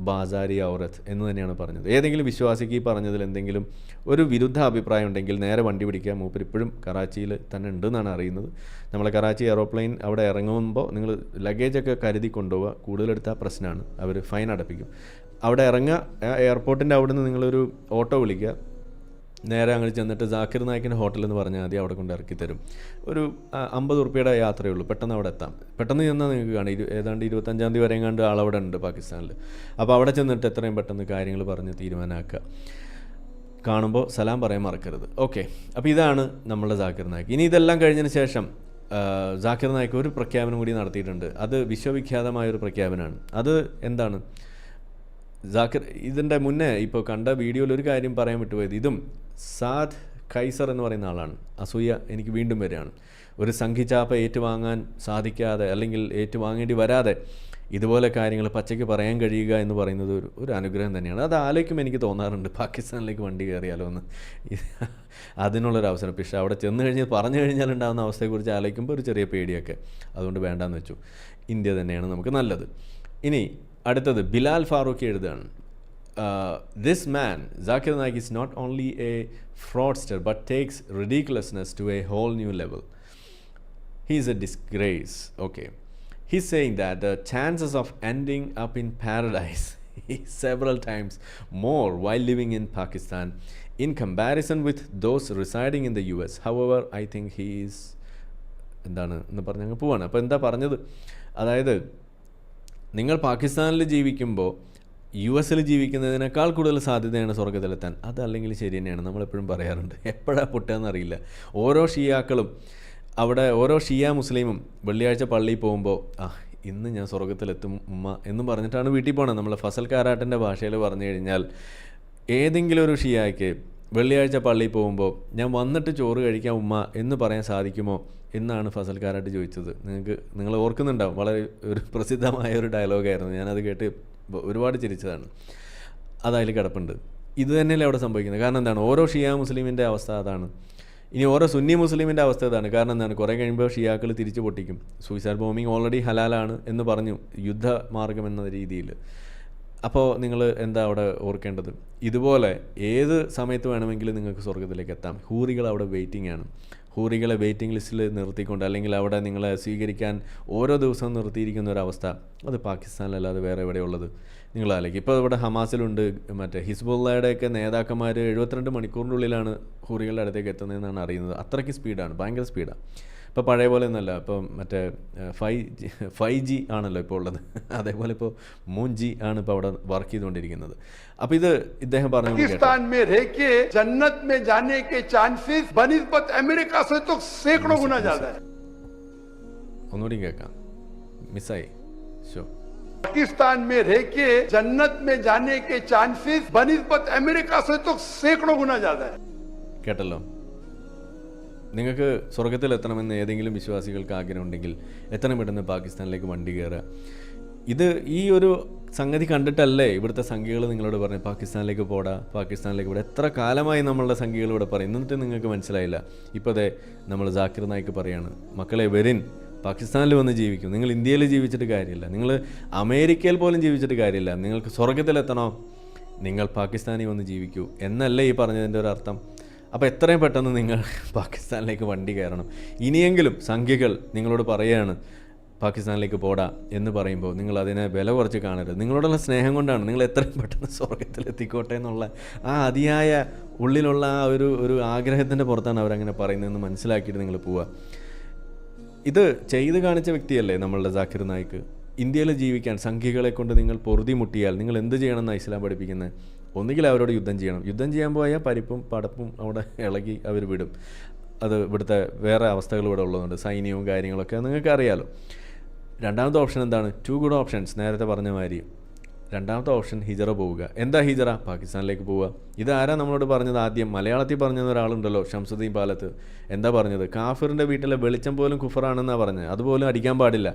ബാസാരി ഔറത്ത് എന്ന് തന്നെയാണ് പറഞ്ഞത്. ഏതെങ്കിലും വിശ്വാസിക്ക് ഈ പറഞ്ഞതിൽ എന്തെങ്കിലും ഒരു വിരുദ്ധ അഭിപ്രായം ഉണ്ടെങ്കിൽ നേരെ വണ്ടി പിടിക്കുക. മൂപ്പർ ഇപ്പോഴും കറാച്ചിയിൽ തന്നെ ഉണ്ടെന്നാണ് അറിയുന്നത്. നമ്മൾ കറാച്ചി എയറോപ്ലെയിൻ അവിടെ ഇറങ്ങുമ്പോൾ നിങ്ങൾ ലഗേജൊക്കെ കരുതി കൊണ്ടുപോവുക. കൂടുതലെടുത്താൽ പ്രശ്നമാണ്, അവർ ഫൈൻ അടപ്പിക്കും. അവിടെ ഇറങ്ങുക, എയർപോർട്ടിൻ്റെ അവിടെ നിന്ന് നിങ്ങളൊരു ഓട്ടോ വിളിക്കുക, നേരെ അങ്ങോട്ട് ചെന്നിട്ട് ജാക്കിർ നായിക്കിൻ്റെ ഹോട്ടൽ എന്ന് പറഞ്ഞാൽ മതി, അവിടെ കൊണ്ട് ഇറക്കി തരും. ഒരു 50 ഉറുപ്പിയുടെ യാത്രയേ ഉള്ളൂ, പെട്ടെന്ന് അവിടെ എത്താം. പെട്ടെന്ന് ചെന്നാൽ നിങ്ങൾക്ക് കാണാം, ഏതാണ്ട് 25-ാം തീയതി വരെ എങ്ങാണ്ട് ആളവിടെ ഉണ്ട് പാകിസ്ഥാനിൽ. അപ്പോൾ അവിടെ ചെന്നിട്ട് എത്രയും പെട്ടെന്ന് കാര്യങ്ങൾ പറഞ്ഞ് തീരുമാനമാക്കുക. കാണുമ്പോൾ സലാം പറയാൻ മറക്കരുത്. ഓക്കെ, അപ്പോൾ ഇതാണ് നമ്മളുടെ ജാക്കിർ നായിക്ക്. ഇനി ഇതെല്ലാം കഴിഞ്ഞതിന് ശേഷം ജാക്കിർ നായിക്ക് ഒരു പ്രഖ്യാപനം കൂടി നടത്തിയിട്ടുണ്ട്. അത് വിശ്വവിഖ്യാതമായൊരു പ്രഖ്യാപനമാണ്. അത് എന്താണ്? ജാക്കിർ ഇതിൻ്റെ മുന്നേ ഇപ്പോൾ കണ്ട വീഡിയോയിൽ ഒരു കാര്യം പറയാൻ വിട്ടുപോയത്, ഇതും സാദ് ഖൈസർ എന്ന് പറയുന്ന ആളാണ്. അസൂയ എനിക്ക് വീണ്ടും വരികയാണ്. ഒരു സംഘിച്ചാപ്പ ഏറ്റുവാങ്ങാൻ സാധിക്കാതെ അല്ലെങ്കിൽ ഏറ്റുവാങ്ങേണ്ടി വരാതെ ഇതുപോലെ കാര്യങ്ങൾ പച്ചയ്ക്ക് പറയാൻ കഴിയുക എന്ന് പറയുന്നത് ഒരു അനുഗ്രഹം തന്നെയാണ്. അത് ആലോചിക്കുമ്പോൾ എനിക്ക് തോന്നാറുണ്ട്, പാകിസ്ഥാനിലേക്ക് വണ്ടി കയറിയാലോ എന്ന്. അതിനുള്ളൊരു അവസരം. പക്ഷേ അവിടെ ചെന്ന് കഴിഞ്ഞ് പറഞ്ഞു കഴിഞ്ഞാൽ ഉണ്ടാകുന്ന അവസ്ഥയെക്കുറിച്ച് ആലോചിക്കുമ്പോൾ ഒരു ചെറിയ പേടിയൊക്കെ. അതുകൊണ്ട് വേണ്ടാന്ന് വെച്ചു. ഇന്ത്യ തന്നെയാണ് നമുക്ക് നല്ലത്. ഇനി അടുത്തത് ബിലാൽ ഫാറൂഖി എഴുതുകയാണ്, this man Zakir Naik is not only a fraudster but takes ridiculousness to a whole new level. He is a disgrace. Okay, he's saying that the chances of ending up in paradise is several times more while living in Pakistan in comparison with those residing in the US. However, I think he is എന്താണ് എന്ന് പറഞ്ഞങ്ങ് പോവാണ്. അപ്പോൾ എന്താ പറഞ്ഞത്, അതായത് നിങ്ങൾ പാകിസ്ഥാനിൽ ജീവിക്കുമ്പോൾ യു എസിൽ ജീവിക്കുന്നതിനേക്കാൾ കൂടുതൽ സാധ്യതയാണ് സ്വർഗ്ഗത്തിലെത്താൻ. അതല്ലെങ്കിൽ ശരി തന്നെയാണ്, നമ്മളെപ്പോഴും പറയാറുണ്ട്. എപ്പോഴാണ് പൊട്ടുകയെന്നറിയില്ല. ഓരോ ഷിയാക്കളും അവിടെ, ഓരോ ഷിയ മുസ്ലിമും വെള്ളിയാഴ്ച പള്ളിയിൽ പോകുമ്പോൾ ഇന്ന് ഞാൻ സ്വർഗ്ഗത്തിലെത്തും ഉമ്മ എന്ന് പറഞ്ഞിട്ടാണ് വീട്ടിൽ പോകണത്. നമ്മൾ ഫസൽ കാരാട്ടിൻ്റെ ഭാഷയിൽ പറഞ്ഞു കഴിഞ്ഞാൽ ഏതെങ്കിലും ഒരു ഷിയായ്ക്ക് വെള്ളിയാഴ്ച പള്ളിയിൽ പോകുമ്പോൾ ഞാൻ വന്നിട്ട് ചോറ് കഴിക്കാം ഉമ്മ എന്ന് പറയാൻ സാധിക്കുമോ എന്നാണ് ഫസൽ കാരാട്ട് ചോദിച്ചത്. നിങ്ങൾ ഓർക്കുന്നുണ്ടാവും, വളരെ ഒരു പ്രസിദ്ധമായ ഒരു ഡയലോഗായിരുന്നു. ഞാനത് കേട്ട് ഒരുപാട് ചിരിച്ചതാണ്. അതതിൽ കിടപ്പുണ്ട്. ഇത് തന്നെയല്ലേ അവിടെ സംഭവിക്കുന്നത്. കാരണം എന്താണ്, ഓരോ ഷിയ മുസ്ലിമിൻ്റെ അവസ്ഥ അതാണ്. ഇനി ഓരോ സുന്നി മുസ്ലിമിൻ്റെ അവസ്ഥ ഇതാണ്. കാരണം എന്താണ്, കുറേ കഴിയുമ്പോൾ ഷിയാക്കൾ തിരിച്ചു പൊട്ടിക്കും. സൂയിസൈഡ് ബോംബിങ് ഓൾറെഡി ഹലാലാണ് എന്ന് പറഞ്ഞു, യുദ്ധമാർഗം എന്ന രീതിയിൽ. അപ്പോൾ നിങ്ങൾ എന്താ അവിടെ ഓർക്കേണ്ടത്, ഇതുപോലെ ഏത് സമയത്ത് വേണമെങ്കിലും നിങ്ങൾക്ക് സ്വർഗ്ഗത്തിലേക്ക് എത്താം. ഹൂറികൾ അവിടെ വെയിറ്റിംഗ് ആണ്. ഹൂറികളെ വെയിറ്റിംഗ് ലിസ്റ്റിൽ നിർത്തിക്കൊണ്ട്, അല്ലെങ്കിൽ അവിടെ നിങ്ങളെ സ്വീകരിക്കാൻ ഓരോ ദിവസവും നിർത്തിയിരിക്കുന്ന ഒരവസ്ഥ, അത് പാകിസ്ഥാനിലല്ലാതെ വേറെ എവിടെയുള്ളത് നിങ്ങൾ ആലോചിക്കും. ഇപ്പോൾ ഇവിടെ ഹമാസിലുണ്ട്, മറ്റേ ഹിസ്ബുള്ളയുടെയൊക്കെ നേതാക്കന്മാർ 72 മണിക്കൂറിൻ്റെ ഉള്ളിലാണ് ഹൂറികളുടെ അടുത്തേക്ക് എത്തുന്നതെന്നാണ് അറിയുന്നത്. അത്രയ്ക്ക് സ്പീഡാണ്, ഭയങ്കര സ്പീഡാണ്. ഇപ്പോൾ പഴയ പോലെ ഒന്നല്ല. ഇപ്പോൾ മറ്റേ 5G ആണല്ലോ ഇപ്പോൾ ഉള്ളത്. അതേപോലെ ഇപ്പോൾ 3G ആണ് ഇപ്പോൾ അവിടെ വർക്ക് ചെയ്തുകൊണ്ടിരിക്കുന്നത്. അപ്പോൾ ഇത് ഇദ്ദേഹം പറഞ്ഞു, पाकिस्तान में रह के जन्नत में जाने के चांसेस बनिस्बत अमेरिका से तो सैकड़ों गुना ज्यादा है. ഒന്നുകൂടി കേൾക്കാം, മിസ്സായി. ഷോ पाकिस्तान में रह के जन्नत में जाने के चांसेस बनिस्बत अमेरिका से तो सैकड़ों गुना ज्यादा है. കേട്ടല്ലോ. നിങ്ങൾക്ക് സ്വർഗത്തിലെത്തണമെന്ന് ഏതെങ്കിലും വിശ്വാസികൾക്ക് ആഗ്രഹമുണ്ടെങ്കിൽ എത്രയും പെട്ടെന്ന് പാകിസ്ഥാനിലേക്ക് വണ്ടി കയറുക. ഇത് ഈ ഒരു സംഗതി കണ്ടിട്ടല്ലേ ഇവിടുത്തെ സംഖ്യകൾ നിങ്ങളോട് പറഞ്ഞു പാകിസ്ഥാനിലേക്ക് പോടാ, പാകിസ്ഥാനിലേക്ക് പോടാ. എത്ര കാലമായി നമ്മളുടെ സംഖ്യകൾ ഇവിടെ പറയും, എന്നിട്ട് നിങ്ങൾക്ക് മനസ്സിലായില്ല. ഇപ്പോൾ അതെ നമ്മൾ ജാക്കിർ നായിക്ക് പറയാണ്, മക്കളെ വരിൻ, പാകിസ്ഥാനിൽ വന്ന് ജീവിക്കും. നിങ്ങൾ ഇന്ത്യയിൽ ജീവിച്ചിട്ട് കാര്യമില്ല, നിങ്ങൾ അമേരിക്കയിൽ പോലും ജീവിച്ചിട്ട് കാര്യമില്ല. നിങ്ങൾക്ക് സ്വർഗത്തിലെത്തണോ, നിങ്ങൾ പാകിസ്ഥാനിൽ വന്ന് ജീവിക്കൂ എന്നല്ലേ ഈ പറഞ്ഞതിൻ്റെ ഒരു അർത്ഥം. അപ്പോൾ എത്രയും പെട്ടെന്ന് നിങ്ങൾ പാകിസ്ഥാനിലേക്ക് വണ്ടി കയറണം. ഇനിയെങ്കിലും സംഖ്യകൾ നിങ്ങളോട് പറയുകയാണ് പാകിസ്ഥാനിലേക്ക് പോടാ എന്ന് പറയുമ്പോൾ നിങ്ങൾ അതിനെ വില കുറച്ച് കാണരുത്. നിങ്ങളോടുള്ള സ്നേഹം കൊണ്ടാണ്. നിങ്ങൾ എത്രയും പെട്ടെന്ന് സ്വർഗത്തിലെത്തിക്കോട്ടെ എന്നുള്ള ആ അതിയായ ഉള്ളിലുള്ള ആ ഒരു ആഗ്രഹത്തിൻ്റെ പുറത്താണ് അവരങ്ങനെ പറയുന്നതെന്ന് മനസ്സിലാക്കിയിട്ട് നിങ്ങൾ പോവുക. ഇത് ചെയ്ത് കാണിച്ച വ്യക്തിയല്ലേ നമ്മളുടെ ജാക്കിർ നായിക്ക്. ഇന്ത്യയിൽ ജീവിക്കാൻ സംഖ്യകളെ കൊണ്ട് നിങ്ങൾ പൊറുതി മുട്ടിയാൽ നിങ്ങൾ എന്ത് ചെയ്യണമെന്നാണ് ഇസ്ലാം പഠിപ്പിക്കുന്നത്? ഒന്നുകിൽ അവരോട് യുദ്ധം ചെയ്യണം. യുദ്ധം ചെയ്യാൻ പോയാൽ പരിപ്പും പടപ്പും അവിടെ ഇളകി അവർ വിടും. അത് ഇവിടുത്തെ വേറെ അവസ്ഥകൾ ഇവിടെ ഉള്ളതുകൊണ്ട്, സൈന്യവും കാര്യങ്ങളൊക്കെ നിങ്ങൾക്ക് അറിയാലോ. രണ്ടാമത്തെ ഓപ്ഷൻ എന്താണ്? 2 ഗുഡ് ഓപ്ഷൻസ്. നേരത്തെ പറഞ്ഞ മാതിരി രണ്ടാമത്തെ ഓപ്ഷൻ ഹിജറ പോവുക. എന്താ ഹിജറ? പാകിസ്ഥാനിലേക്ക് പോവുക. ഇതാരാ നമ്മളോട് പറഞ്ഞത്? ആദ്യം മലയാളത്തിൽ പറഞ്ഞ ഒരാളുണ്ടല്ലോ, ഷംസുദ്ദീൻ പാലത്ത്. എന്താ പറഞ്ഞത്? കാഫിറിൻ്റെ വീട്ടിലെ വെളിച്ചം പോലും കുഫറാണെന്നാണ് പറഞ്ഞത്. അതുപോലും അടിക്കാൻ പാടില്ല.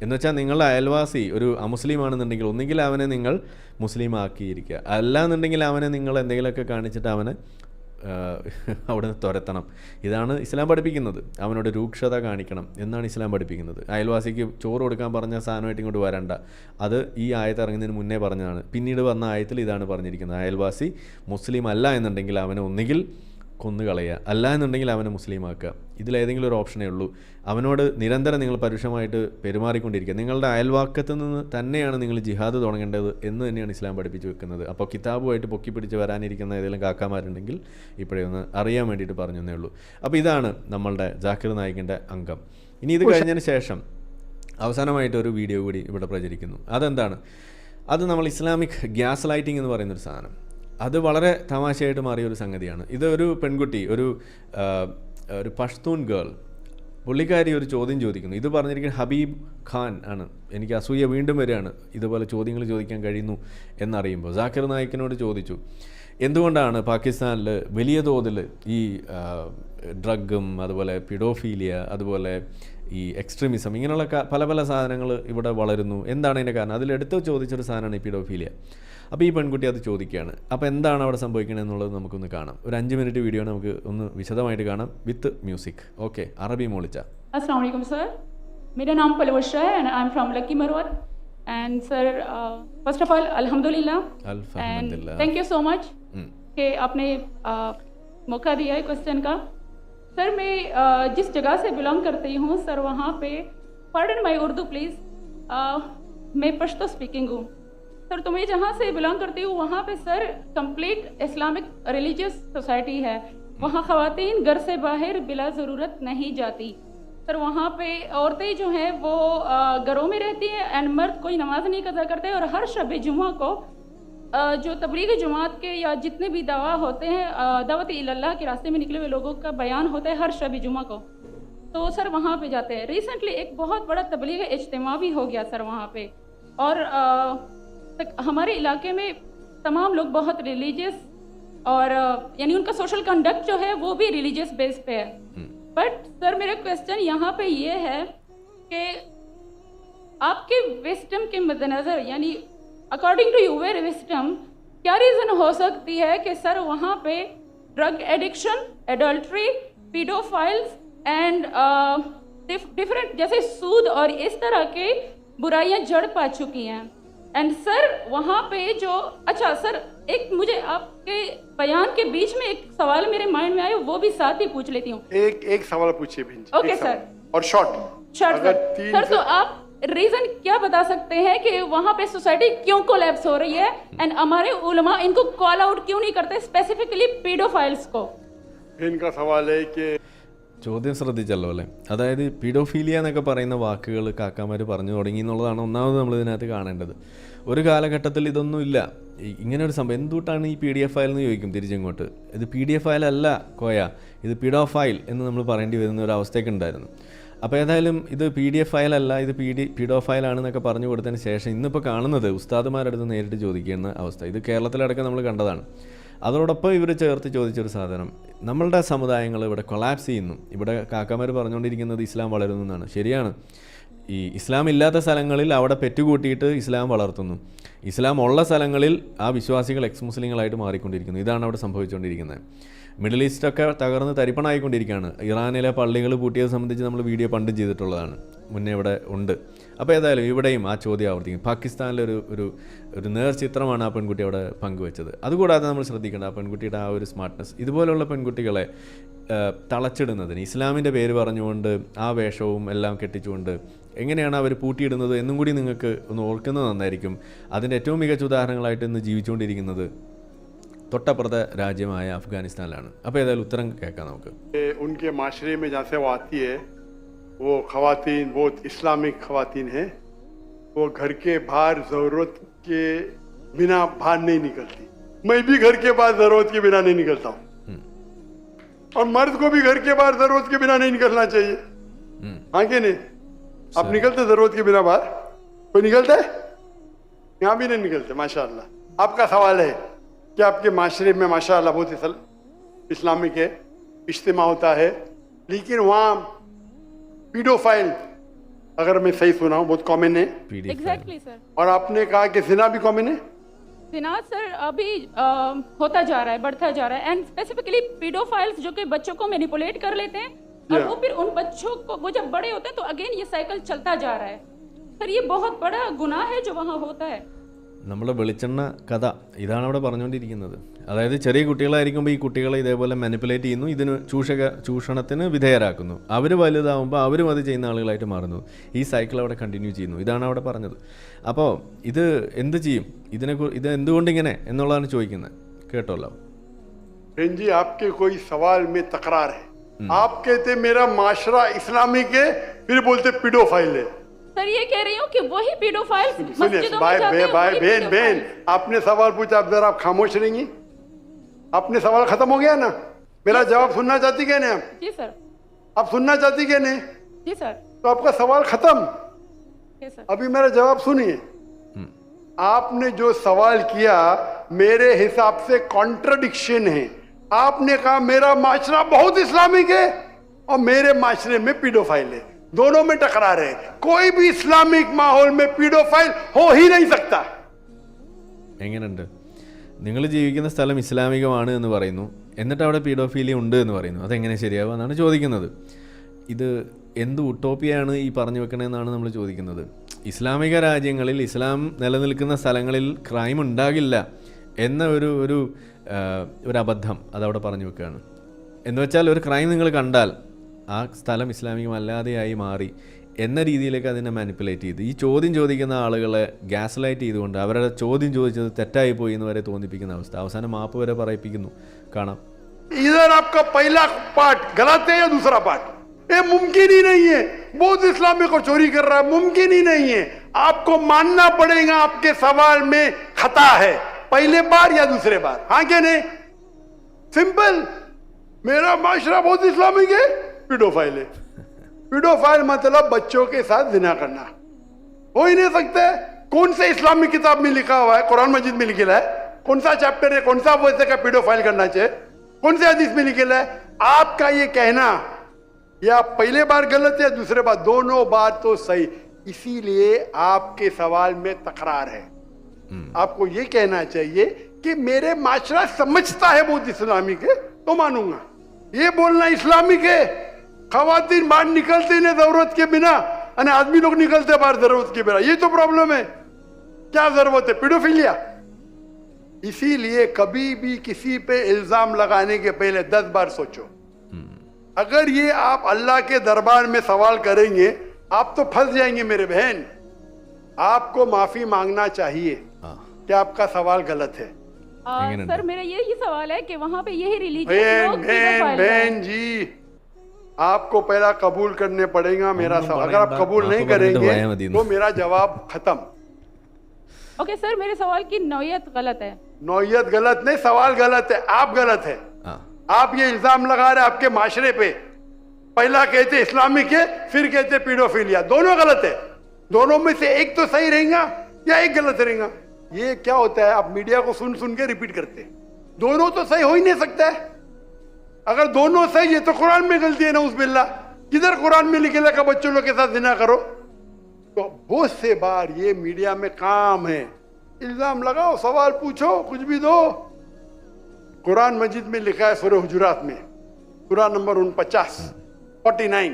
എന്നുവെച്ചാൽ നിങ്ങളുടെ അയൽവാസി ഒരു അമുസ്ലിം ആണെന്നുണ്ടെങ്കിൽ ഒന്നുകിൽ അവനെ നിങ്ങൾ മുസ്ലിം ആക്കിയിരിക്കുക, അല്ലാന്നുണ്ടെങ്കിൽ അവനെ നിങ്ങൾ എന്തെങ്കിലുമൊക്കെ കാണിച്ചിട്ട് അവനെ അവിടെ നിന്ന് തുരത്തണം. ഇതാണ് ഇസ്ലാം പഠിപ്പിക്കുന്നത്. അവനോട് രൂക്ഷത കാണിക്കണം എന്നാണ് ഇസ്ലാം പഠിപ്പിക്കുന്നത്. അയൽവാസിക്ക് ചോറ് കൊടുക്കാൻ പറഞ്ഞ സാധനമായിട്ട് ഇങ്ങോട്ട് വരണ്ട. അത് ഈ ആയത്ത് ഇറങ്ങുന്നതിന് മുന്നേ പറഞ്ഞതാണ്. പിന്നീട് വന്ന ആയത്തിൽ ഇതാണ് പറഞ്ഞിരിക്കുന്നത്. അയൽവാസി മുസ്ലിം അല്ല എന്നുണ്ടെങ്കിൽ അവനെ ഒന്നുകിൽ കൊന്നുകളയുക, അല്ല എന്നുണ്ടെങ്കിൽ അവനെ മുസ്ലിമാക്കുക. ഇതിലേതെങ്കിലും ഒരു ഓപ്ഷനേ ഉള്ളൂ. അവനോട് നിരന്തരം നിങ്ങൾ പരുഷമായിട്ട് പെരുമാറിക്കൊണ്ടിരിക്കുക. നിങ്ങളുടെ അയൽവാക്കത്ത് നിന്ന് തന്നെയാണ് നിങ്ങൾ ജിഹാദ് തുടങ്ങേണ്ടത് എന്ന് തന്നെയാണ് ഇസ്ലാം പഠിപ്പിച്ച് വെക്കുന്നത്. അപ്പോൾ കിതാബുമായിട്ട് പൊക്കിപ്പിടിച്ച് വരാനിരിക്കുന്ന ഏതെങ്കിലും കാക്കാമാരുണ്ടെങ്കിൽ ഇപ്പോഴേ ഒന്ന് അറിയാൻ വേണ്ടിയിട്ട് പറഞ്ഞേ ഉള്ളൂ. അപ്പോൾ ഇതാണ് നമ്മളുടെ ജാക്കിർ നായിക്കിൻ്റെ അംഗം. ഇനി ഇത് കഴിഞ്ഞതിന് ശേഷം അവസാനമായിട്ട് ഒരു വീഡിയോ കൂടി ഇവിടെ പ്രചരിക്കുന്നു. അതെന്താണ്? അത് നമ്മൾ ഇസ്ലാമിക് ഗ്യാസ് ലൈറ്റിംഗ് എന്ന് പറയുന്നൊരു സാധനം. അത് വളരെ തമാശയായിട്ട് മാറിയൊരു സംഗതിയാണ്. ഇത് ഒരു പെൺകുട്ടി, ഒരു പഷ്തൂൺ ഗേൾ, പുള്ളിക്കാരി ഒരു ചോദ്യം ചോദിക്കുന്നു. ഇത് പറഞ്ഞിരിക്കുന്നത് ഹബീബ് ഖാൻ ആണ്. എനിക്ക് അസൂയ വീണ്ടും വരികയാണ് ഇതുപോലെ ചോദ്യങ്ങൾ ചോദിക്കാൻ കഴിയുന്നു എന്നറിയുമ്പോൾ. ജാക്കിർ നായിക്കിനോട് ചോദിച്ചു, എന്തുകൊണ്ടാണ് പാകിസ്ഥാനിൽ വലിയ തോതിൽ ഈ ഡ്രഗും അതുപോലെ പിഡോഫീലിയ അതുപോലെ ഈ എക്സ്ട്രീമിസം ഇങ്ങനെയുള്ള പല പല സാധനങ്ങൾ ഇവിടെ വളരുന്നു, എന്താണ് അതിൻ്റെ കാരണം? അതിലെടുത്ത് ചോദിച്ചൊരു സാധനമാണ് ഈ പിഡോഫീലിയ. അപ്പോൾ ഈ പെൺകുട്ടി അത് ചോദിക്കുകയാണ്. അപ്പോൾ എന്താണ് അവിടെ സംഭവിക്കുന്നത് എന്നുള്ളത് നമുക്കൊന്ന് കാണാം. ഒരു 5 മിനിറ്റ് വീഡിയോ നമുക്ക് ഒന്ന് വിശദമായിട്ട് കാണാം വിത്ത് മ്യൂസിക്. ഓക്കെ, അറബി മോളിച്ച. अस्सलाम वालेकुम सर, मेरा नाम पलवश है and I am from Lakki Marwat and sir first of all अल्हम्दुलिल्लाह and thank you so much कि आपने मौका दिया है क्वेश्चन का. सर मैं जिस जगह से बिलोंग करती हूँ सर, वहाँ पे पार्डन माई उर्दू प्लीज़, मैं पश्तो स्पीकिंग हूँ सर। तो मैं जहाँ से बिलोंग करती हूँ वहाँ पे sir complete Islamic religious society है। वहाँ ख़वातीन घर से बाहर बिला ज़रूरत नहीं जाती सर। वहाँ पे औरतें जो हैं वो घरों में रहती हैं एंड मर्द कोई नमाज नहीं कज़ा करते। और हर शब जुमा को जो तबलीग जमात के या जितने भी दवा होते हैं दावत इल्लल्लाह के रास्ते में निकले हुए लोगों का बयान होता है हर शब जुमा को, तो सर वहाँ पे जाते हैं। रिसेंटली एक बहुत बड़ा तबलीग इज्तिमा भी हो गया सर वहाँ पे। और हमारे इलाके में तमाम लोग बहुत रिलीजियस और यानी उनका सोशल कंडक्ट जो है वो भी रिलीजियस बेस पे है। बट सर मेरा क्वेश्चन यहाँ पे ये है कि आपके विस्डम के मद्देनज़र यानी अकॉर्डिंग टू यूर विस्डम क्या रीज़न हो सकती है कि सर वहाँ पे drug addiction, adultery, paedophiles and different जैसे सूद और इस तरह के बुराइयां जड़ पा चुकी हैं। एंड सर वहाँ पे जो अच्छा सर एक मुझे आपके बयान के बीच में एक सवाल मेरे माइंड में आया, वो भी साथ ही पूछ लेती हूँ। एक सवाल पूछिए बहन जी। Okay sir. और शॉर्ट सर तो आप रीजन क्या बता सकते हैं कि वहाँ पे सोसाइटी क्यों कोलैप्स हो रही है एंड हमारे उलमा इनको कॉल आउट क्यों नहीं करते, स्पेसिफिकली पीडोफाइल्स को? इनका सवाल है कि ചോദ്യം ശ്രദ്ധിച്ചല്ലോ അല്ലേ? അതായത് പീഡോഫീലിയ എന്നൊക്കെ പറയുന്ന വാക്കുകൾ കാക്കാമാർ പറഞ്ഞു തുടങ്ങി എന്നുള്ളതാണ് ഒന്നാമത് നമ്മൾ ഇതിനകത്ത് കാണേണ്ടത്. ഒരു കാലഘട്ടത്തിൽ ഇതൊന്നും ഇല്ല, ഇങ്ങനെ ഒരു സംഭവം എന്തുകൊണ്ടാണ് ഈ PDF ഫയൽ എന്ന് ചോദിക്കും തിരിച്ചിങ്ങോട്ട്. ഇത് PDF ഫയൽ അല്ല കോയ, ഇത് പീഡോഫൈൽ എന്ന് നമ്മൾ പറയേണ്ടി വരുന്ന ഒരു അവസ്ഥയൊക്കെ ഉണ്ടായിരുന്നു. അപ്പോൾ ഏതായാലും ഇത് PDF ഫയൽ അല്ല, ഇത് പീഡോഫൈലാണെന്നൊക്കെ പറഞ്ഞു കൊടുത്തതിന് ശേഷം ഇന്നിപ്പോൾ കാണുന്നത് ഉസ്താദുമാരടുത്ത് നേരിട്ട് ചോദിക്കുന്ന അവസ്ഥ. ഇത് കേരളത്തിലടക്കം നമ്മൾ കണ്ടതാണ്. അതോടൊപ്പം ഇവർ ചേർത്ത് ചോദിച്ചൊരു സാധനം, നമ്മളുടെ സമുദായങ്ങൾ ഇവിടെ കൊളാപ്സ് ചെയ്യുന്നു. ഇവിടെ കാക്കാമാർ പറഞ്ഞുകൊണ്ടിരിക്കുന്നത് ഇസ്ലാം വളരുന്നു എന്നാണ്. ശരിയാണ്, ഈ ഇസ്ലാം ഇല്ലാത്ത സ്ഥലങ്ങളിൽ അവിടെ പെറ്റുകൂട്ടിയിട്ട് ഇസ്ലാം വളർത്തുന്നു. ഇസ്ലാം ഉള്ള സ്ഥലങ്ങളിൽ ആ വിശ്വാസികൾ എക്സ് മുസ്ലിങ്ങളായിട്ട് മാറിക്കൊണ്ടിരിക്കുന്നു. ഇതാണ് അവിടെ സംഭവിച്ചുകൊണ്ടിരിക്കുന്നത്. മിഡിൽ ഈസ്റ്റൊക്കെ തകർന്ന് തരിപ്പണായിക്കൊണ്ടിരിക്കുകയാണ്. ഇറാനിലെ പള്ളികൾ പൂട്ടിയത് സംബന്ധിച്ച് നമ്മൾ വീഡിയോ പണ്ടും ചെയ്തിട്ടുള്ളതാണ്, മുന്നേ ഇവിടെ ഉണ്ട്. അപ്പോൾ ഏതായാലും ഇവിടെയും ആ ചോദ്യം ആവർത്തിക്കും. പാകിസ്ഥാനിലെ ഒരു നേർചിത്രമാണ് ആ പെൺകുട്ടി അവിടെ പങ്കുവെച്ചത്. അതുകൂടാതെ നമ്മൾ ശ്രദ്ധിക്കേണ്ട ആ പെൺകുട്ടിയുടെ ആ ഒരു സ്മാർട്ട്നെസ്. ഇതുപോലുള്ള പെൺകുട്ടികളെ തളച്ചിടുന്നതിന് ഇസ്ലാമിൻ്റെ പേര് പറഞ്ഞുകൊണ്ട് ആ വേഷവും എല്ലാം കെട്ടിച്ചുകൊണ്ട് എങ്ങനെയാണ് അവർ പൂട്ടിയിടുന്നത് എന്നും കൂടി നിങ്ങൾക്ക് ഒന്ന് ഓർക്കുന്നത് നന്നായിരിക്കും. അതിൻ്റെ ഏറ്റവും മികച്ച ഉദാഹരണങ്ങളായിട്ട് ഇന്ന് ജീവിച്ചുകൊണ്ടിരിക്കുന്നത് തൊട്ടപ്പുറത്തെ രാജ്യമായ അഫ്ഗാനിസ്ഥാനിലാണ്. അപ്പോൾ ഏതായാലും ഉത്തരം കേൾക്കാം നമുക്ക്. उनके माशरे में जहाँ से वो आती है वो खवातीन बहुत इस्लामिक खवातीन है। वो घर के बाहर ज़रूरत के बिना बाहर नहीं निकलती। मैं भी घर के बाहर ज़रूरत के बिना नहीं निकलता हूँ और मर्द को भी घर के बाहर ज़रूरत के बिना नहीं निकलना चाहिए। हाँ कि नहीं? आप निकलते ज़रूरत के बिना बाहर? कोई निकलता है? यहाँ भी नहीं निकलते माशाअल्लाह। आपका सवाल है कि आपके माशरे में माशाअल्लाह बहुत इस्लामिक है, इज्तिमा होता है, लेकिन वहाँ पीडोफाइल अगर मैं सही सुना हूँ बहुत कॉमन है। Exactly sir. और आपने कहा कि जिना भी कॉमन है। जिना सर अभी होता जा रहा है, बढ़ता जा रहा है एंड स्पेसिफिकली पीडोफाइल्स जो कि बच्चों को मैनिपुलेट कर लेते हैं और वो फिर उन बच्चों को वो जब बड़े होते हैं तो अगेन ये साइकिल चलता जा रहा है। सर ये बहुत बड़ा गुनाह है जो वहाँ होता है। നമ്മുടെ വെളിച്ചെണ്ണ കഥ ഇതാണ് അവിടെ പറഞ്ഞുകൊണ്ടിരിക്കുന്നത്. അതായത് ചെറിയ കുട്ടികളായിരിക്കുമ്പോൾ ഈ കുട്ടികളെ ഇതേപോലെ മാനിപ്പുലേറ്റ് ചെയ്യുന്നു, ഇതിന് ചൂഷണത്തിന് വിധേയരാക്കുന്നു. അവർ വലുതാവുമ്പോൾ അവരും അത് ചെയ്യുന്ന ആളുകളായിട്ട് മാറുന്നു. ഈ സൈക്കിൾ അവിടെ കണ്ടിന്യൂ ചെയ്യുന്നു. ഇതാണ് അവിടെ പറഞ്ഞത്. അപ്പോൾ ഇത് എന്ത് ചെയ്യും, ഇത് എന്തുകൊണ്ടിങ്ങനെ എന്നുള്ളതാണ് ചോദിക്കുന്നത്. കേട്ടോല്ലോ. जी आपके कोई सवाल में तकरार है। आप कहते मेरा माशरा इस्लामिक है, फिर बोलते पीडोफाइल है। सर ये कह रही हूँ कि वही पीडोफाइल मस्जिदों में जाते हैं, वही बहन आपने सवाल पूछा, अब जरा आप खामोश रहेंगी? आपने सवाल खत्म हो गया ना? मेरा जवाब सुनना चाहती क्या नहीं आप? जी सर। आप सुनना चाहती क्या नहीं? जी सर। तो आपका सवाल खत्म। सर। अभी मेरा जवाब सुनिए। आपने जो सवाल किया मेरे हिसाब से कॉन्ट्रडिक्शन है। आपने कहा मेरा माशरा बहुत इस्लामिक है और मेरे माशरे में पीडोफाइल है, दोनों में टकरार है। कोई भी इस्लामिक माहौल में पीडोफाइल हो ही नहीं सकता। എങ്ങനെയുണ്ട്? നിങ്ങൾ ജീവിക്കുന്ന സ്ഥലം ഇസ്ലാമികമാണ് എന്ന് പറയുന്നു, എന്നിട്ട് അവിടെ പീഡോഫീലിയ ഉണ്ട് എന്ന് പറയുന്നു. അതെങ്ങനെ ശരിയാവുക എന്നാണ് ചോദിക്കുന്നത്. ഇത് എന്ത് ഉട്ടോപ്പിയാണ് ഈ പറഞ്ഞു വെക്കണമെന്നാണ് നമ്മൾ ചോദിക്കുന്നത്. ഇസ്ലാമിക രാജ്യങ്ങളിൽ ഇസ്ലാം നിലനിൽക്കുന്ന സ്ഥലങ്ങളിൽ ക്രൈം ഉണ്ടാകില്ല എന്ന ഒരു അബദ്ധം അതവിടെ പറഞ്ഞു വെക്കുകയാണ്. എന്ന് വെച്ചാൽ ഒരു ക്രൈം നിങ്ങൾ കണ്ടാൽ ആ സ്ഥലം ഇസ്ലാമികമല്ലാതെയായി മാറി എന്ന രീതിയിലേക്ക് അതിനെ മാനിപ്പുലേറ്റ് ചെയ്ത് ഈ ചോദ്യം ചോദിക്കുന്ന ആളുകളെ ഗ്യാസ് ലൈറ്റ് ചെയ്തുകൊണ്ട് അവരുടെ ചോദ്യം ചോദിച്ചത് തെറ്റായി പോയി എന്ന് വരെ തോന്നിപ്പിക്കുന്ന അവസ്ഥ, അവസാനം മാപ്പ് വരെ പറയിപ്പിക്കുന്നു. കാണാം. इधर आपका पहला पार्ट गलत है या दूसरा पार्ट? ये मुमकिन ही नहीं है। बौद्ध इस्लामी को चोरी कर रहा है, मुमकिन ही नहीं है। आपको मानना पड़ेगा आपके सवाल में खता है, पहले बार या दूसरे बार, हाँ क्या नहीं? सिंपल। मेरा माशरा बहुत इस्लामिक है, पीडोफाइल है। पीडोफाइल मतलब बच्चों के साथ जिना करना, हो ही नहीं सकता है। कौन से इस्लामिक किताब में लिखा हुआ है? कुरान मजीद में लिखा है? कौन सा चैप्टर है, कौन सा वैसे का पीडोफाइल करना चाहिए, कौन से हदीस में लिखा है? आपका ये कहना या पहले बार गलत या दूसरे बार, दोनों बार तो सही। इसीलिए आपके सवाल में तकरार है। आपको ये कहना चाहिए कि मेरे माशरा समझता है बहुत इस्लामिक है तो मानूंगा। ये बोलना इस्लामिक है, खवातीन बाहर निकलते नहीं जरूरत के बिना, और आदमी लोग निकलते बाहर जरूरत के बिना, ये तो प्रॉब्लम है। क्या जरूरत है? पीडोफिलिया। इसीलिए कभी भी किसी पे इल्जाम लगाने के पहले 10 बार सोचो। अगर ये आप अल्लाह के दरबार में सवाल करेंगे आप तो फंस जाएंगे मेरे बहन। आपको माफी मांगना चाहिए कि आपका सवाल गलत है। सर मेरा यही सवाल है कि वहाँ पे यही रिलीजियस लोग बहन जी, आपको पहला कबूल करने पड़ेगा मेरा सवाल। अगर आप कबूल नहीं करेंगे तो मेरा जवाब खत्म। ओके सर, मेरे सवाल की नौयत गलत है। नौयत गलत नहीं, सवाल गलत है, आप गलत है। आप ये इल्जाम लगा रहे आपके माशरे पे। पहला कहते इस्लामिक है, फिर कहते पीडोफिलिया, दोनों गलत है। दोनों में से एक तो सही रहेगा या एक गलत रहेगा। ये क्या होता है, आप मीडिया को सुन सुन के रिपीट करते हैं। दोनों तो सही हो ही नहीं सकता है। अगर दोनों सही है तो कुरान में गलती है ना, उस बिल्ला किधर कुरान में लिखेगा कि बच्चों लोग के साथ जिना करो? तो बहुत से बार ये मीडिया में काम है, इल्जाम लगाओ, सवाल पूछो, कुछ भी दो। कुरान मजीद में लिखा है सूरह हुजुरात में, सूरह नंबर 49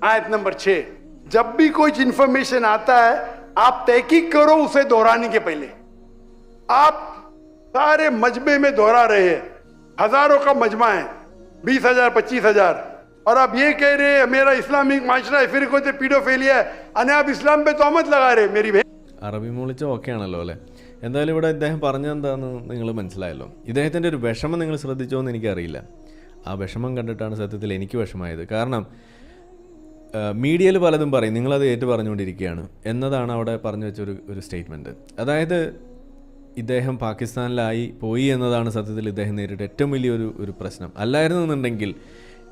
आयत नंबर 6, जब भी कोई इंफॉर्मेशन आता है आप तहकीक करो उसे दोहराने के पहले। आप सारे मजमे में दोहरा रहे हैं, हजारों का मजमा है, 20,000 25,000, और आप ये कह रहे हैं मेरा इस्लामिक माशरा है, फिर कोई पीडोफिलिया है, अने आप इस्लाम पे तोहमत लगा रहे मेरी बहन। അറബി മൂളിച്ച ഓക്കെ ആണല്ലോ അല്ലേ? എന്തായാലും ഇവിടെ ഇദ്ദേഹം പറഞ്ഞെന്താണെന്ന് നിങ്ങൾ മനസ്സിലായല്ലോ. ഇദ്ദേഹത്തിൻ്റെ ഒരു വിഷമം നിങ്ങൾ ശ്രദ്ധിച്ചോ എന്ന് എനിക്കറിയില്ല. ആ വിഷമം കണ്ടിട്ടാണ് സത്യത്തിൽ എനിക്ക് വിഷമമായത്. കാരണം മീഡിയയിൽ പലതും പറയും, നിങ്ങളത് ഏറ്റു പറഞ്ഞുകൊണ്ടിരിക്കുകയാണ് എന്നതാണ് അവിടെ പറഞ്ഞു വെച്ചൊരു സ്റ്റേറ്റ്മെൻറ്റ്. അതായത് ഇദ്ദേഹം പാകിസ്ഥാനിലായി പോയി എന്നതാണ് സത്യത്തിൽ ഇദ്ദേഹം നേരിട്ട ഏറ്റവും വലിയൊരു പ്രശ്നം. അല്ലായിരുന്നുണ്ടെങ്കിൽ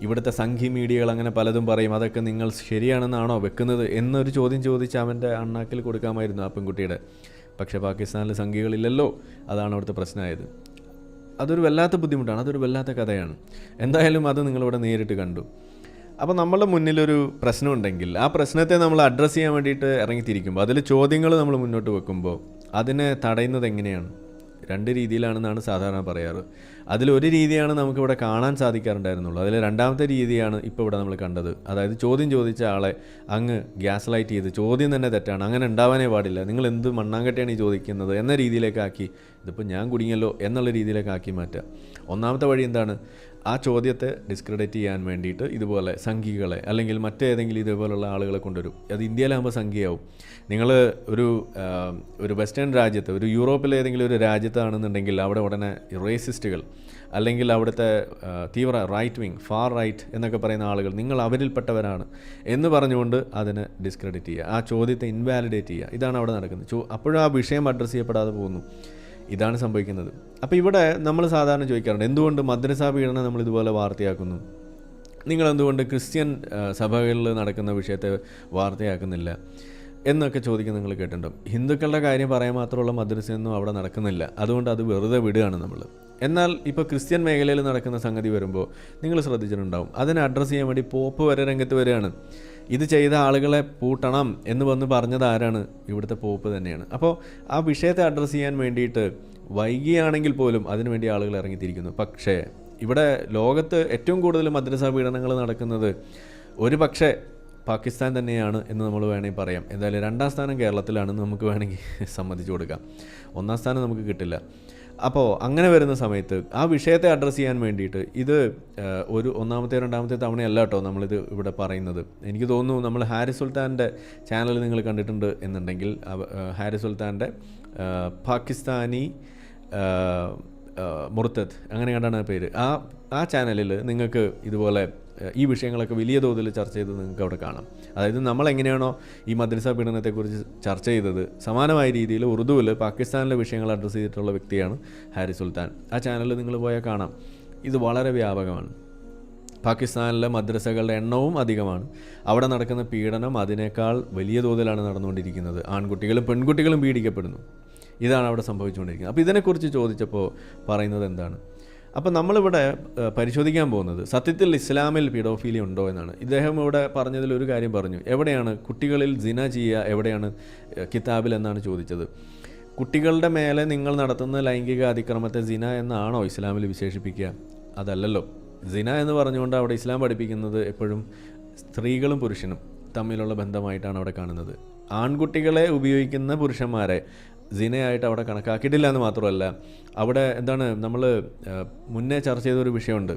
ഇവിടുത്തെ സംഘി മീഡിയകൾ അങ്ങനെ പലതും പറയും, അതൊക്കെ നിങ്ങൾ ശരിയാണെന്നാണോ വെക്കുന്നത് എന്നൊരു ചോദ്യം ചോദിച്ച് അവൻ്റെ അണ്ണാക്കിൽ കൊടുക്കാമായിരുന്നു ആ പെൺകുട്ടിയുടെ. പക്ഷേ പാകിസ്ഥാനിൽ സംഘികളില്ലല്ലോ, അതാണ് അവിടുത്തെ പ്രശ്നമായത്. അതൊരു വല്ലാത്ത ബുദ്ധിമുട്ടാണ്, അതൊരു വല്ലാത്ത കഥയാണ്. എന്തായാലും അത് നിങ്ങളിവിടെ നേരിട്ട് കണ്ടു. അപ്പോൾ നമ്മളുടെ മുന്നിലൊരു പ്രശ്നമുണ്ടെങ്കിൽ ആ പ്രശ്നത്തെ നമ്മൾ അഡ്രസ്സ് ചെയ്യാൻ വേണ്ടിയിട്ട് ഇറങ്ങിത്തിരിക്കുമ്പോൾ അതിൽ ചോദ്യങ്ങൾ നമ്മൾ മുന്നോട്ട് വെക്കുമ്പോൾ അതിനെ തടയുന്നത് എങ്ങനെയാണ്? രണ്ട് രീതിയിലാണെന്നാണ് സാധാരണ പറയാറ്. അതിലൊരു രീതിയാണ് നമുക്കിവിടെ കാണാൻ സാധിക്കാറുണ്ടായിരുന്നുള്ളൂ. അതിൽ രണ്ടാമത്തെ രീതിയാണ് ഇപ്പോൾ ഇവിടെ നമ്മൾ കണ്ടത്. അതായത് ചോദ്യം ചോദിച്ച ആളെ അങ്ങ് ഗ്യാസ് ലൈറ്റ് ചെയ്ത് ചോദ്യം തന്നെ തെറ്റാണ്, അങ്ങനെ ഉണ്ടാവാനേ പാടില്ല, നിങ്ങൾ എന്ത് മണ്ണാങ്കട്ടയാണ് ഈ ചോദിക്കുന്നത് എന്ന രീതിയിലേക്കാക്കി, ഇതിപ്പോൾ ഞാൻ കുടുങ്ങിയല്ലോ എന്നുള്ള രീതിയിലേക്കാക്കി മാറ്റുക. ഒന്നാമത്തെ വഴി എന്താണ്? ആ ചോദ്യത്തെ ഡിസ്ക്രെഡിറ്റ് ചെയ്യാൻ വേണ്ടിയിട്ട് ഇതുപോലെ സംഘികളെ അല്ലെങ്കിൽ മറ്റേതെങ്കിലും ഇതേപോലുള്ള ആളുകളെ കൊണ്ടുവരും. അത് ഇന്ത്യയിലാകുമ്പോൾ സംഘിയാവും. നിങ്ങൾ ഒരു വെസ്റ്റേൺ രാജ്യത്ത്, ഒരു യൂറോപ്പിലെ ഏതെങ്കിലും ഒരു രാജ്യത്താണെന്നുണ്ടെങ്കിൽ അവിടെ ഉടനെ റേസിസ്റ്റുകൾ അല്ലെങ്കിൽ അവിടുത്തെ തീവ്ര റൈറ്റ് വിങ്, ഫാർ റൈറ്റ് എന്നൊക്കെ പറയുന്ന ആളുകൾ നിങ്ങൾ അവരിൽപ്പെട്ടവരാണ് എന്ന് പറഞ്ഞുകൊണ്ട് അതിനെ ഡിസ്ക്രെഡിറ്റ് ചെയ്യുക, ആ ചോദ്യത്തെ ഇൻവാലിഡേറ്റ് ചെയ്യുക. ഇതാണ് അവിടെ നടക്കുന്നത്. അപ്പോഴും ആ വിഷയം അഡ്രസ്സ് ചെയ്യപ്പെടാതെ പോകുന്നു. ഇതാണ് സംഭവിക്കുന്നത്. അപ്പോൾ ഇവിടെ നമ്മൾ സാധാരണ ചോദിക്കാറുണ്ട്, എന്തുകൊണ്ട് മദ്രസാ പീഡനം നമ്മളിതുപോലെ വാർത്തയാക്കുന്നു? നിങ്ങളെന്തുകൊണ്ട് ക്രിസ്ത്യൻ സഭകളിൽ നടക്കുന്ന വിഷയത്തെ വാർത്തയാക്കുന്നില്ല എന്നൊക്കെ ചോദിക്കുന്ന നിങ്ങൾ കേട്ടിട്ടുണ്ടാവും. ഹിന്ദുക്കളുടെ കാര്യം പറയാൻ മാത്രമുള്ള മദ്രസയൊന്നും അവിടെ നടക്കുന്നില്ല, അതുകൊണ്ട് അത് വെറുതെ വിടുകയാണ് നമ്മൾ. എന്നാൽ ഇപ്പോൾ ക്രിസ്ത്യൻ മേഖലയിൽ നടക്കുന്ന സംഗതി വരുമ്പോൾ നിങ്ങൾ ശ്രദ്ധിച്ചിട്ടുണ്ടാവും, അതിനെ അഡ്രസ്സ് ചെയ്യാൻ വേണ്ടി പോപ്പ് വരെ രംഗത്ത് വരികയാണ്. ഇത് ചെയ്ത ആളുകളെ പൂട്ടണം എന്ന് വന്ന് പറഞ്ഞത് ആരാണ്? ഇവിടുത്തെ പോപ്പ് തന്നെയാണ്. അപ്പോൾ ആ വിഷയത്തെ അഡ്രസ്സ് ചെയ്യാൻ വേണ്ടിയിട്ട് വൈകിയാണെങ്കിൽ പോലും അതിനുവേണ്ടി ആളുകൾ ഇറങ്ങിത്തിരിക്കുന്നു. പക്ഷേ ഇവിടെ ലോകത്ത് ഏറ്റവും കൂടുതൽ മദ്രസാ പീഡനങ്ങൾ നടക്കുന്നത് ഒരു പക്ഷേ പാകിസ്ഥാൻ തന്നെയാണ് എന്ന് നമ്മൾ വേണമെങ്കിൽ പറയാം. എന്തായാലും രണ്ടാം സ്ഥാനം കേരളത്തിലാണെന്ന് നമുക്ക് വേണമെങ്കിൽ സമ്മതിച്ചു കൊടുക്കാം. ഒന്നാം സ്ഥാനം നമുക്ക് കിട്ടില്ല. അപ്പോൾ അങ്ങനെ വരുന്ന സമയത്ത് ആ വിഷയത്തെ അഡ്രസ്സ് ചെയ്യാൻ വേണ്ടിയിട്ട് ഇത് ഒരു ഒന്നാമത്തെ രണ്ടാമത്തെ തവണയല്ല കേട്ടോ നമ്മളിത് ഇവിടെ പറയുന്നത്. എനിക്ക് തോന്നുന്നു നമ്മൾ ഹാരിസ് സുൽത്താൻ്റെ ചാനൽ നിങ്ങൾ കണ്ടിട്ടുണ്ട് എന്നുണ്ടെങ്കിൽ ഹാരിസ് സുൽത്താൻ്റെ പാകിസ്ഥാനി മുർത്തദ് അങ്ങനെ കണ്ടാണ് പേര്. ആ ചാനലിൽ നിങ്ങൾക്ക് ഇതുപോലെ ഈ വിഷയങ്ങളൊക്കെ വലിയ തോതിൽ ചർച്ച ചെയ്ത് നിങ്ങൾക്ക് അവിടെ കാണാം. അതായത് നമ്മളെങ്ങനെയാണോ ഈ മദ്രസ പീഡനത്തെക്കുറിച്ച് ചർച്ച ചെയ്തത് സമാനമായ രീതിയിൽ ഉറുദുവിൽ പാകിസ്ഥാനിലെ വിഷയങ്ങൾ അഡ്രസ്സ് ചെയ്തിട്ടുള്ള വ്യക്തിയാണ് ഹാരിസ് സുൽത്താൻ. ആ ചാനലിൽ നിങ്ങൾ പോയാൽ കാണാം. ഇത് വളരെ വ്യാപകമാണ്. പാകിസ്ഥാനിലെ മദ്രസകളുടെ എണ്ണവും അധികമാണ്. അവിടെ നടക്കുന്ന പീഡനം അതിനേക്കാൾ വലിയ തോതിലാണ് നടന്നുകൊണ്ടിരിക്കുന്നത്. ആൺകുട്ടികളും പെൺകുട്ടികളും പീഡിക്കപ്പെടുന്നു. ഇതാണ് അവിടെ സംഭവിച്ചുകൊണ്ടിരിക്കുന്നത്. അപ്പോൾ ഇതിനെക്കുറിച്ച് ചോദിച്ചപ്പോൾ പറയുന്നത് എന്താണ്? അപ്പോൾ നമ്മളിവിടെ പരിശോധിക്കാൻ പോകുന്നത് സത്യത്തിൽ ഇസ്ലാമിൽ പീഡോഫീലി ഉണ്ടോ എന്നാണ്. ഇദ്ദേഹം ഇവിടെ പറഞ്ഞതിൽ ഒരു കാര്യം പറഞ്ഞു. എവിടെയാണ് കുട്ടികളിൽ സിന ചെയ്യുക, എവിടെയാണ് കിതാബിൽ എന്നാണ് ചോദിച്ചത്. കുട്ടികളുടെ മേലെ നിങ്ങൾ നടത്തുന്ന ലൈംഗിക അതിക്രമത്തെ സിന എന്നാണോ ഇസ്ലാമിൽ വിശേഷിപ്പിക്കുക? അതല്ലല്ലോ. സിന എന്ന് പറഞ്ഞുകൊണ്ട് അവിടെ ഇസ്ലാം പഠിപ്പിക്കുന്നത് എപ്പോഴും സ്ത്രീകളും പുരുഷനും തമ്മിലുള്ള ബന്ധമായിട്ടാണ് അവിടെ കാണുന്നത്. ആൺകുട്ടികളെ ഉപയോഗിക്കുന്ന പുരുഷന്മാരെ സിനയായിട്ട് അവിടെ കണക്കാക്കിയിട്ടില്ല എന്ന് മാത്രമല്ല, അവിടെ എന്താണ് നമ്മൾ മുന്നേ ചർച്ച ചെയ്തൊരു വിഷയമുണ്ട്,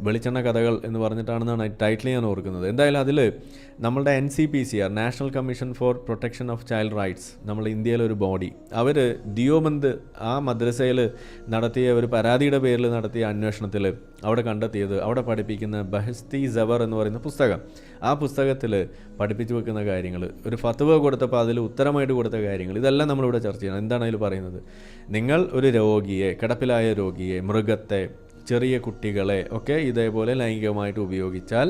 വെളിച്ചെണ്ണ കഥകൾ എന്ന് പറഞ്ഞിട്ടാണെന്നാണ് ടൈറ്റിൽ ഞാൻ ഓർക്കുന്നത്. എന്തായാലും അതിൽ നമ്മളുടെ NCPCR national commission for protection of child rights, നമ്മൾ ഇന്ത്യയിലൊരു ബോഡി, അവർ ദിയോബന്ദ് ആ മദ്രസയിൽ നടത്തിയ ഒരു പരാതിയുടെ പേരിൽ നടത്തിയ അന്വേഷണത്തിൽ അവിടെ കണ്ടെത്തിയത്, അവിടെ പഠിപ്പിക്കുന്ന ബഹസ്തി സവർ എന്ന് പറയുന്ന പുസ്തകം, ആ പുസ്തകത്തിൽ പഠിപ്പിച്ചു വെക്കുന്ന കാര്യങ്ങൾ, ഒരു ഫത്വ കൊടുത്തപ്പോൾ അതിൽ ഉത്തരമായിട്ട് കൊടുത്ത കാര്യങ്ങൾ, ഇതെല്ലാം നമ്മളിവിടെ ചർച്ച ചെയ്യണം. എന്താണ് അതിൽ പറയുന്നത്? നിങ്ങൾ ഒരു രോഗിയെ, കിടപ്പിലായ രോഗിയെ, മൃഗത്തെ, ചെറിയ കുട്ടികളെ ഒക്കെ ഇതേപോലെ ലൈംഗികമായിട്ട് ഉപയോഗിച്ചാൽ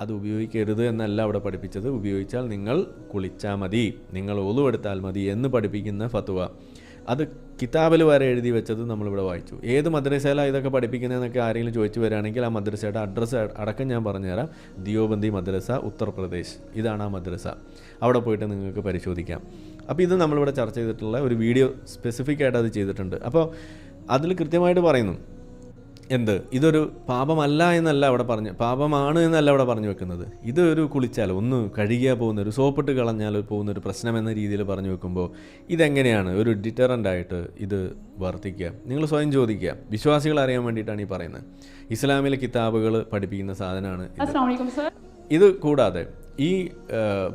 അത് ഉപയോഗിക്കരുത് എന്നല്ല അവിടെ പഠിപ്പിച്ചത്. ഉപയോഗിച്ചാൽ നിങ്ങൾ കുളിച്ചാൽ മതി, നിങ്ങൾ ഒളുവെടുത്താൽ മതി എന്ന് പഠിപ്പിക്കുന്ന ഫത്വ, അത് കിതാബിൽ വരെ എഴുതി വെച്ചത് നമ്മളിവിടെ വായിച്ചു. ഏത് മദ്രസയിലാണ് ഇതൊക്കെ പഠിപ്പിക്കുന്നതെന്നൊക്കെ ആരെങ്കിലും ചോദിച്ചു വരികയാണെങ്കിൽ ആ മദ്രസയുടെ അഡ്രസ്സ് അടക്കം ഞാൻ പറഞ്ഞുതരാം. ദിയോബന്ദി മദ്രസ, ഉത്തർപ്രദേശ്, ഇതാണ് ആ മദ്രസ. അവിടെ പോയിട്ട് നിങ്ങൾക്ക് പരിശോധിക്കാം. അപ്പോൾ ഇത് നമ്മളിവിടെ ചർച്ച ചെയ്തിട്ടുള്ള ഒരു വീഡിയോ സ്പെസിഫിക് ആയിട്ട് അത് ചെയ്തിട്ടുണ്ട്. അപ്പോൾ അതിൽ കൃത്യമായിട്ട് പറയുന്നു എന്ത്, ഇതൊരു പാപമല്ല എന്നല്ല അവിടെ പാപമാണ് എന്നല്ല അവിടെ പറഞ്ഞു വെക്കുന്നത്. ഇതൊരു കുളിച്ചാൽ ഒന്ന് കഴുകിയാൽ പോകുന്ന, ഒരു സോപ്പിട്ട് കളഞ്ഞാൽ പോകുന്നൊരു പ്രശ്നം എന്ന രീതിയിൽ പറഞ്ഞു വെക്കുമ്പോൾ ഇതെങ്ങനെയാണ് ഒരു ഡിറ്ററൻ്റായിട്ട് ഇത് വർത്തിക്കുക? നിങ്ങൾ സ്വയം ചോദിക്കുക. വിശ്വാസികൾ അറിയാൻ വേണ്ടിയിട്ടാണ് ഈ പറയുന്നത്. ഇസ്ലാമിലെ കിതാബുകൾ പഠിപ്പിക്കുന്ന സാധനമാണ് ഇത്. കൂടാതെ ഈ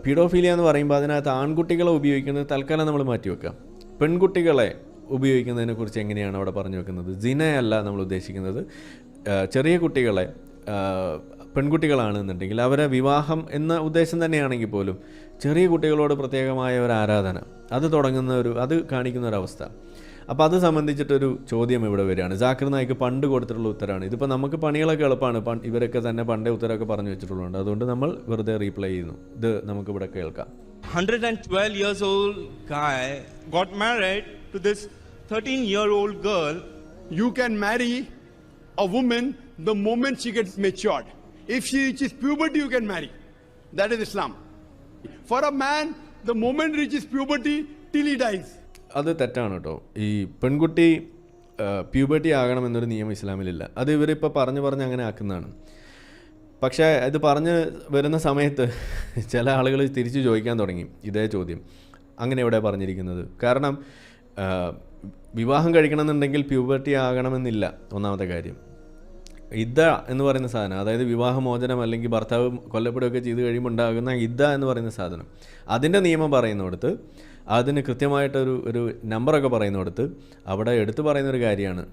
പീഡോഫീലിയ എന്ന് പറയുമ്പോൾ അതിനകത്ത് ആൺകുട്ടികളെ ഉപയോഗിക്കുന്നത് തൽക്കാലം നമ്മൾ മാറ്റിവെക്കാം. പെൺകുട്ടികളെ ഉപയോഗിക്കുന്നതിനെ കുറിച്ച് എങ്ങനെയാണ് അവിടെ പറഞ്ഞു വെക്കുന്നത്? സിനയല്ല നമ്മൾ ഉദ്ദേശിക്കുന്നത്. ചെറിയ കുട്ടികളെ, പെൺകുട്ടികളാണെന്നുണ്ടെങ്കിൽ അവരെ വിവാഹം എന്ന ഉദ്ദേശം തന്നെയാണെങ്കിൽ പോലും ചെറിയ കുട്ടികളോട് പ്രത്യേകമായ ഒരു ആരാധന, അത് തുടങ്ങുന്ന അത് കാണിക്കുന്ന ഒരവസ്ഥ. അപ്പോൾ അത് സംബന്ധിച്ചിട്ടൊരു ചോദ്യം ഇവിടെ വരികയാണ്. ജാക്കിർ നായിക്ക് പണ്ട് കൊടുത്തിട്ടുള്ള ഉത്തരമാണ്. ഇതിപ്പോൾ നമുക്ക് പണികളൊക്കെ എളുപ്പമാണ്, ഇവരൊക്കെ തന്നെ പണ്ടേ ഉത്തരമൊക്കെ പറഞ്ഞു വെച്ചിട്ടുള്ളതുകൊണ്ട് അതുകൊണ്ട് നമ്മൾ വെറുതെ റീപ്ലൈ ചെയ്യുന്നു. ഇത് നമുക്കിവിടെ കേൾക്കാം. 112 years old guy got married to this 13-year-old girl. You can marry a woman the moment she gets matured. If she reaches puberty, you can marry. That is Islam. For a man, the moment reaches puberty till he dies. അത് തെറ്റാണ് കേട്ടോ. ഈ പെൺകുട്ടി പ്യൂബർട്ടി ആകണമെന്നൊരു നിയമം ഇസ്ലാമിലില്ല. അത് ഇവരിപ്പോൾ പറഞ്ഞ് അങ്ങനെ ആക്കുന്നതാണ്. പക്ഷേ ഇത് പറഞ്ഞ് വരുന്ന സമയത്ത് ചില ആളുകൾ തിരിച്ചു ചോദിക്കാൻ തുടങ്ങി ഇതേ ചോദ്യം. അങ്ങനെ ഇവിടെ പറഞ്ഞിരിക്കുന്നത്. കാരണം വിവാഹം കഴിക്കണമെന്നുണ്ടെങ്കിൽ പ്യൂബർട്ടി ആകണമെന്നില്ല. ഒന്നാമത്തെ കാര്യം ഇദ്ദ എന്ന് പറയുന്ന സാധനം, അതായത് വിവാഹമോചനം അല്ലെങ്കിൽ ഭർത്താവ് കൊല്ലപ്പെടുകയൊക്കെ ചെയ്ത് കഴിയുമ്പോൾ ഉണ്ടാകുന്ന ഇദ്ദ എന്ന് പറയുന്ന സാധനം, അതിൻ്റെ നിയമം പറയുന്നിടത്ത്, അതിന് കൃത്യമായിട്ടൊരു നമ്പറൊക്കെ പറയുന്നിടത്ത് അവിടെ എടുത്തു പറയുന്നൊരു കാര്യമാണ്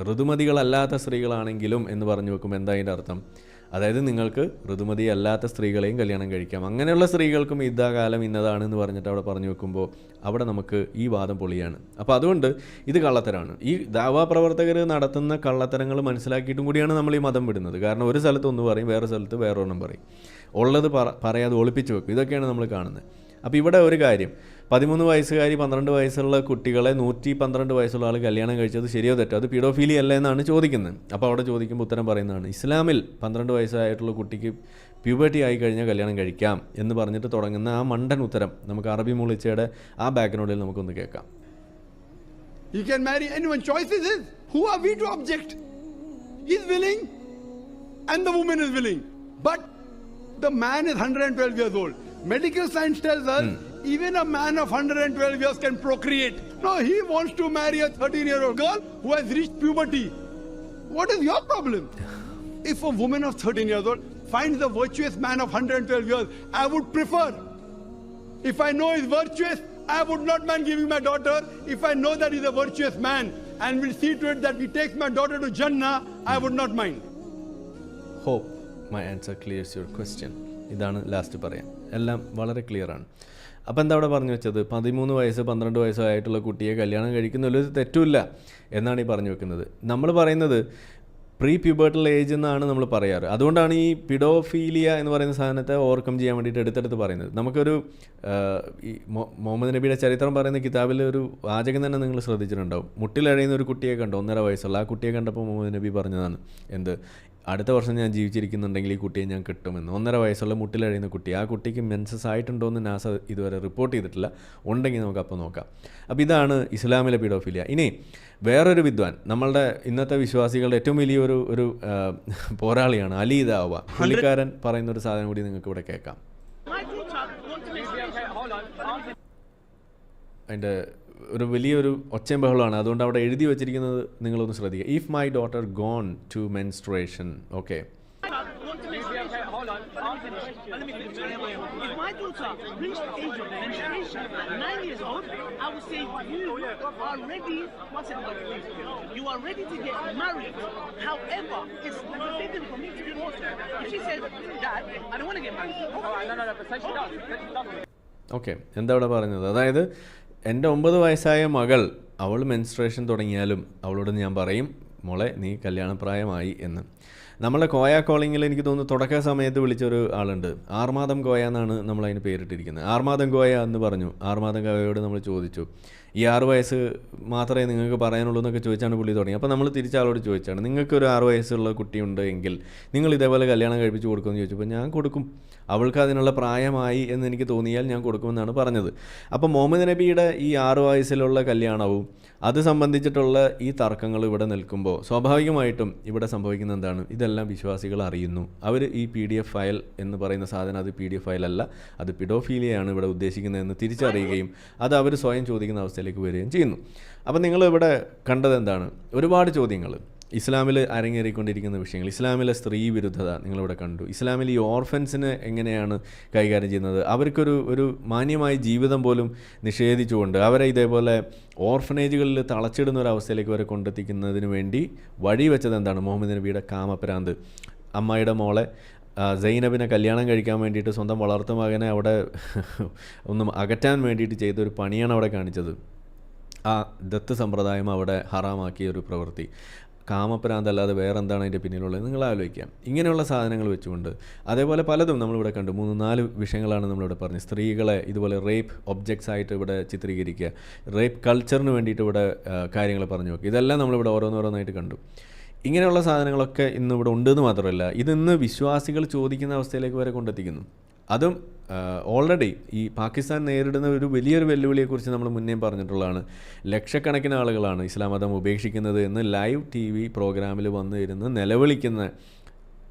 ഋതുമതികളല്ലാത്ത സ്ത്രീകളാണെങ്കിലും എന്ന് പറഞ്ഞു വെക്കുമ്പോൾ എന്താ അതിൻ്റെ അർത്ഥം? അതായത് നിങ്ങൾക്ക് ഋതുമതി അല്ലാത്ത സ്ത്രീകളെയും കല്യാണം കഴിക്കാം. അങ്ങനെയുള്ള സ്ത്രീകൾക്കും ഇദ്ദാകാലം ഇന്നതാണെന്ന് പറഞ്ഞിട്ട് അവിടെ പറഞ്ഞു വെക്കുമ്പോൾ അവിടെ നമുക്ക് ഈ വാദം പൊളിയാണ്. അപ്പോൾ അതുകൊണ്ട് ഇത് കള്ളത്തരമാണ്. ഈ ദാവാ പ്രവർത്തകർ നടത്തുന്ന കള്ളത്തരങ്ങൾ മനസ്സിലാക്കിയിട്ടും കൂടിയാണ് നമ്മൾ ഈ മതം വിടുന്നത്. കാരണം ഒരു സ്ഥലത്ത് ഒന്ന് പറയും, വേറെ സ്ഥലത്ത് വേറൊരെണ്ണം പറയും, ഉള്ളത് പറയാതെ ഒളിപ്പിച്ച് വെക്കും. ഇതൊക്കെയാണ് നമ്മൾ കാണുന്നത്. അപ്പോൾ ഇവിടെ ഒരു കാര്യം, 13 വയസ്സുകാരി 12 വയസ്സുള്ള കുട്ടികളെ 112 വയസ്സുള്ള ആൾ കല്യാണം കഴിച്ചത് ശരിയോ തെറ്റോ? അത് പീഡോഫീലി അല്ല എന്നാണ് ചോദിക്കുന്നത്. അപ്പോൾ അവിടെ ചോദിക്കുമ്പോൾ ഉത്തരം പറയുന്നതാണ് ഇസ്ലാമിൽ 12 വയസ്സായിട്ടുള്ള കുട്ടിക്ക് പ്യൂബർട്ടി ആയി കഴിഞ്ഞാൽ കല്യാണം കഴിക്കാം എന്ന് പറഞ്ഞിട്ട് തുടങ്ങുന്ന ആ മണ്ടൻ ഉത്തരം നമുക്ക് അറബി മൂളിച്ചയുടെ ആ ബാക്ക്ഗ്രൗണ്ടിൽ നമുക്കൊന്ന് കേൾക്കാം. You can marry anyone. Choice is his. Who are we to object? He is willing and the woman is willing. But the man is 112 years old. Medical science tells us even a man of 112 years can procreate. No, he wants to marry a 13-year-old girl who has reached puberty. What is your problem? If a woman of 13 years old finds a virtuous man of 112 years, I would prefer. If I know he's virtuous, I would not mind giving my daughter. If I know that he's a virtuous man and will see to it that he takes my daughter to Jannah, I would not mind. Hope my answer clears your question. ഇതാണ് ലാസ്റ്റ് പറയാം. എല്ലാം വളരെ ക്ലിയറാണ്. അപ്പോൾ എന്താ അവിടെ പറഞ്ഞു വെച്ചത്? 13 വയസ്സ് 12 വയസ്സോ ആയിട്ടുള്ള കുട്ടിയെ കല്യാണം കഴിക്കുന്നതിൽ ഒരു തെറ്റുമില്ല എന്നാണ് ഈ പറഞ്ഞു വെക്കുന്നത്. നമ്മൾ പറയുന്നത് പ്രീ പ്യൂബർട്ടൽ ഏജ് എന്നാണ് നമ്മൾ പറയാറ്. അതുകൊണ്ടാണ് ഈ പിഡോഫീലിയ എന്ന് പറയുന്ന സാധനത്തെ ഓവർകം ചെയ്യാൻ വേണ്ടിയിട്ട് എടുത്തെടുത്ത് പറയുന്നത്. നമുക്കൊരു ഈ മുഹമ്മദ് നബിയുടെ ചരിത്രം പറയുന്ന കിതാബിൽ ഒരു വാചകം തന്നെ നിങ്ങൾ ശ്രദ്ധിച്ചിട്ടുണ്ടാവും. മുട്ടിലഴയുന്ന ഒരു കുട്ടിയെ കണ്ടു, 1.5 വയസ്സുള്ള ആ കുട്ടിയെ കണ്ടപ്പോൾ മുഹമ്മദ് നബി പറഞ്ഞതാണ് എന്ത്, അടുത്ത വർഷം ഞാൻ ജീവിച്ചിരിക്കുന്നുണ്ടെങ്കിൽ ഈ കുട്ടിയെ ഞാൻ കിട്ടുമെന്ന്. 1.5 വയസ്സുള്ള മുട്ടിലഴിയുന്ന കുട്ടി, ആ കുട്ടിക്ക് മെൻസസ് ആയിട്ടുണ്ടോ എന്ന് നാസ ഇതുവരെ റിപ്പോർട്ട് ചെയ്തിട്ടില്ല. ഉണ്ടെങ്കിൽ നമുക്ക് അപ്പോൾ നോക്കാം. അപ്പോൾ ഇതാണ് ഇസ്ലാമിലെ പീഡോഫിലിയ. ഇനി വേറൊരു വിദ്വാൻ, നമ്മളുടെ ഇന്നത്തെ വിശ്വാസികളുടെ ഏറ്റവും വലിയൊരു ഒരു പോരാളിയാണ് അലി ദാവ. പുള്ളിക്കാരൻ പറയുന്നൊരു സാധനം കൂടി നിങ്ങൾക്ക് ഇവിടെ കേൾക്കാം. അതിൻ്റെ ഒരു വലിയൊരു ഒച്ചയും ബഹളമാണ്. അതുകൊണ്ട് അവിടെ എഴുതി വെച്ചിരിക്കുന്നത് നിങ്ങളൊന്ന് ശ്രദ്ധിക്കുക. If my daughter gone to menstruation, okay. If my daughter reached the age of menstruation at 9 years old, I would say you are ready. You are ready to get married. However, it's forbidden for me to divorce her. If she says, Dad, I don't want to get married. No, but say she does. Okay, എന്താ അവിടെ പറഞ്ഞത്? അതായത് എൻ്റെ 9 വയസ്സായ മകൾ, അവൾ മെൻസ്ട്രേഷൻ തുടങ്ങിയാലും അവളോട് ഞാൻ പറയും, മോളെ നീ കല്യാണപ്രായമായി എന്ന്. നമ്മളെ കോയ കോളിങ്ങിൽ എനിക്ക് തോന്നുന്നു തുടക്ക സമയത്ത് വിളിച്ചൊരു ആളുണ്ട്, ആർമാദം കോയ എന്നാണ് നമ്മളതിന് പേരിട്ടിരിക്കുന്നത്. ആർമാദം കോയ എന്ന് പറഞ്ഞു. ആർമാദം കോയയോട് നമ്മൾ ചോദിച്ചു, ഈ 6 വയസ്സ് മാത്രമേ നിങ്ങൾക്ക് പറയാനുള്ളൂ എന്നൊക്കെ ചോദിച്ചാണ് പുള്ളി തുടങ്ങി. അപ്പോൾ നമ്മൾ തിരിച്ചാളോട് ചോദിച്ചാണ്, നിങ്ങൾക്കൊരു 6 വയസ്സുള്ള കുട്ടിയുണ്ട് എങ്കിൽ നിങ്ങൾ ഇതേപോലെ കല്യാണം കഴിപ്പിച്ച് കൊടുക്കുമെന്ന് ചോദിച്ചപ്പോൾ ഞാൻ കൊടുക്കും, അവൾക്ക് അതിനുള്ള പ്രായമായി എന്ന് എനിക്ക് തോന്നിയാൽ ഞാൻ കൊടുക്കുമെന്നാണ് പറഞ്ഞത്. അപ്പോൾ മുഹമ്മദ് നബിയുടെ ഈ 6 വയസ്സിലുള്ള കല്യാണവും അത് സംബന്ധിച്ചിട്ടുള്ള ഈ തർക്കങ്ങൾ ഇവിടെ നിൽക്കുമ്പോൾ സ്വാഭാവികമായിട്ടും ഇവിടെ സംഭവിക്കുന്ന എന്താണ്? ഇതെല്ലാം വിശ്വാസികൾ അറിയുന്നു. അവർ ഈ PDF ഫയൽ എന്ന് പറയുന്ന സാധനം അത് PDF ഫയലല്ല, അത് പിഡോഫീലിയയാണ് ഇവിടെ ഉദ്ദേശിക്കുന്നതെന്ന് തിരിച്ചറിയുകയും അത് അവർ സ്വയം ചോദിക്കുന്ന അവസ്ഥയിലേക്ക് വരികയും ചെയ്യുന്നു. അപ്പോൾ നിങ്ങൾ ഇവിടെ കണ്ടത് എന്താണ്? ഒരുപാട് ചോദ്യങ്ങൾ ഇസ്ലാമിൽ അരങ്ങേറിക്കൊണ്ടിരിക്കുന്ന വിഷയങ്ങൾ. ഇസ്ലാമിലെ സ്ത്രീ വിരുദ്ധത നിങ്ങളിവിടെ കണ്ടു. ഇസ്ലാമിൽ ഈ ഓർഫൻസിനെ എങ്ങനെയാണ് കൈകാര്യം ചെയ്യുന്നത്? അവർക്കൊരു മാന്യമായ ജീവിതം പോലും നിഷേധിച്ചുകൊണ്ട് അവരെ ഇതേപോലെ ഓർഫനേജുകളിൽ തളച്ചിടുന്ന ഒരു അവസ്ഥയിലേക്ക് വരെ കൊണ്ടെത്തിക്കുന്നതിന് വേണ്ടി വഴിവെച്ചത് എന്താണ്? മുഹമ്മദ് നബിയുടെ കാമപ്രാന്ത്. അമ്മായിയുടെ മോളെ സൈനബിനെ കല്യാണം കഴിക്കാൻ വേണ്ടിയിട്ട് സ്വന്തം വളർത്തു മകനെ അവിടെ ഒന്നും അകറ്റാൻ വേണ്ടിയിട്ട് ചെയ്തൊരു പണിയാണ് അവിടെ കാണിച്ചത്. ആ ദത്ത് സമ്പ്രദായം അവിടെ ഹറാമാക്കിയ ഒരു പ്രവൃത്തി. കാമപ്രാന്തല്ലാതെ വേറെ എന്താണ് അതിൻ്റെ പിന്നിലുള്ളത് നിങ്ങൾ ആലോചിക്കാം. ഇങ്ങനെയുള്ള സാധനങ്ങൾ വെച്ചുകൊണ്ട് അതേപോലെ പലതും നമ്മളിവിടെ കണ്ടു. 3-4 വിഷയങ്ങളാണ് നമ്മളിവിടെ പറഞ്ഞത്. സ്ത്രീകളെ ഇതുപോലെ റേപ്പ് ഒബ്ജക്ട്സ് ആയിട്ട് ഇവിടെ ചിത്രീകരിക്കുക, റേപ്പ് കൾച്ചറിന് വേണ്ടിയിട്ട് ഇവിടെ കാര്യങ്ങൾ പറഞ്ഞു നോക്കി. ഇതെല്ലാം നമ്മളിവിടെ ഓരോന്നോരോന്നായിട്ട് കണ്ടു. ഇങ്ങനെയുള്ള സാധനങ്ങളൊക്കെ ഇന്നിവിടെ ഉണ്ടെന്ന് മാത്രമല്ല, ഇതിന്ന് വിശ്വാസികൾ ചോദിക്കുന്ന അവസ്ഥയിലേക്ക് വരെ കൊണ്ടെത്തിക്കുന്നു. അതും ഓൾറെഡി ഈ പാകിസ്ഥാൻ നേരിടുന്ന ഒരു വലിയൊരു വെല്ലുവിളിയെക്കുറിച്ച് നമ്മൾ മുന്നേ പറഞ്ഞിട്ടുള്ളതാണ്. ലക്ഷക്കണക്കിന് ആളുകളാണ് ഇസ്ലാം മതം ഉപേക്ഷിക്കുന്നത് എന്ന് ലൈവ് TV പ്രോഗ്രാമിൽ വന്നു ഇരുന്ന് നിലവിളിക്കുന്ന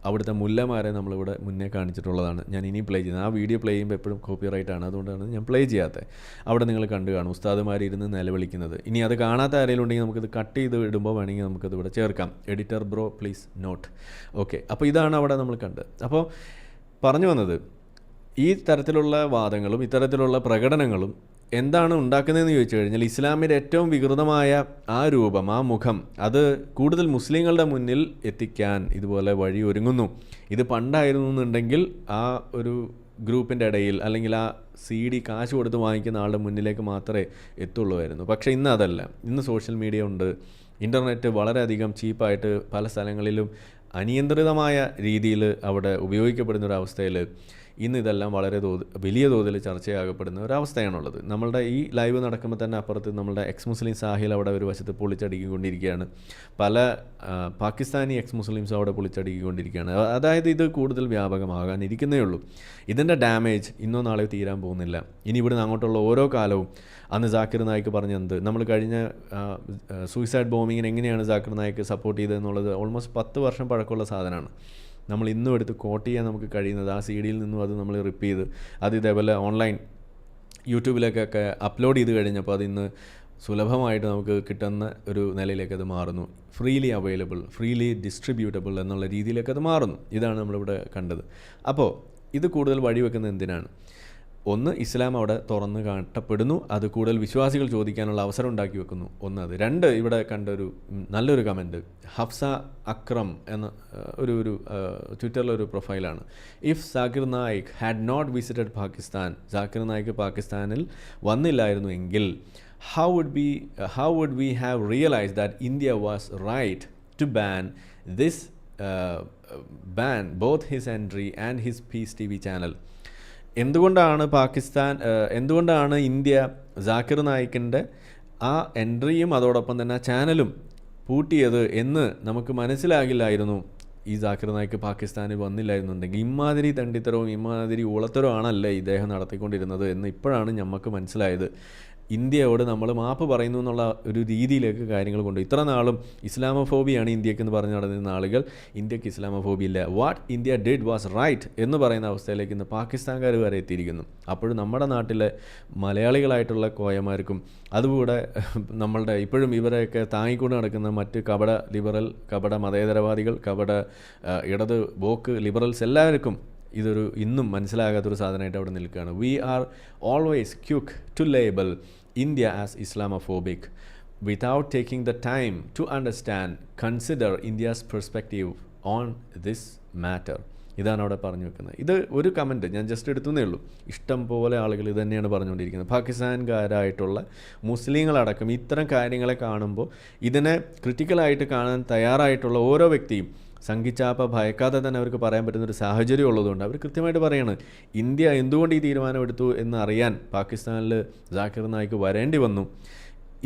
അവിടുത്തെ മുല്ലമാരെ നമ്മളിവിടെ മുന്നേ കാണിച്ചിട്ടുള്ളതാണ്. ഞാൻ ഇനി പ്ലേ ചെയ്യുന്നത്, ആ വീഡിയോ പ്ലേ ചെയ്യുമ്പോൾ എപ്പോഴും കോപ്പിറൈറ്റാണ്, അതുകൊണ്ടാണ് ഞാൻ പ്ലേ ചെയ്യാത്തത്. അവിടെ നിങ്ങൾ കണ്ടു കാണും ഉസ്താദുമാരിരുന്ന് നിലവിളിക്കുന്നത്. ഇനി അത് കാണാത്ത ആരെങ്കിലും ഉണ്ടെങ്കിൽ നമുക്കിത് കട്ട് ചെയ്ത് ഇടുമ്പോൾ വേണമെങ്കിൽ നമുക്കത് ഇവിടെ ചേർക്കാം. Editor bro please note. Okay, അപ്പോൾ ഇതാണ് അവിടെ നമ്മൾ കണ്ടത്. അപ്പോൾ പറഞ്ഞു വന്നത്, ഈ തരത്തിലുള്ള വാദങ്ങളും ഇത്തരത്തിലുള്ള പ്രകടനങ്ങളും എന്താണ് ഉണ്ടാക്കുന്നതെന്ന് ചോദിച്ചു കഴിഞ്ഞാൽ ഇസ്ലാമിൻ്റെ ഏറ്റവും വികൃതമായ ആ രൂപം, ആ മുഖം, അത് കൂടുതൽ മുസ്ലിങ്ങളുടെ മുന്നിൽ എത്തിക്കാൻ ഇതുപോലെ വഴി ഒരുങ്ങുന്നു. ഇത് പണ്ടായിരുന്നു എന്നുണ്ടെങ്കിൽ ആ ഒരു ഗ്രൂപ്പിൻ്റെ ഇടയിൽ അല്ലെങ്കിൽ ആ CD കാശ് കൊടുത്ത് വാങ്ങിക്കുന്ന ആളുടെ മുന്നിലേക്ക് മാത്രമേ എത്തുള്ളൂമായിരുന്നു. പക്ഷേ ഇന്ന് അതല്ല. ഇന്ന് സോഷ്യൽ മീഡിയ ഉണ്ട്, ഇൻ്റർനെറ്റ് വളരെയധികം ചീപ്പായിട്ട് പല സ്ഥലങ്ങളിലും അനിയന്ത്രിതമായ രീതിയിൽ അവിടെ ഉപയോഗിക്കപ്പെടുന്നൊരവസ്ഥയിൽ ഇന്ന് ഇതെല്ലാം വളരെ വലിയ തോതിൽ ചർച്ചയാകപ്പെടുന്ന ഒരവസ്ഥയാണുള്ളത്. നമ്മളുടെ ഈ ലൈവ് നടക്കുമ്പോൾ തന്നെ അപ്പുറത്ത് നമ്മളുടെ എക്സ് മുസ്ലിം സാഹിൽ അവിടെ ഒരു വശത്ത് പൊളിച്ചടുക്കിക്കൊണ്ടിരിക്കുകയാണ്. പല പാകിസ്ഥാനി എക്സ് മുസ്ലിംസും അവിടെ പൊളിച്ചടുക്കിക്കൊണ്ടിരിക്കുകയാണ്. അതായത് ഇത് കൂടുതൽ വ്യാപകമാകാനിരിക്കുന്നേ ഉള്ളൂ. ഇതിൻ്റെ ഡാമേജ് ഇന്നോ നാളെയോ തീരാൻ പോകുന്നില്ല. ഇനി ഇവിടുന്ന് അങ്ങോട്ടുള്ള ഓരോ കാലവും, അന്ന് ജാക്കിർ നായിക്ക് പറഞ്ഞത്, നമ്മൾ കഴിഞ്ഞ സൂയിസൈഡ് ബോംബിങ്ങിന് എങ്ങനെയാണ് ജാക്കിർ നായിക്ക് സപ്പോർട്ട് ചെയ്തതെന്നുള്ളത് ഓൾമോസ്റ്റ് 10 വർഷം പഴക്കമുള്ള സാധനമാണ്. നമ്മൾ ഇന്നും എടുത്ത് കോട്ട് ചെയ്യാൻ നമുക്ക് കഴിയുന്നത് ആ CD യിൽ നിന്നും അത് നമ്മൾ റിപ്പ് ചെയ്ത് അത് ഇതേപോലെ ഓൺലൈൻ യൂട്യൂബിലേക്കൊക്കെ അപ്ലോഡ് ചെയ്ത് കഴിഞ്ഞപ്പോൾ അതിന്ന് സുലഭമായിട്ട് നമുക്ക് കിട്ടുന്ന ഒരു നിലയിലേക്ക് അത് മാറുന്നു. ഫ്രീലി അവൈലബിൾ, ഫ്രീലി ഡിസ്ട്രിബ്യൂട്ടബിൾ എന്നുള്ള രീതിയിലേക്ക് അത് മാറുന്നു. ഇതാണ് നമ്മളിവിടെ കണ്ടത്. അപ്പോൾ ഇത് കൂടുതൽ വഴിവെക്കുന്നത് എന്തിനാണ്? ഒന്ന്, ഇസ്ലാം അവിടെ തുറന്ന് കാട്ടപ്പെടുന്നു, അത് കൂടുതൽ വിശ്വാസികൾ ചോദിക്കാനുള്ള അവസരം ഉണ്ടാക്കി വെക്കുന്നു. ഒന്നത്. രണ്ട്, ഇവിടെ കണ്ട ഒരു നല്ലൊരു കമൻറ്റ് ഹഫ്സ അക്രം എന്ന ഒരു ട്വിറ്ററിലൊരു പ്രൊഫൈലാണ്. If Zakir Naik had not visited Pakistan, Zakir Naik പാകിസ്ഥാനിൽ വന്നില്ലായിരുന്നു എങ്കിൽ how would we have realized that India was right to ban both his entry and his Peace TV channel? എന്തുകൊണ്ടാണ് ഇന്ത്യ സാക്കിർ നായിക്കിൻ്റെ ആ എൻട്രിയും അതോടൊപ്പം തന്നെ ചാനലും പൂട്ടിയത് എന്ന് നമുക്ക് മനസ്സിലാകില്ലായിരുന്നു ഈ സാക്കിർ നായിക്ക് പാകിസ്ഥാനിൽ വന്നില്ലായിരുന്നുണ്ടെങ്കിൽ. ഇമാതിരി തണ്ടിത്തരവും ഇമാതിരി ഊളത്തരവും ആണല്ലേ ഇദ്ദേഹം നടത്തിക്കൊണ്ടിരുന്നത് എന്ന് ഇപ്പോഴാണ് നമുക്ക് മനസ്സിലായത്. ഇന്ത്യയോട് നമ്മൾ മാപ്പ് പറയുന്നു എന്നുള്ള ഒരു രീതിയിലേക്ക് കാര്യങ്ങൾ കൊണ്ടുപോയി. ഇത്ര നാളും ഇസ്ലാമോഫോബിയാണ് ഇന്ത്യക്ക് എന്ന് പറഞ്ഞ് നടന്നിരുന്ന ആളുകൾ ഇന്ത്യക്ക് ഇസ്ലാമോഫോബി ഇല്ല, what India did was right എന്ന് പറയുന്ന അവസ്ഥയിലേക്ക് ഇന്ന് പാകിസ്ഥാൻകാർ വരെ എത്തിയിരിക്കുന്നു. അപ്പോഴും നമ്മുടെ നാട്ടിലെ മലയാളികളായിട്ടുള്ള കോയമാർക്കും അതുകൂടെ നമ്മളുടെ ഇപ്പോഴും ഇവരെയൊക്കെ താങ്ങിക്കൊണ്ട് നടക്കുന്ന മറ്റ് കപട മതേതരവാദികൾ, ഇടത് ബോക്ക് ലിബറൽസ് എല്ലാവർക്കും ഇതൊരു ഇന്നും മനസ്സിലാകാത്തൊരു സാധനമായിട്ട് അവിടെ നിൽക്കുകയാണ്. We are always quick to label India as Islamophobic without taking the time to understand, consider India's perspective on this matter. ഇതാണ് അവിടെ പറഞ്ഞു വെക്കുന്നത്. ഇത് ഒരു കമൻറ്റ് ഞാൻ ജസ്റ്റ് എടുത്തുന്നേ ഉള്ളൂ. ഇഷ്ടം പോലെ ആളുകൾ ഇത് തന്നെയാണ് പറഞ്ഞുകൊണ്ടിരിക്കുന്നത്. പാകിസ്ഥാൻകാരായിട്ടുള്ള മുസ്ലിങ്ങളടക്കം ഇത്തരം കാര്യങ്ങളെ കാണുമ്പോൾ ഇതിനെ ക്രിറ്റിക്കലായിട്ട് കാണാൻ തയ്യാറായിട്ടുള്ള ഓരോ വ്യക്തിയും സംഘിച്ചാപ്പ ഭയക്കാതെ തന്നെ അവർക്ക് പറയാൻ പറ്റുന്നൊരു സാഹചര്യം ഉള്ളതുകൊണ്ട് അവർ കൃത്യമായിട്ട് പറയാണ് ഇന്ത്യ എന്തുകൊണ്ട് ഈ തീരുമാനമെടുത്തു എന്ന് അറിയാൻ പാകിസ്ഥാനിൽ സാക്കിർ നായിക്ക് വരേണ്ടി വന്നു.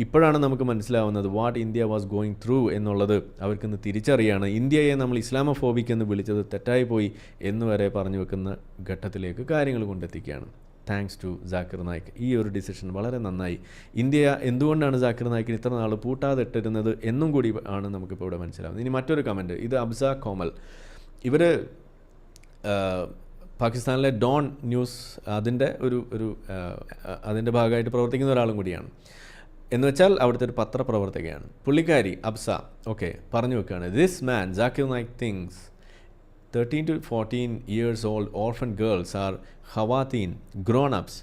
ഇപ്പോഴാണ് നമുക്ക് മനസ്സിലാവുന്നത് what India was going through എന്നുള്ളത് അവർക്കിന്ന് തിരിച്ചറിയാണ്. ഇന്ത്യയെ നമ്മൾ ഇസ്ലാമോഫോബിക് എന്ന് വിളിച്ചത് തെറ്റായിപ്പോയി എന്ന് വരെ പറഞ്ഞു വെക്കുന്ന ഘട്ടത്തിലേക്ക് കാര്യങ്ങൾ കൊണ്ടെത്തിക്കുകയാണ്. Thanks to Zakir Naik. ഈ ഒരു ഡിസിഷൻ വളരെ നന്നായി. ഇന്ത്യ എന്തുകൊണ്ടാണ് സാക്കിർ നായിക്കിന് ഇത്ര നാൾ പൂട്ടാതെ ഇട്ടിരുന്നത് എന്നും കൂടി ആണ് നമുക്കിപ്പോൾ ഇവിടെ മനസ്സിലാവുന്നത്. ഇനി മറ്റൊരു കമൻറ്റ്, ഇത് അബ്സ കോമൽ. ഇവർ പാകിസ്ഥാനിലെ ഡോൺ ന്യൂസ് അതിൻ്റെ ഭാഗമായിട്ട് പ്രവർത്തിക്കുന്ന ഒരാളും കൂടിയാണ്. എന്ന് വെച്ചാൽ അവിടുത്തെ ഒരു പത്രപ്രവർത്തകയാണ് പുള്ളിക്കാരി അബ്സ. ഓക്കെ, പറഞ്ഞു വെക്കുകയാണ്, this man Zakir Naik things 13 to 14 years old orphan girls are Khawateen, grown-ups,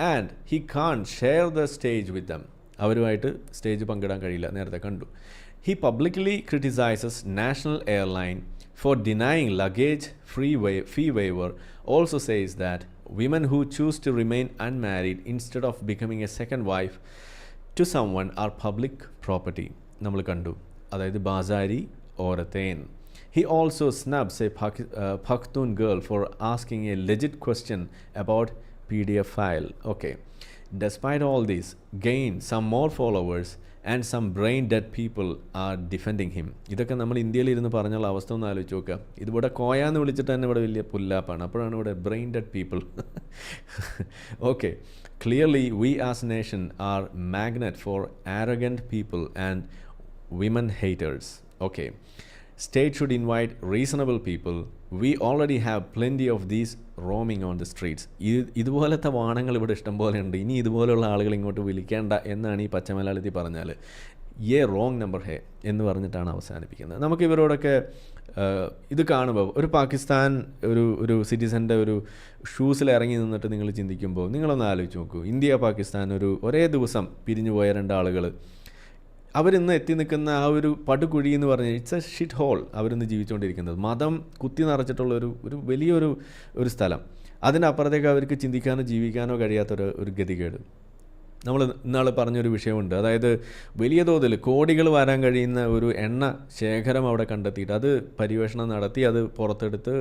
and he can't share the stage with them. അവരുമായിട്ട് സ്റ്റേജ് പങ്കിടാൻ കഴിയില്ല, നേരത്തെ കണ്ടു. He publicly criticizes National Airline for denying luggage fee waiver, also says that women who choose to remain unmarried instead of becoming a second wife to someone are public property. നമ്മൾ കണ്ടു, അതായത് ബാസാരി ഓരത്തേൻ. He also snubs a Pakhtun girl for asking a legit question about PDF file. Okay. Despite all this, gain some more followers and some brain dead people are defending him. ഇതൊക്കെ നമ്മൾ ഇന്ത്യയിൽ ഇരുന്ന് പറഞ്ഞുള്ള അവസ്ഥ ഒന്ന് ആലോചിച്ച് നോക്കുക. ഇതിവിടെ കോയാന്ന് വിളിച്ചിട്ട് തന്നെ ഇവിടെ വലിയ പുല്ലാപ്പാണ്. അപ്പോഴാണ് ഇവിടെ brain dead people. Okay. Clearly, we as a nation are magnet for arrogant people and women haters. Okay. State should invite reasonable people. We already have plenty of these roaming on the streets. ഇതുപോലത്തെ വാണങ്ങൾ ഇവിടെ ഇഷ്ടം പോലെ ഉണ്ട്. ഇനി ഇതുപോലെയുള്ള ആളുകൾ ഇങ്ങോട്ട് വിളിക്കേണ്ട എന്നാണ് ഈ പച്ചമലയാളത്തിൽ പറഞ്ഞാൽ റോങ് നമ്പർ ഹേ എന്ന് പറഞ്ഞിട്ടാണ് അവസാനിപ്പിക്കുന്നത്. നമുക്ക് ഇവരോടൊക്കെ ഇത് കാണുമ്പോൾ ഒരു പാകിസ്ഥാൻ ഒരു സിറ്റിസൻ്റെ ഒരു ഷൂസിൽ ഇറങ്ങി നിന്നിട്ട് നിങ്ങൾ ചിന്തിക്കുമ്പോൾ നിങ്ങളൊന്ന് ആലോചിച്ച് നോക്കൂ. ഇന്ത്യ പാകിസ്ഥാൻ ഒരേ ദിവസം പിരിഞ്ഞു പോയ രണ്ടാളുകൾ, അവരിന്ന് എത്തി നിൽക്കുന്ന ആ ഒരു പടുകുഴി എന്ന് പറഞ്ഞാൽ ഇറ്റ്സ് എ ഷിറ്റ് ഹോൾ. അവരിന്ന് ജീവിച്ചുകൊണ്ടിരിക്കുന്നത് മതം കുത്തി നിറച്ചിട്ടുള്ള ഒരു വലിയൊരു സ്ഥലം. അതിനപ്പുറത്തേക്ക് അവർക്ക് ചിന്തിക്കാനോ ജീവിക്കാനോ കഴിയാത്തൊരു ഗതികേട്. നമ്മൾ ഇന്നാൾ പറഞ്ഞൊരു വിഷയമുണ്ട്, അതായത് വലിയ തോതിൽ കോടികൾ വരാൻ കഴിയുന്ന ഒരു എണ്ണ ശേഖരം അവിടെ കണ്ടെത്തിയിട്ട് അത് പര്യവേഷണം നടത്തി അത് പുറത്തെടുത്ത്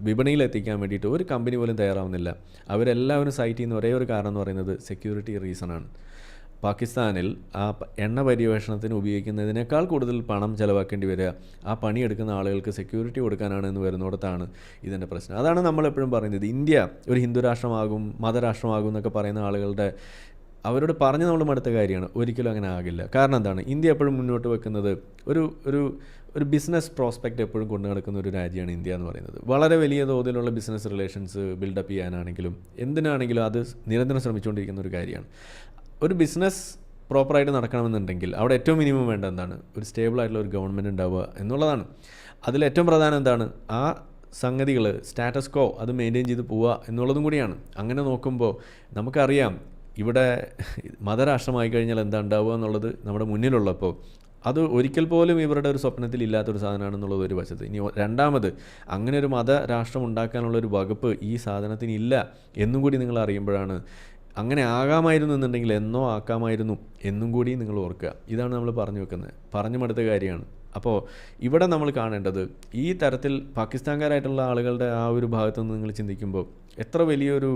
വിപണിയിലെത്തിക്കാൻ വേണ്ടിയിട്ട് ഒരു കമ്പനി പോലും തയ്യാറാവുന്നില്ല. അവരെല്ലാവരും സൈറ്റ് ചെയ്യുന്ന ഒരേ ഒരു കാരണം എന്ന് പറയുന്നത് സെക്യൂരിറ്റി റീസണാണ്. പാകിസ്ഥാനിൽ ആ എണ്ണ പര്യവേഷണത്തിന് ഉപയോഗിക്കുന്നതിനേക്കാൾ കൂടുതൽ പണം ചിലവാക്കേണ്ടി വരിക ആ പണിയെടുക്കുന്ന ആളുകൾക്ക് സെക്യൂരിറ്റി കൊടുക്കാനാണ് എന്ന് വരുന്നിടത്താണ് ഇതിൻ്റെ പ്രശ്നം. അതാണ് നമ്മളെപ്പോഴും പറയുന്നത്, ഇന്ത്യ ഒരു ഹിന്ദു രാഷ്ട്രമാകും മതരാഷ്ട്രമാകും എന്നൊക്കെ പറയുന്ന ആളുകളുടെ അവരോട് പറഞ്ഞ് നമ്മൾ മടുത്ത കാര്യമാണ്. ഒരിക്കലും അങ്ങനെ ആകില്ല. കാരണം എന്താണ്, ഇന്ത്യ എപ്പോഴും മുന്നോട്ട് വെക്കുന്നത് ഒരു ബിസിനസ് പ്രോസ്പെക്റ്റ് എപ്പോഴും കൊണ്ടു നടക്കുന്ന ഒരു രാജ്യമാണ് ഇന്ത്യ എന്ന് പറയുന്നത്. വളരെ വലിയ തോതിലുള്ള ബിസിനസ് റിലേഷൻസ് ബിൽഡപ്പ് ചെയ്യാനാണെങ്കിലും എന്തിനാണെങ്കിലും അത് നിരന്തരം ശ്രമിച്ചുകൊണ്ടിരിക്കുന്ന ഒരു കാര്യമാണ്. ഒരു ബിസിനസ് പ്രോപ്പറായിട്ട് നടക്കണമെന്നുണ്ടെങ്കിൽ അവിടെ ഏറ്റവും മിനിമം വേണ്ട എന്താണ്, ഒരു സ്റ്റേബിൾ ആയിട്ടുള്ള ഒരു ഗവൺമെൻറ് ഉണ്ടാവുക എന്നുള്ളതാണ്. അതിലേറ്റവും പ്രധാനം എന്താണ്, ആ സംഗതികൾ സ്റ്റാറ്റസ് കോ അത് മെയിൻറ്റെയിൻ ചെയ്ത് പോവുക എന്നുള്ളതും കൂടിയാണ്. അങ്ങനെ നോക്കുമ്പോൾ നമുക്കറിയാം ഇവിടെ മതരാഷ്ട്രമായി കഴിഞ്ഞാൽ എന്താ ഉണ്ടാവുക എന്നുള്ളത് നമ്മുടെ മുന്നിലുള്ളപ്പോൾ അത് ഒരിക്കൽ പോലും ഇവരുടെ ഒരു സ്വപ്നത്തിൽ ഇല്ലാത്തൊരു സാധനമാണെന്നുള്ളത് ഒരു വശത്ത്. ഇനി രണ്ടാമത്, അങ്ങനെ ഒരു മതരാഷ്ട്രം ഉണ്ടാക്കാനുള്ളൊരു വകുപ്പ് ഈ സാധനത്തിന് ഇല്ല എന്നും കൂടി നിങ്ങൾ അറിയുമ്പോഴാണ്, അങ്ങനെ ആകാമായിരുന്നു എന്നുണ്ടെങ്കിൽ എന്നോ ആക്കാമായിരുന്നു എന്നും കൂടി നിങ്ങൾ ഓർക്കുക. ഇതാണ് നമ്മൾ പറഞ്ഞു വെക്കുന്നത്, പറഞ്ഞു മടുത്ത കാര്യമാണ്. അപ്പോൾ ഇവിടെ നമ്മൾ കാണേണ്ടത് ഈ തരത്തിൽ പാകിസ്ഥാൻകാരായിട്ടുള്ള ആളുകളുടെ ആ ഒരു ഭാഗത്തു നിന്ന് നിങ്ങൾ ചിന്തിക്കുമ്പോൾ എത്ര വലിയൊരു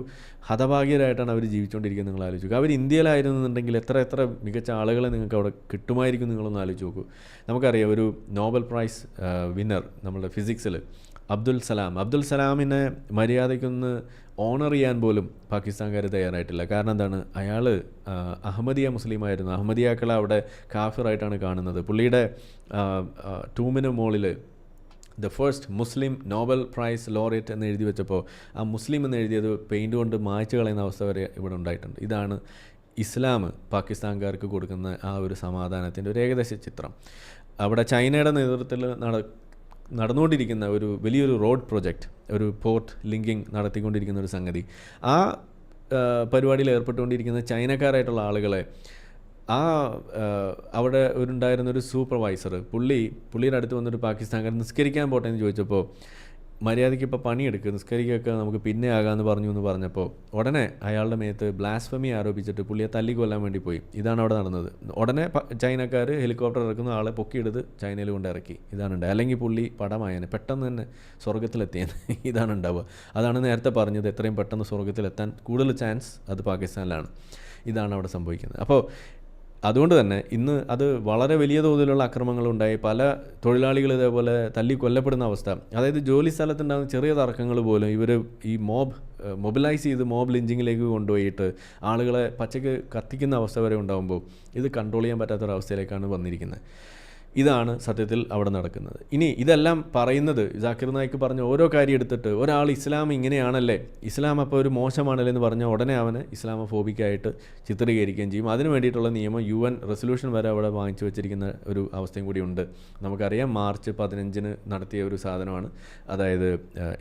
ഹതഭാഗ്യരായിട്ടാണ് അവർ ജീവിച്ചുകൊണ്ടിരിക്കുന്നത് നിങ്ങൾ ആലോചിക്കുക. അവർ ഇന്ത്യയിലായിരുന്നുണ്ടെങ്കിൽ എത്ര മികച്ച ആളുകളെ നിങ്ങൾക്ക് അവിടെ കിട്ടുമായിരിക്കും നിങ്ങളൊന്ന് ആലോചിച്ച് നോക്കൂ. നമുക്കറിയാം ഒരു നോബൽ പ്രൈസ് വിന്നർ നമ്മളുടെ ഫിസിക്സിൽ അബ്ദുൽ സലാമിനെ മര്യാദയ്ക്കൊന്ന് ഓണർ ചെയ്യാൻ പോലും പാകിസ്ഥാൻകാർ തയ്യാറായിട്ടില്ല. കാരണം എന്താണ്, അയാൾ അഹമ്മദിയ മുസ്ലിമായിരുന്നു. അഹമ്മദിയാക്കളെ അവിടെ കാഫിറായിട്ടാണ് കാണുന്നത്. പുള്ളിയുടെ ടൂമിന് മുകളിൽ the first Muslim Nobel prize laureate എന്ന് എഴുതി വെച്ചപ്പോൾ ആ മുസ്ലിം എന്ന് എഴുതിയത് പെയിൻറ് കൊണ്ട് മായ്ച്ചു കളയുന്ന അവസ്ഥ വരെ ഇവിടെ ഉണ്ടായിട്ടുണ്ട്. ഇതാണ് ഇസ്ലാം പാകിസ്ഥാൻകാർക്ക് കൊടുക്കുന്ന ആ ഒരു സമാധാനത്തിൻ്റെ ഒരു ഏകദേശ ചിത്രം. അവിടെ ചൈനയുടെ നേതൃത്വത്തിൽ നടന്നുകൊണ്ടിരിക്കുന്ന ഒരു വലിയൊരു റോഡ് പ്രൊജക്റ്റ്, ഒരു പോർട്ട് ലിങ്കിങ് നടത്തിക്കൊണ്ടിരിക്കുന്ന ഒരു സംഗതി, ആ പരിപാടിയിൽ ഏർപ്പെട്ടുകൊണ്ടിരിക്കുന്ന ചൈനക്കാരായിട്ടുള്ള ആളുകളെ അവിടെ ഉണ്ടായിരുന്നൊരു സൂപ്പർവൈസർ പുള്ളിയുടെ അടുത്ത് വന്നൊരു പാകിസ്ഥാൻകാരൻ നിസ്കരിക്കാൻ പോട്ടെ എന്ന് ചോദിച്ചപ്പോൾ മര്യാദയ്ക്ക് ഇപ്പോൾ പണിയെടുക്കുക, നിസ്കരിക്കൊക്കെ നമുക്ക് പിന്നെ ആകാമെന്ന് പറഞ്ഞു എന്ന് പറഞ്ഞപ്പോൾ ഉടനെ അയാളുടെ മേത്ത് ബ്ലാസ്ഫമി ആരോപിച്ചിട്ട് പുള്ളിയെ തല്ലിക്കൊല്ലാൻ വേണ്ടി പോയി. ഇതാണ് അവിടെ നടന്നത്. ഉടനെ ചൈനക്കാർ ഹെലികോപ്റ്റർ ഇറക്കുന്ന ആളെ പൊക്കിയെടുത്ത് ചൈനയിൽ കൊണ്ട് ഇറക്കി. ഇതാണ് ഉണ്ടായത്. അല്ലെങ്കിൽ പുള്ളി പടമായനെ, പെട്ടെന്ന് തന്നെ സ്വർഗ്ഗത്തിലെത്തിയേനെ. ഇതാണ് ഉണ്ടാവുക. അതാണ് നേരത്തെ പറഞ്ഞത്, എത്രയും പെട്ടെന്ന് സ്വർഗ്ഗത്തിലെത്താൻ കൂടുതൽ ചാൻസ് അത് പാകിസ്ഥാനിലാണ്. ഇതാണ് അവിടെ സംഭവിക്കുന്നത്. അപ്പോൾ അതുകൊണ്ട് തന്നെ ഇന്ന് അത് വളരെ വലിയ തോതിലുള്ള ആക്രമണങ്ങളുണ്ടായി. പല തൊഴിലാളികൾ ഇതേപോലെ തല്ലിക്കൊല്ലപ്പെടുന്ന അവസ്ഥ. അതായത് ജോലി സ്ഥലത്തുണ്ടാകുന്ന ചെറിയ തർക്കങ്ങൾ പോലും ഇവർ ഈ മൊബിലൈസ് ചെയ്ത് മോബ് ലിഞ്ചിങ്ങിലേക്ക് കൊണ്ടുപോയിട്ട് ആളുകളെ പച്ചയ്ക്ക് കത്തിക്കുന്ന അവസ്ഥ വരെ ഉണ്ടാകുമ്പോൾ ഇത് കൺട്രോൾ ചെയ്യാൻ പറ്റാത്തൊരവസ്ഥയിലേക്കാണ് വന്നിരിക്കുന്നത്. ഇതാണ് സത്യത്തിൽ അവിടെ നടക്കുന്നത്. ഇനി ഇതെല്ലാം പറയുന്നത് ജാക്കിർ നായിക്ക് പറഞ്ഞ ഓരോ കാര്യം എടുത്തിട്ട് ഒരാൾ ഇസ്ലാം ഇങ്ങനെയാണല്ലേ, ഇസ്ലാം അപ്പോൾ ഒരു മോശമാണല്ലേ എന്ന് പറഞ്ഞാൽ ഉടനെ അവന് ഇസ്ലാമോഫോബിക്കായിട്ട് ചിത്രീകരിക്കുകയും ചെയ്യും. അതിന് വേണ്ടിയിട്ടുള്ള നിയമം UN റെസൊല്യൂഷൻ വരെ അവിടെ വാങ്ങിച്ചു വെച്ചിരിക്കുന്ന ഒരു അവസ്ഥയും കൂടി ഉണ്ട്. നമുക്കറിയാം മാർച്ച് 15 നടത്തിയ ഒരു സാധനമാണ്. അതായത്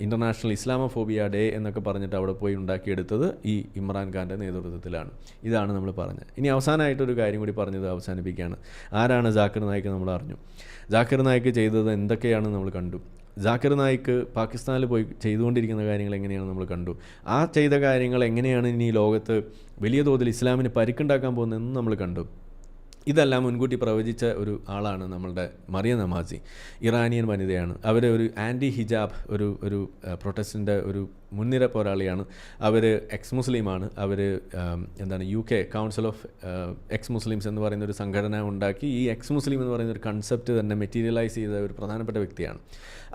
ഇൻ്റർനാഷണൽ ഇസ്ലാമോഫോബിയ ഡേ എന്നൊക്കെ പറഞ്ഞിട്ട് അവിടെ പോയി ഉണ്ടാക്കിയെടുത്തത് ഈ ഇമ്രാൻഖാൻ്റെ നേതൃത്വത്തിലാണ്. ഇതാണ് നമ്മൾ പറഞ്ഞത്. ഇനി അവസാനമായിട്ടൊരു കാര്യം കൂടി പറഞ്ഞത് അവസാനിപ്പിക്കുകയാണ്. ആരാണ് ജാക്കിർ നായിക്ക് നമ്മൾ അറിഞ്ഞു. ജാക്കിർ നായിക്ക് ചെയ്തത് എന്തൊക്കെയാണെന്ന് നമ്മൾ കണ്ടു. ജാക്കിർ നായിക്ക് പാകിസ്ഥാനിൽ പോയി ചെയ്തുകൊണ്ടിരിക്കുന്ന കാര്യങ്ങൾ എങ്ങനെയാണെന്ന് നമ്മൾ കണ്ടു. ആ ചെയ്ത കാര്യങ്ങൾ എങ്ങനെയാണ് ഇനി ലോകത്ത് വലിയ തോതിൽ ഇസ്ലാമിന് പരിക്കുണ്ടാക്കാൻ പോകുന്നതെന്ന് നമ്മൾ കണ്ടു. ഇതെല്ലാം മുൻകൂട്ടി പ്രവചിച്ച ഒരു ആളാണ് നമ്മളുടെ മറിയം നമാസി. ഇറാനിയൻ വനിതയാണ്. അവർ ഒരു ആൻറ്റി ഹിജാബ് ഒരു പ്രൊട്ടസ്റ്റിൻ്റെ ഒരു മുൻനിര പോരാളിയാണ്. അവർ എക്സ് മുസ്ലിമാണ്. അവർ UK council of ex Muslims എന്ന് പറയുന്ന ഒരു സംഘടന ഉണ്ടാക്കി ഈ എക്സ് മുസ്ലിം എന്ന് പറയുന്ന ഒരു കൺസെപ്റ്റ് തന്നെ മെറ്റീരിയലൈസ് ചെയ്ത ഒരു പ്രധാനപ്പെട്ട വ്യക്തിയാണ്.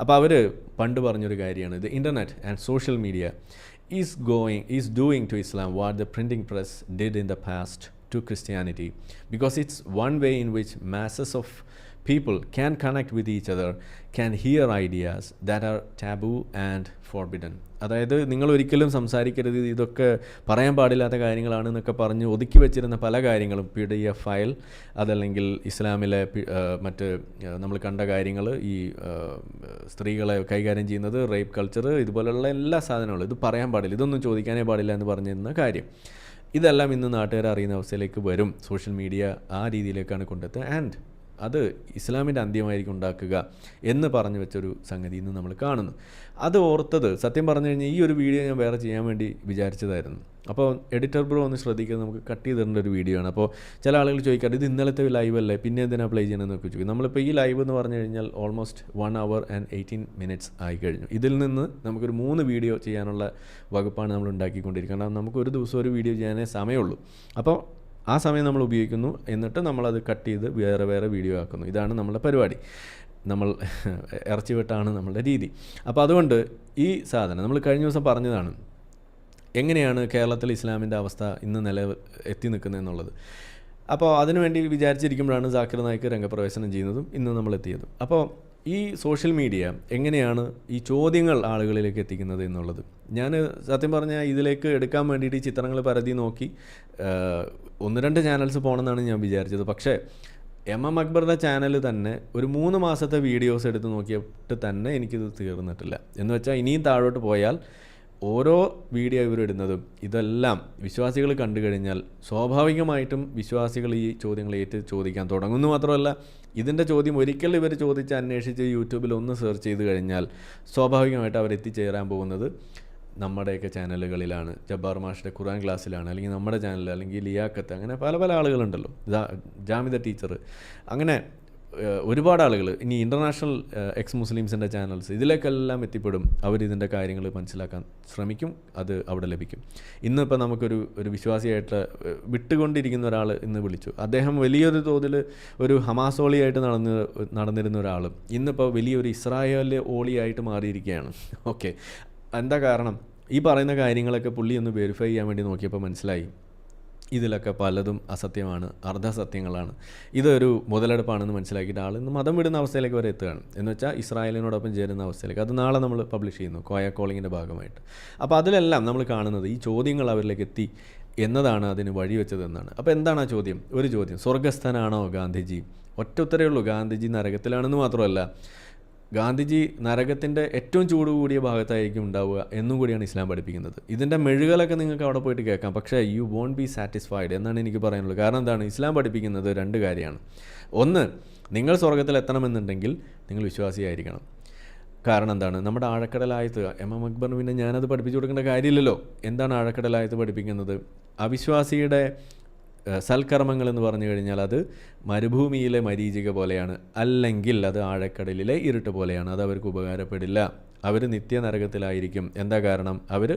അപ്പോൾ അവർ പണ്ട് പറഞ്ഞൊരു കാര്യമാണ്, ഇത് internet and social media is doing to Islam what the printing press did in the past to Christianity, because it's one way in which masses of people can connect with each other, can hear ideas that are taboo and forbidden. അതായത് നിങ്ങൾ ഒരിക്കലും സംസാരിക്കരുത്, ഇതൊക്കെ പറയാൻ പാടില്ലാത്ത കാര്യങ്ങളാണെന്നൊക്കെ പറഞ്ഞ് ഒതുക്കി വെച്ചിരുന്ന പല കാര്യങ്ങളും PDF ഫയൽ, അതല്ലെങ്കിൽ ഇസ്ലാമിലെ മറ്റ് നമ്മൾ കണ്ട കാര്യങ്ങൾ, ഈ സ്ത്രീകളെ കൈകാര്യം ചെയ്യുന്നത്, റേപ്പ് കൾച്ചർ, ഇതുപോലുള്ള എല്ലാ സാധനങ്ങളും ഇത് പറയാൻ പാടില്ല, ഇതൊന്നും ചോദിക്കാനേ പാടില്ല എന്ന് പറഞ്ഞിരുന്ന കാര്യം, ഇതെല്ലാം ഇന്ന് നാട്ടുകാർ അറിയുന്ന അവസ്ഥയിലേക്ക് വരും. സോഷ്യൽ മീഡിയ ആ രീതിയിലേക്കാണ് കൊണ്ടെത്തുക. ആൻഡ് അത് ഇസ്ലാമിൻ്റെ അന്ത്യമായിരിക്കും ഉണ്ടാക്കുക എന്ന് പറഞ്ഞു വെച്ചൊരു സംഗതി ഇന്ന് നമ്മൾ കാണുന്നു. അത് ഓർത്തത് സത്യം പറഞ്ഞു കഴിഞ്ഞാൽ ഈ ഒരു വീഡിയോ ഞാൻ വേറെ ചെയ്യാൻ വേണ്ടി വിചാരിച്ചതായിരുന്നു. അപ്പോൾ എഡിറ്റർ ബ്രോ ഒന്ന് ശ്രദ്ധിക്കുക, നമുക്ക് കട്ട് ചെയ്തിടേണ്ട ഒരു വീഡിയോ ആണ്. അപ്പോൾ ചില ആളുകൾ ചോദിക്കാറ് ഇത് ഇന്നലത്തെ ലൈവ് അല്ലേ, പിന്നെ എന്തിനാണ് പ്ലേ ചെയ്യണമെന്നൊക്കെ ചോദിക്കും. നമ്മളിപ്പോൾ ഈ ലൈവ് എന്ന് പറഞ്ഞു കഴിഞ്ഞാൽ ഓൾമോസ്റ്റ് 1 hour and 18 minutes ആയി കഴിഞ്ഞു. ഇതിൽ നിന്ന് നമുക്കൊരു 3 വീഡിയോ ചെയ്യാനുള്ള വകുപ്പാണ് നമ്മൾ ഉണ്ടാക്കിക്കൊണ്ടിരിക്കുന്നത്. കാരണം നമുക്ക് ഒരു ദിവസം ഒരു വീഡിയോ ചെയ്യാനേ സമയമുള്ളൂ. അപ്പോൾ ആ സമയം നമ്മൾ ഉപയോഗിക്കുന്നു, എന്നിട്ട് നമ്മളത് കട്ട് ചെയ്ത് വേറെ വീഡിയോ ആക്കുന്നു. ഇതാണ് നമ്മളുടെ പരിപാടി. നമ്മൾ ഇറച്ചി വെട്ടാണ് നമ്മളുടെ രീതി. അപ്പോൾ അതുകൊണ്ട് ഈ സാധനം നമ്മൾ കഴിഞ്ഞ ദിവസം പറഞ്ഞതാണ്, എങ്ങനെയാണ് കേരളത്തിൽ ഇസ്ലാമിൻ്റെ അവസ്ഥ ഇന്ന് എത്തി നിൽക്കുന്നത് എന്നുള്ളത്. അപ്പോൾ അതിനുവേണ്ടി വിചാരിച്ചിരിക്കുമ്പോഴാണ് ജാക്കിർ നായിക്ക് രംഗപ്രവേശനം ചെയ്യുന്നതും ഇന്ന് നമ്മൾ എത്തിയതും. അപ്പോൾ ഈ സോഷ്യൽ മീഡിയ എങ്ങനെയാണ് ഈ ചോദ്യങ്ങൾ ആളുകളിലേക്ക് എത്തിക്കുന്നത് എന്നുള്ളത്. ഞാൻ സത്യം പറഞ്ഞാൽ ഇതിലേക്ക് എടുക്കാൻ വേണ്ടിയിട്ട് ഈ ചിത്രങ്ങൾ പരതി നോക്കി 1-2 ചാനൽസ് പോകണമെന്നാണ് ഞാൻ വിചാരിച്ചത്. പക്ഷേ MM അക്ബറിൻ്റെ ചാനൽ തന്നെ ഒരു 3 മാസത്തെ വീഡിയോസ് എടുത്ത് നോക്കിയിട്ട് തന്നെ എനിക്കിത് തീർന്നിട്ടില്ല. എന്ന് വെച്ചാൽ ഇനിയും താഴോട്ട് പോയാൽ ഓരോ വീഡിയോ ഇവരിടുന്നതും ഇതെല്ലാം വിശ്വാസികൾ കണ്ടു കഴിഞ്ഞാൽ സ്വാഭാവികമായിട്ടും വിശ്വാസികൾ ഈ ചോദ്യങ്ങൾ ചോദിക്കാൻ തുടങ്ങുന്നു. മാത്രമല്ല ഇതിൻ്റെ ചോദ്യം ഒരിക്കൽ ഇവർ ചോദിച്ച് അന്വേഷിച്ച് യൂട്യൂബിൽ ഒന്ന് സെർച്ച് ചെയ്ത് കഴിഞ്ഞാൽ സ്വാഭാവികമായിട്ട് അവർ എത്തിച്ചേരാൻ പോകുന്നത് നമ്മുടെയൊക്കെ ചാനലുകളിലാണ്. ജബ്ബാർ മാഷിൻ്റെ ഖുർആൻ ക്ലാസ്സിലാണ്, അല്ലെങ്കിൽ നമ്മുടെ ചാനൽ, അല്ലെങ്കിൽ ലിയാക്കത്ത്, അങ്ങനെ പല പല ആളുകളുണ്ടല്ലോ, ജാമിദ ടീച്ചർ, അങ്ങനെ ഒരുപാട് ആളുകൾ. ഇനി ഇൻ്റർനാഷണൽ എക്സ് മുസ്ലിംസിൻ്റെ ചാനൽസ്, ഇതിലേക്കെല്ലാം എത്തിപ്പെടും. അവരിതിൻ്റെ കാര്യങ്ങൾ മനസ്സിലാക്കാൻ ശ്രമിക്കും, അത് അവിടെ ലഭിക്കും. ഇന്നിപ്പോൾ നമുക്കൊരു വിശ്വാസിയായിട്ട് വിട്ടുകൊണ്ടിരിക്കുന്ന ഒരാൾ ഇന്ന് വിളിച്ചു. അദ്ദേഹം വലിയൊരു തോതിൽ ഒരു ഹമാസോളിയായിട്ട് നടന്നിരുന്ന ഒരാൾ ഇന്നിപ്പോൾ വലിയൊരു ഇസ്രായേൽ ഓളിയായിട്ട് മാറിയിരിക്കുകയാണ്. ഓക്കെ, എന്താ കാരണം? ഈ പറയുന്ന കാര്യങ്ങളൊക്കെ പുള്ളി ഒന്ന് വെരിഫൈ ചെയ്യാൻ വേണ്ടി നോക്കിയപ്പോൾ മനസ്സിലായി ഇതിലൊക്കെ പലതും അസത്യമാണ്, അർദ്ധസത്യങ്ങളാണ്, ഇതൊരു മുതലെടുപ്പാണെന്ന് മനസ്സിലാക്കിയിട്ട് ആൾ ഇന്ന് മതം വിടുന്ന അവസ്ഥയിലേക്ക് വരെ എത്തുകയാണ്. എന്ന് വെച്ചാൽ ഇസ്രായേലിനോടൊപ്പം ചേരുന്ന അവസ്ഥയിലേക്ക്. അത് നാളെ നമ്മൾ പബ്ലിഷ് ചെയ്യുന്നു കോയ കോളിങ്ങിൻ്റെ ഭാഗമായിട്ട്. അപ്പോൾ അതിലെല്ലാം നമ്മൾ കാണുന്നത് ഈ ചോദ്യങ്ങൾ അവരിലേക്ക് എത്തി എന്നതാണ് അതിന് വഴിവെച്ചതെന്നാണ്. അപ്പോൾ എന്താണ് ആ ചോദ്യം? ഒരു ചോദ്യം, സ്വർഗസ്ഥനാണോ ഗാന്ധിജി? ഒറ്റ ഉത്തരേ ഉള്ളൂ, ഗാന്ധിജി നരകത്തിലാണെന്ന് മാത്രമല്ല, ഗാന്ധിജി നരകത്തിൻ്റെ ഏറ്റവും ചൂട് കൂടിയ ഭാഗത്തായിരിക്കും ഉണ്ടാവുക എന്നും കൂടിയാണ് ഇസ്ലാം പഠിപ്പിക്കുന്നത്. ഇതിൻ്റെ മെഴുകലൊക്കെ നിങ്ങൾക്ക് അവിടെ പോയിട്ട് കേൾക്കാം, പക്ഷേ യു വോണ്ട് ബി സാറ്റിസ്ഫൈഡ് എന്നാണ് എനിക്ക് പറയാനുള്ളത്. കാരണം എന്താണ്? ഇസ്ലാം പഠിപ്പിക്കുന്നത് 2 കാര്യമാണ്. ഒന്ന്, നിങ്ങൾ സ്വർഗത്തിൽ എത്തണമെന്നുണ്ടെങ്കിൽ നിങ്ങൾ വിശ്വാസിയായിരിക്കണം. കാരണം എന്താണ്? നമ്മുടെ ആഴക്കടലായത്ത് MM അക്ബറിന് പിന്നെ ഞാനത് പഠിപ്പിച്ചു കൊടുക്കേണ്ട കാര്യമില്ലല്ലോ. എന്താണ് ആഴക്കടലായത്ത് പഠിപ്പിക്കുന്നത്? അവിശ്വാസിയുടെ സൽക്കർമ്മങ്ങൾ എന്ന് പറഞ്ഞു കഴിഞ്ഞാൽ അത് മരുഭൂമിയിലെ മരീചിക പോലെയാണ്, അല്ലെങ്കിൽ അത് ആഴക്കടലിലെ ഇരുട്ട് പോലെയാണ്. അത് അവർക്ക് ഉപകാരപ്പെടില്ല. അവർ നിത്യനരകത്തിലായിരിക്കും. എന്താ കാരണം? അവർ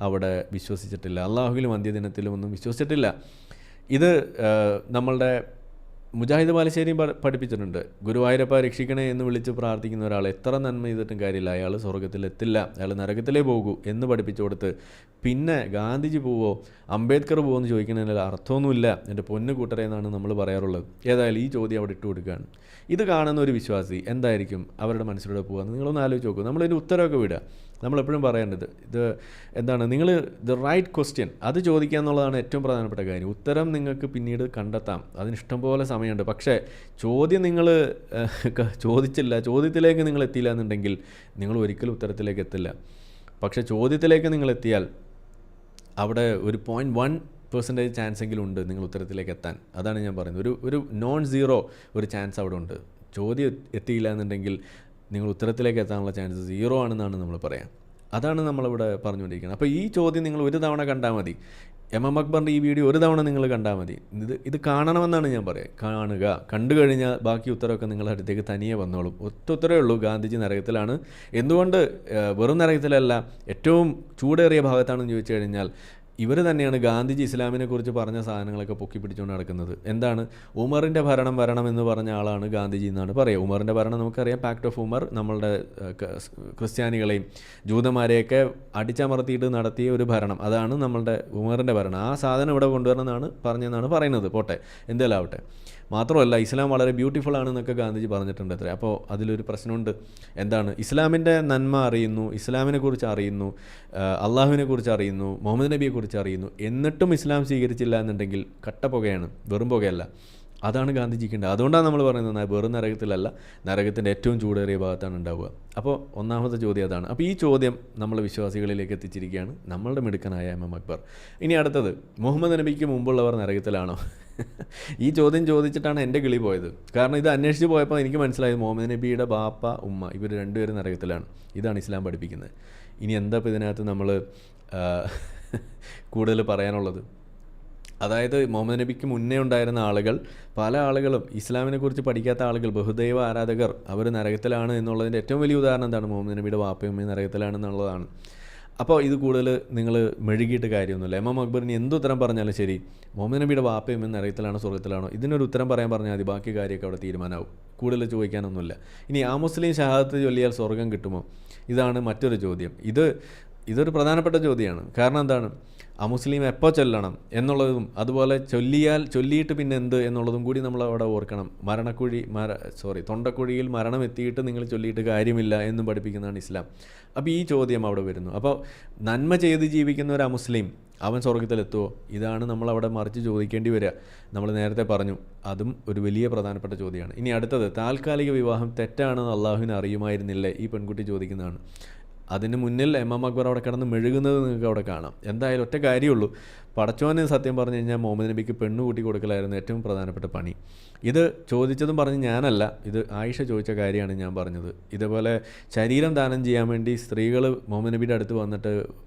അവിടെ വിശ്വസിച്ചിട്ടില്ല, അള്ളാഹുവിലും അന്ത്യദിനത്തിലും ഒന്നും വിശ്വസിച്ചിട്ടില്ല. ഇത് നമ്മളുടെ മുജാഹിദ് ബാലുശ്ശേരിയും പഠിപ്പിച്ചിട്ടുണ്ട്. ഗുരുവായൂരപ്പ രക്ഷിക്കണേ എന്ന് വിളിച്ച് പ്രാർത്ഥിക്കുന്ന ഒരാൾ എത്ര നന്മ ചെയ്തിട്ടും കാര്യമില്ല, അയാൾ സ്വർഗത്തിലെത്തില്ല, അയാൾ നരകത്തിലേ പോകൂ എന്ന് പഠിപ്പിച്ചു കൊടുത്ത് പിന്നെ ഗാന്ധിജി പോവോ അംബേദ്കർ പോവോ എന്ന് ചോദിക്കുന്നതിൽ അർത്ഥമൊന്നുമില്ല എൻ്റെ പൊന്നു കൂട്ടരെ എന്നാണ് നമ്മൾ പറയാറുള്ളത്. ഏതായാലും ഈ ചോദ്യം അവിടെ ഇട്ട് കൊടുക്കുകയാണ്. ഇത് കാണുന്ന ഒരു വിശ്വാസി എന്തായിരിക്കും അവരുടെ മനസ്സിലൂടെ പോകുക? നിങ്ങളൊന്ന് ആലോചിച്ച് നോക്കൂ. നമ്മളതിൻ്റെ ഉത്തരവൊക്കെ വിടുക. നമ്മളെപ്പോഴും പറയേണ്ടത് ഇത് എന്താണ്? നിങ്ങൾ ദ റൈറ്റ് ക്വസ്റ്റ്യൻ അത് ചോദിക്കുക എന്നുള്ളതാണ് ഏറ്റവും പ്രധാനപ്പെട്ട കാര്യം. ഉത്തരം നിങ്ങൾക്ക് പിന്നീട് കണ്ടെത്താം, അതിന് ഇഷ്ടംപോലെ സമയമുണ്ട്. പക്ഷേ ചോദ്യം നിങ്ങൾ ചോദിച്ചില്ല, ചോദ്യത്തിലേക്ക് നിങ്ങൾ എത്തിയില്ല എന്നുണ്ടെങ്കിൽ നിങ്ങൾ ഒരിക്കലും ഉത്തരത്തിലേക്ക് എത്തില്ല. പക്ഷേ ചോദ്യത്തിലേക്ക് നിങ്ങൾ എത്തിയാൽ അവിടെ ഒരു 0.1% ചാൻസ് എങ്കിലും ഉണ്ട് നിങ്ങൾ ഉത്തരത്തിലേക്ക് എത്താൻ. അതാണ് ഞാൻ പറയുന്നത്. ഒരു നോൺ സീറോ ഒരു ചാൻസ് അവിടെ ഉണ്ട്. ചോദ്യം എത്തിയില്ല എന്നുണ്ടെങ്കിൽ നിങ്ങൾ ഉത്തരത്തിലേക്ക് എത്താനുള്ള ചാൻസ് 0 ആണെന്നാണ് നമ്മൾ പറയാം. അതാണ് നമ്മളിവിടെ പറഞ്ഞുകൊണ്ടിരിക്കുന്നത്. അപ്പോൾ ഈ ചോദ്യം നിങ്ങൾ ഒരു തവണ കണ്ടാൽ മതി. MM അക്ബറിൻ്റെ ഈ വീഡിയോ ഒരു തവണ നിങ്ങൾ കണ്ടാൽ മതി. ഇത് കാണണമെന്നാണ് ഞാൻ പറയുക. കാണുക, കണ്ടു കഴിഞ്ഞാൽ ബാക്കി ഉത്തരവൊക്കെ നിങ്ങളുടെ അടുത്തേക്ക് തനിയെ വന്നോളും. ഒറ്റ ഉത്തരവേ ഉള്ളൂ, ഗാന്ധിജി നരകത്തിലാണ്. എന്തുകൊണ്ട് വെറും നരകത്തിലല്ല, ഏറ്റവും ചൂടേറിയ ഭാഗത്താണെന്ന് ചോദിച്ചു കഴിഞ്ഞാൽ ഇവർ തന്നെയാണ് ഗാന്ധിജി ഇസ്ലാമിനെക്കുറിച്ച് പറഞ്ഞ സാധനങ്ങളൊക്കെ പൊക്കി പിടിച്ചുകൊണ്ട് നടക്കുന്നത്. എന്താണ്? ഉമറിൻ്റെ ഭരണം വരണമെന്ന് പറഞ്ഞ ആളാണ് ഗാന്ധിജി എന്നാണ് പറയുക. ഉമറിൻ്റെ ഭരണം നമുക്കറിയാം, പാക്ട് ഓഫ് ഉമർ, നമ്മളുടെ ക്രിസ്ത്യാനികളെയും ജൂതന്മാരെയൊക്കെ അടിച്ചമർത്തിയിട്ട് നടത്തിയ ഒരു ഭരണം, അതാണ് നമ്മളുടെ ഉമറിൻ്റെ ഭരണം. ആ സാധനം ഇവിടെ കൊണ്ടുവരണമെന്നാണ് പറഞ്ഞതെന്നാണ് പറയുന്നത്. പോട്ടെ, എന്തെല്ലാം ആവട്ടെ. മാത്രമല്ല ഇസ്ലാം വളരെ ബ്യൂട്ടിഫുൾ ആണെന്നൊക്കെ ഗാന്ധിജി പറഞ്ഞിട്ടുണ്ട് അത്രേ. അപ്പോൾ അതിലൊരു പ്രശ്നമുണ്ട്. എന്താണ്? ഇസ്ലാമിൻ്റെ നന്മ അറിയുന്നു, ഇസ്ലാമിനെക്കുറിച്ച് അറിയുന്നു, അള്ളാഹുവിനെക്കുറിച്ച് അറിയുന്നു, മുഹമ്മദ് നബിയെക്കുറിച്ച് അറിയുന്നു, എന്നിട്ടും ഇസ്ലാം സ്വീകരിച്ചില്ല എന്നുണ്ടെങ്കിൽ കട്ടപ്പുകയാണ്, വെറും പുകയല്ല. അതാണ് ഗാന്ധിജിക്കേണ്ടത്. അതുകൊണ്ടാണ് നമ്മൾ പറയുന്നത് വെറും നരകത്തിലല്ല, നരകത്തിൻ്റെ ഏറ്റവും ചൂടേറിയ ഭാഗത്താണ് ഉണ്ടാവുക. അപ്പോൾ ഒന്നാമത്തെ ചോദ്യം അതാണ്. അപ്പോൾ ഈ ചോദ്യം നമ്മൾ വിശ്വാസികളിലേക്ക് എത്തിച്ചിരിക്കുകയാണ് നമ്മളുടെ മിടുക്കനായ MM അക്ബർ. ഇനി അടുത്തത്, മുഹമ്മദ് നബിക്ക് മുമ്പുള്ളവർ നരകത്തിലാണോ? ഈ ചോദ്യം ചോദിച്ചിട്ടാണ് എൻ്റെ കിളി പോയത്. കാരണം ഇത് അന്വേഷിച്ച് പോയപ്പോൾ എനിക്ക് മനസ്സിലായത് മുഹമ്മദ് നബിയുടെ ബാപ്പ ഉമ്മ ഇവർ രണ്ടുപേരും നരകത്തിലാണ്. ഇതാണ് ഇസ്ലാം പഠിപ്പിക്കുന്നത്. ഇനി എന്താ ഇപ്പോൾ ഇതിനകത്ത് നമ്മൾ കൂടുതൽ പറയാനുള്ളത്? അതായത് മുഹമ്മദ് നബിക്ക് മുന്നേ ഉണ്ടായിരുന്ന ആളുകൾ, പല ആളുകളും ഇസ്ലാമിനെക്കുറിച്ച് പഠിക്കാത്ത ആളുകൾ, ബഹുദൈവ ആരാധകർ, അവർ നരകത്തിലാണ് എന്നുള്ളതിൻ്റെ ഏറ്റവും വലിയ ഉദാഹരണം എന്താണ്? മുഹമ്മദ് നബിയുടെ വാപ്പയും ഉമ്മയും നരകത്തിലാണെന്നുള്ളതാണ്. അപ്പോൾ ഇത് കൂടുതൽ നിങ്ങൾ മെഴുകിയിട്ട് കാര്യമൊന്നുമില്ല. MM അക്ബറിന് എന്തുത്തരം പറഞ്ഞാലും ശരി, മുഹമ്മദ് നബിയുടെ വാപ്പയും ഉമ്മയും നരകത്തിലാണോ സ്വർഗത്തിലാണോ ഇതിനൊരു ഉത്തരം പറയാൻ പറഞ്ഞാൽ മതി, ബാക്കി കാര്യമൊക്കെ അവിടെ തീരുമാനമാവും. കൂടുതൽ ചോദിക്കാനൊന്നുമില്ല. ഇനി ആ മുസ്ലിം ഷഹാദത്ത് ചൊല്ലിയാൽ സ്വർഗം കിട്ടുമോ? ഇതാണ് മറ്റൊരു ചോദ്യം. ഇതൊരു പ്രധാനപ്പെട്ട ചോദ്യമാണ്. കാരണം എന്താണ്? അമുസ്ലിം എപ്പോൾ ചൊല്ലണം എന്നുള്ളതും അതുപോലെ ചൊല്ലിയിട്ട് പിന്നെ എന്ത് എന്നുള്ളതും കൂടി നമ്മൾ അവിടെ ഓർക്കണം. തൊണ്ടക്കുഴിയിൽ മരണം എത്തിയിട്ട് നിങ്ങൾ ചൊല്ലിയിട്ട് കാര്യമില്ല എന്നും പഠിപ്പിക്കുന്നതാണ് ഇസ്ലാം. അപ്പോൾ ഈ ചോദ്യം അവിടെ വരുന്നു. അപ്പോൾ നന്മ ചെയ്ത് ജീവിക്കുന്ന ഒരു അമുസ്ലിം അവൻ സ്വർഗത്തിലെത്തുമോ? ഇതാണ് നമ്മളവിടെ മറിച്ച് ചോദിക്കേണ്ടി വരിക. നമ്മൾ നേരത്തെ പറഞ്ഞു, അതും ഒരു വലിയ പ്രധാനപ്പെട്ട ചോദ്യമാണ്. ഇനി അടുത്തത്, താൽക്കാലിക വിവാഹം തെറ്റാണെന്ന് അള്ളാഹുവിന് അറിയുമായിരുന്നില്ലേ? ഈ പെൺകുട്ടി ചോദിക്കുന്നതാണ്. അതിന് മുന്നിൽ എം അക്ബർ അവിടെ കിടന്ന് മെഴുകുന്നത് നിങ്ങൾക്ക് അവിടെ കാണാം. എന്തായാലും ഒറ്റ കാര്യമുള്ളൂ, പടച്ചോന് സത്യം പറഞ്ഞു കഴിഞ്ഞാൽ മുഹമ്മദ് നബിക്ക് പെണ്ണ് കൂട്ടി കൊടുക്കലായിരുന്നു ഏറ്റവും പ്രധാനപ്പെട്ട പണി. ഇത് ചോദിച്ചതും പറഞ്ഞ് ഞാനല്ല, ഇത് ആയിഷ ചോദിച്ച കാര്യമാണ് ഞാൻ പറഞ്ഞത്. ഇതേപോലെ ശരീരം ദാനം ചെയ്യാൻ വേണ്ടി സ്ത്രീകൾ മുഹമ്മദ് നബിയുടെ അടുത്ത്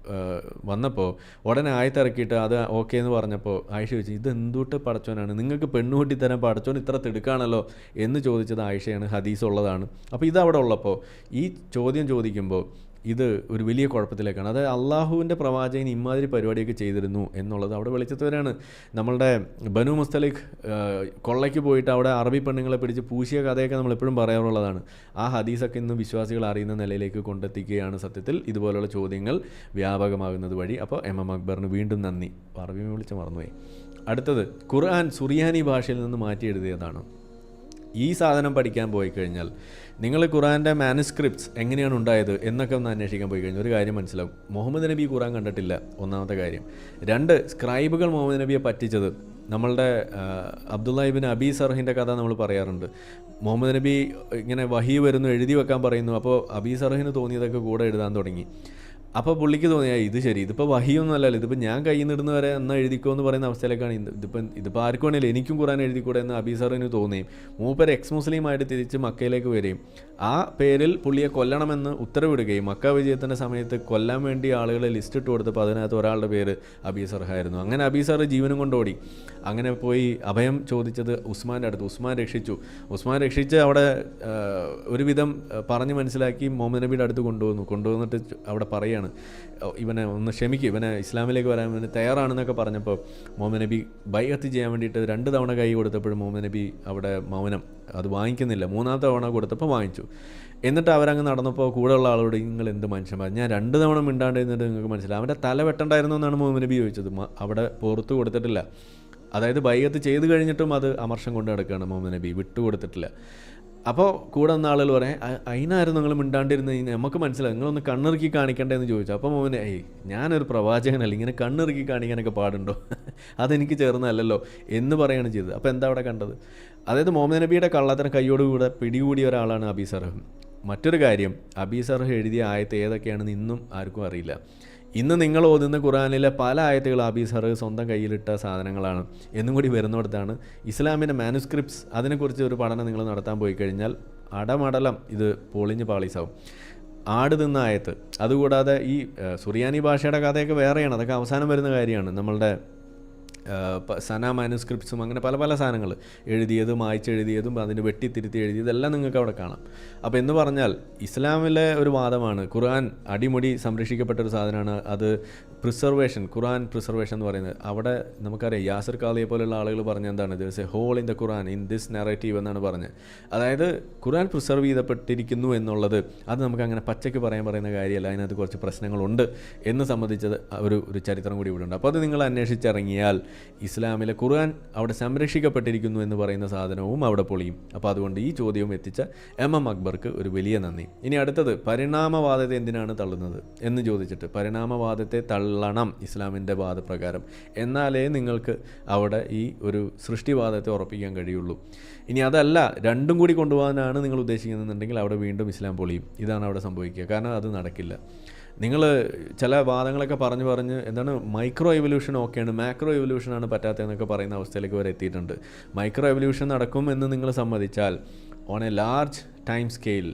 വന്നപ്പോൾ ഉടനെ ആയത്തിറക്കിയിട്ട് അത് ഓക്കെ എന്ന് പറഞ്ഞപ്പോൾ ആയിഷ ചോദിച്ചു, ഇത് എന്തുട്ട് പടച്ചോനാണ്, നിങ്ങൾക്ക് പെണ്ണ് കൂട്ടി തരാൻ പടച്ചോൻ ഇത്ര തിടുക്കാണല്ലോ എന്ന് ചോദിച്ചത് ആയിഷയാണ്. ഹദീസ് ഉള്ളതാണ്. അപ്പോൾ ഇതവിടെ ഉള്ളപ്പോൾ ഈ ചോദ്യം ചോദിക്കുമ്പോൾ ഇത് ഒരു വലിയ കുഴപ്പത്തിലേക്കാണ്. അതായത് അള്ളാഹുവിൻ്റെ പ്രവാചകൻ ഇമാതിരി പരിപാടിയൊക്കെ ചെയ്തിരുന്നു എന്നുള്ളത് അവിടെ വെളിച്ചത്തവരാണ്. നമ്മളുടെ ബനു മുസ്തലിഖ് കൊള്ളയ്ക്ക് പോയിട്ട് അവിടെ അറബി പെണ്ണുങ്ങളെ പിടിച്ച് പൂശിയ കഥയൊക്കെ നമ്മൾ എപ്പോഴും പറയാറുള്ളതാണ്. ആ ഹദീസൊക്കെ ഇന്ന് വിശ്വാസികൾ അറിയുന്ന നിലയിലേക്ക് കൊണ്ടെത്തിക്കുകയാണ് സത്യത്തിൽ ഇതുപോലുള്ള ചോദ്യങ്ങൾ വ്യാപകമാകുന്നത് വഴി. അപ്പോൾ എം അക്ബറിന് വീണ്ടും നന്ദി. അറബി വിളിച്ച് മറന്നുപോയി. അടുത്തത്, ഖുർആൻ സുറിയാനി ഭാഷയിൽ നിന്ന് മാറ്റി എഴുതിയതാണ്. ഈ സാധനം പഠിക്കാൻ പോയി കഴിഞ്ഞാൽ നിങ്ങൾ ഖുറാൻ്റെ മാനുസ്ക്രിപ്റ്റ്സ് എങ്ങനെയാണ് ഉണ്ടായത് എന്നൊക്കെ ഒന്ന് അന്വേഷിക്കാൻ പോയി കഴിഞ്ഞാൽ ഒരു കാര്യം മനസ്സിലാവും. മുഹമ്മദ് നബി ഖുറാൻ കണ്ടിട്ടില്ല, ഒന്നാമത്തെ കാര്യം. 2, സ്ക്രൈബുകൾ മുഹമ്മദ് നബിയെ പറ്റിച്ചത്. നമ്മളുടെ അബ്ദുള്ള ഇബ്നു അബീ സർഹിൻ്റെ കഥ നമ്മൾ പറയാറുണ്ട്. മുഹമ്മദ് നബി ഇങ്ങനെ വഹി വരുന്നു, എഴുതി വെക്കാൻ പറയുന്നു. അപ്പോൾ അബീ സർഹിന് തോന്നിയതൊക്കെ കൂടെ എഴുതാൻ തുടങ്ങി. അപ്പോൾ പുള്ളിക്ക് തോന്നിയാൽ ഇത് ശരി, ഇതിപ്പോൾ വഹിയൊന്നും അല്ലല്ലോ, ഇതിപ്പോൾ ഞാൻ കയ്യിൽ നിന്ന് ഇടുന്ന വരെ എന്നാൽ എഴുതിക്കോ എന്ന് പറയുന്ന അവസ്ഥയിലേക്കാണ്. ഇതിപ്പോൾ ആർക്കും വേണേലും എനിക്കും ഖുറാൻ എഴുതിക്കൂടെ എന്ന് അബീ സർഹിന് തോന്നുകയും മൂപ്പർ മുസ്ലിമായിട്ട് തിരിച്ച് മക്കയിലേക്ക് വരികയും ആ പേരിൽ പുള്ളിയെ കൊല്ലണമെന്ന് ഉത്തരവിടുകയും മക്ക വിജയത്തിൻ്റെ സമയത്ത് കൊല്ലാൻ വേണ്ടി ആളുകളെ ലിസ്റ്റ് ഇട്ട് കൊടുത്തപ്പോൾ അതിനകത്ത് ഒരാളുടെ പേര് അബീ സർഹായിരുന്നു. അങ്ങനെ അബീ സർ ജീവനും കൊണ്ടോടി. അങ്ങനെ പോയി അഭയം ചോദിച്ചത് ഉസ്മാൻ്റെ അടുത്ത്. ഉസ്മാൻ രക്ഷിച്ച് അവിടെ ഒരുവിധം പറഞ്ഞ് മനസ്സിലാക്കി മുഹമ്മദ് നബിയുടെ അടുത്ത് കൊണ്ടുവന്നിട്ട് അവിടെ പറയുകയാണ്, ഇവനെ ഒന്ന് ക്ഷമിക്കും, ഇവനെ ഇസ്ലാമിലേക്ക് വരാൻ ഇവന് തയ്യാറാണെന്നൊക്കെ പറഞ്ഞപ്പോൾ മുഹമ്മദ് നബി ബൈഅത്ത് ചെയ്യാൻ വേണ്ടിയിട്ട് 2 തവണ കൈ കൊടുത്തപ്പോഴും മുഹമ്മദ് നബി അവിടെ മൗനം, അത് വാങ്ങിക്കുന്നില്ല. 3ാമത്തെ തവണ കൊടുത്തപ്പോൾ വാങ്ങിച്ചു. എന്നിട്ട് അവരങ്ങ് നടന്നപ്പോൾ കൂടെയുള്ള ആളോട്, നിങ്ങൾ എന്ത് മനുഷ്യന്മാർ, ഞാൻ 2 തവണ മിണ്ടാണ്ട് എന്നിട്ട് നിങ്ങൾക്ക് മനസ്സിലായി. അവൻ്റെ തല വെട്ടണ്ടായിരുന്നു എന്നാണ് മുഹമ്മദ് നബി ചോദിച്ചത്. അവിടെ പുറത്ത് കൊടുത്തിട്ടില്ല. അതായത് ബൈഅത്ത് ചെയ്ത് കഴിഞ്ഞിട്ടും അത് അമർഷം കൊണ്ട് നടക്കുകയാണ് മുഹമ്മദ് നബി, വിട്ടുകൊടുത്തിട്ടില്ല. അപ്പോൾ കൂടെ വന്ന ആളുകൾ പറയാം, അതിനായിരുന്നു നിങ്ങൾ മിണ്ടാണ്ടിരുന്ന്, നമുക്ക് മനസ്സിലായി, നിങ്ങളൊന്ന് കണ്ണിറുക്കി കാണിക്കണ്ടേന്ന് ചോദിച്ചു. അപ്പോൾ മോനെ, ഞാനൊരു പ്രവാചകനല്ല, ഇങ്ങനെ കണ്ണിറുക്കി കാണിക്കാനൊക്കെ പാടുണ്ടോ, അതെനിക്ക് ചേർന്നല്ലോ എന്ന് പറയുകയാണ് ചെയ്തത്. അപ്പോൾ എന്താ അവിടെ കണ്ടത്? അതായത് മുഹമ്മദ് നബിയുടെ കള്ളത്തരം കൈയോടുകൂടെ പിടികൂടിയ ഒരാളാണ് അബീ സർഹ്. മറ്റൊരു കാര്യം, അബീ സർഹ് എഴുതിയ ആയത്ത് ഏതൊക്കെയാണെന്ന് ഇന്നും ആർക്കും അറിയില്ല. ഇന്ന് നിങ്ങൾ ഓതുന്ന ഖുറാനിലെ പല ആയത്തുകൾ അബീ സർഹ് സ്വന്തം കയ്യിലിട്ട സാധനങ്ങളാണ് എന്നും കൂടി വരുന്നിടത്താണ് ഇസ്ലാമിൻ്റെ മാനുസ്ക്രിപ്റ്റ്സ്. അതിനെക്കുറിച്ച് ഒരു പഠനം നിങ്ങൾ നടത്താൻ പോയി കഴിഞ്ഞാൽ അടമടലം ഇത് പൊളിഞ്ഞ് പാളീസാവും. ആട് തിന്ന ആയത്ത്, അതുകൂടാതെ ഈ സുറിയാനി ഭാഷയുടെ കഥയൊക്കെ വേറെയാണ്, അതൊക്കെ അവസാനം വരുന്ന കാര്യമാണ്. നമ്മളുടെ സന മാനുസ്ക്രിപ്റ്റ്സും അങ്ങനെ പല സാധനങ്ങൾ എഴുതിയതും മായ്ച്ചെഴുതിയതും അതിന് വെട്ടിത്തിരുത്തി എഴുതിയതെല്ലാം നിങ്ങൾക്ക് അവിടെ കാണാം. അപ്പോൾ എന്ന് പറഞ്ഞാൽ ഇസ്ലാമിലെ ഒരു വാദമാണ് ഖുർആൻ അടിമുടി സംരക്ഷിക്കപ്പെട്ടൊരു സാധനമാണ്. അത് പ്രിസർവേഷൻ, ഖുർആൻ പ്രിസർവേഷൻ എന്ന് പറയുന്നത്. അവിടെ നമുക്കറിയാം യാസിർ ഖാലിയെ പോലെയുള്ള ആളുകൾ പറഞ്ഞ എന്താണ്, this a hole in the Quran in this narrative എന്നാണ് പറഞ്ഞത്. അതായത് ഖുർആൻ പ്രിസർവ് ചെയ്യപ്പെട്ടിരിക്കുന്നു എന്നുള്ളത് അത് നമുക്ക് അങ്ങനെ പച്ചയ്ക്ക് പറയുന്ന കാര്യമല്ല, അതിനകത്ത് കുറച്ച് പ്രശ്നങ്ങളുണ്ട് എന്ന് സംബന്ധിച്ചത് ഒരു ചരിത്രം കൂടി ഇവിടെ ഉണ്ട്. അപ്പോൾ അത് നിങ്ങൾ അന്വേഷിച്ചിറങ്ങിയാൽ ഇസ്ലാമിലെ ഖുർആൻ അവിടെ സംരക്ഷിക്കപ്പെട്ടിരിക്കുന്നു എന്ന് പറയുന്ന സാധനവും അവിടെ പൊളിയും. അപ്പോൾ അതുകൊണ്ട് ഈ ചോദ്യവും എത്തിച്ച എം അക്ബർക്ക് ഒരു വലിയ നന്ദി. ഇനി അടുത്തത്, പരിണാമവാദത്തെ എന്തിനാണ് തള്ളുന്നത് എന്ന് ചോദിച്ചിട്ട്, പരിണാമവാദത്തെ തള്ളണം ഇസ്ലാമിൻ്റെ വാദപ്രകാരം, എന്നാലേ നിങ്ങൾക്ക് അവിടെ ഈ ഒരു സൃഷ്ടിവാദത്തെ ഉറപ്പിക്കാൻ കഴിയുള്ളൂ. ഇനി അതല്ല, രണ്ടും കൂടി കൊണ്ടുപോകാനാണ് നിങ്ങൾ ഉദ്ദേശിക്കുന്നുണ്ടെങ്കിൽ അവിടെ വീണ്ടും ഇസ്ലാം പൊളിയും. ഇതാണ് അവിടെ സംഭവിക്കുക. കാരണം അത് നടക്കില്ല. നിങ്ങൾ ചില വാദങ്ങളൊക്കെ പറഞ്ഞ് എന്താണ് മൈക്രോ എവല്യൂഷൻ ഓക്കെയാണ്, മാക്രോ എവല്യൂഷനാണ് പറ്റാത്തതെന്നൊക്കെ പറയുന്ന അവസ്ഥയിലേക്ക് വരെ എത്തിയിട്ടുണ്ട്. മൈക്രോ എവല്യൂഷൻ നടക്കും എന്ന് നിങ്ങൾ സമ്മതിച്ചാൽ on a large time scale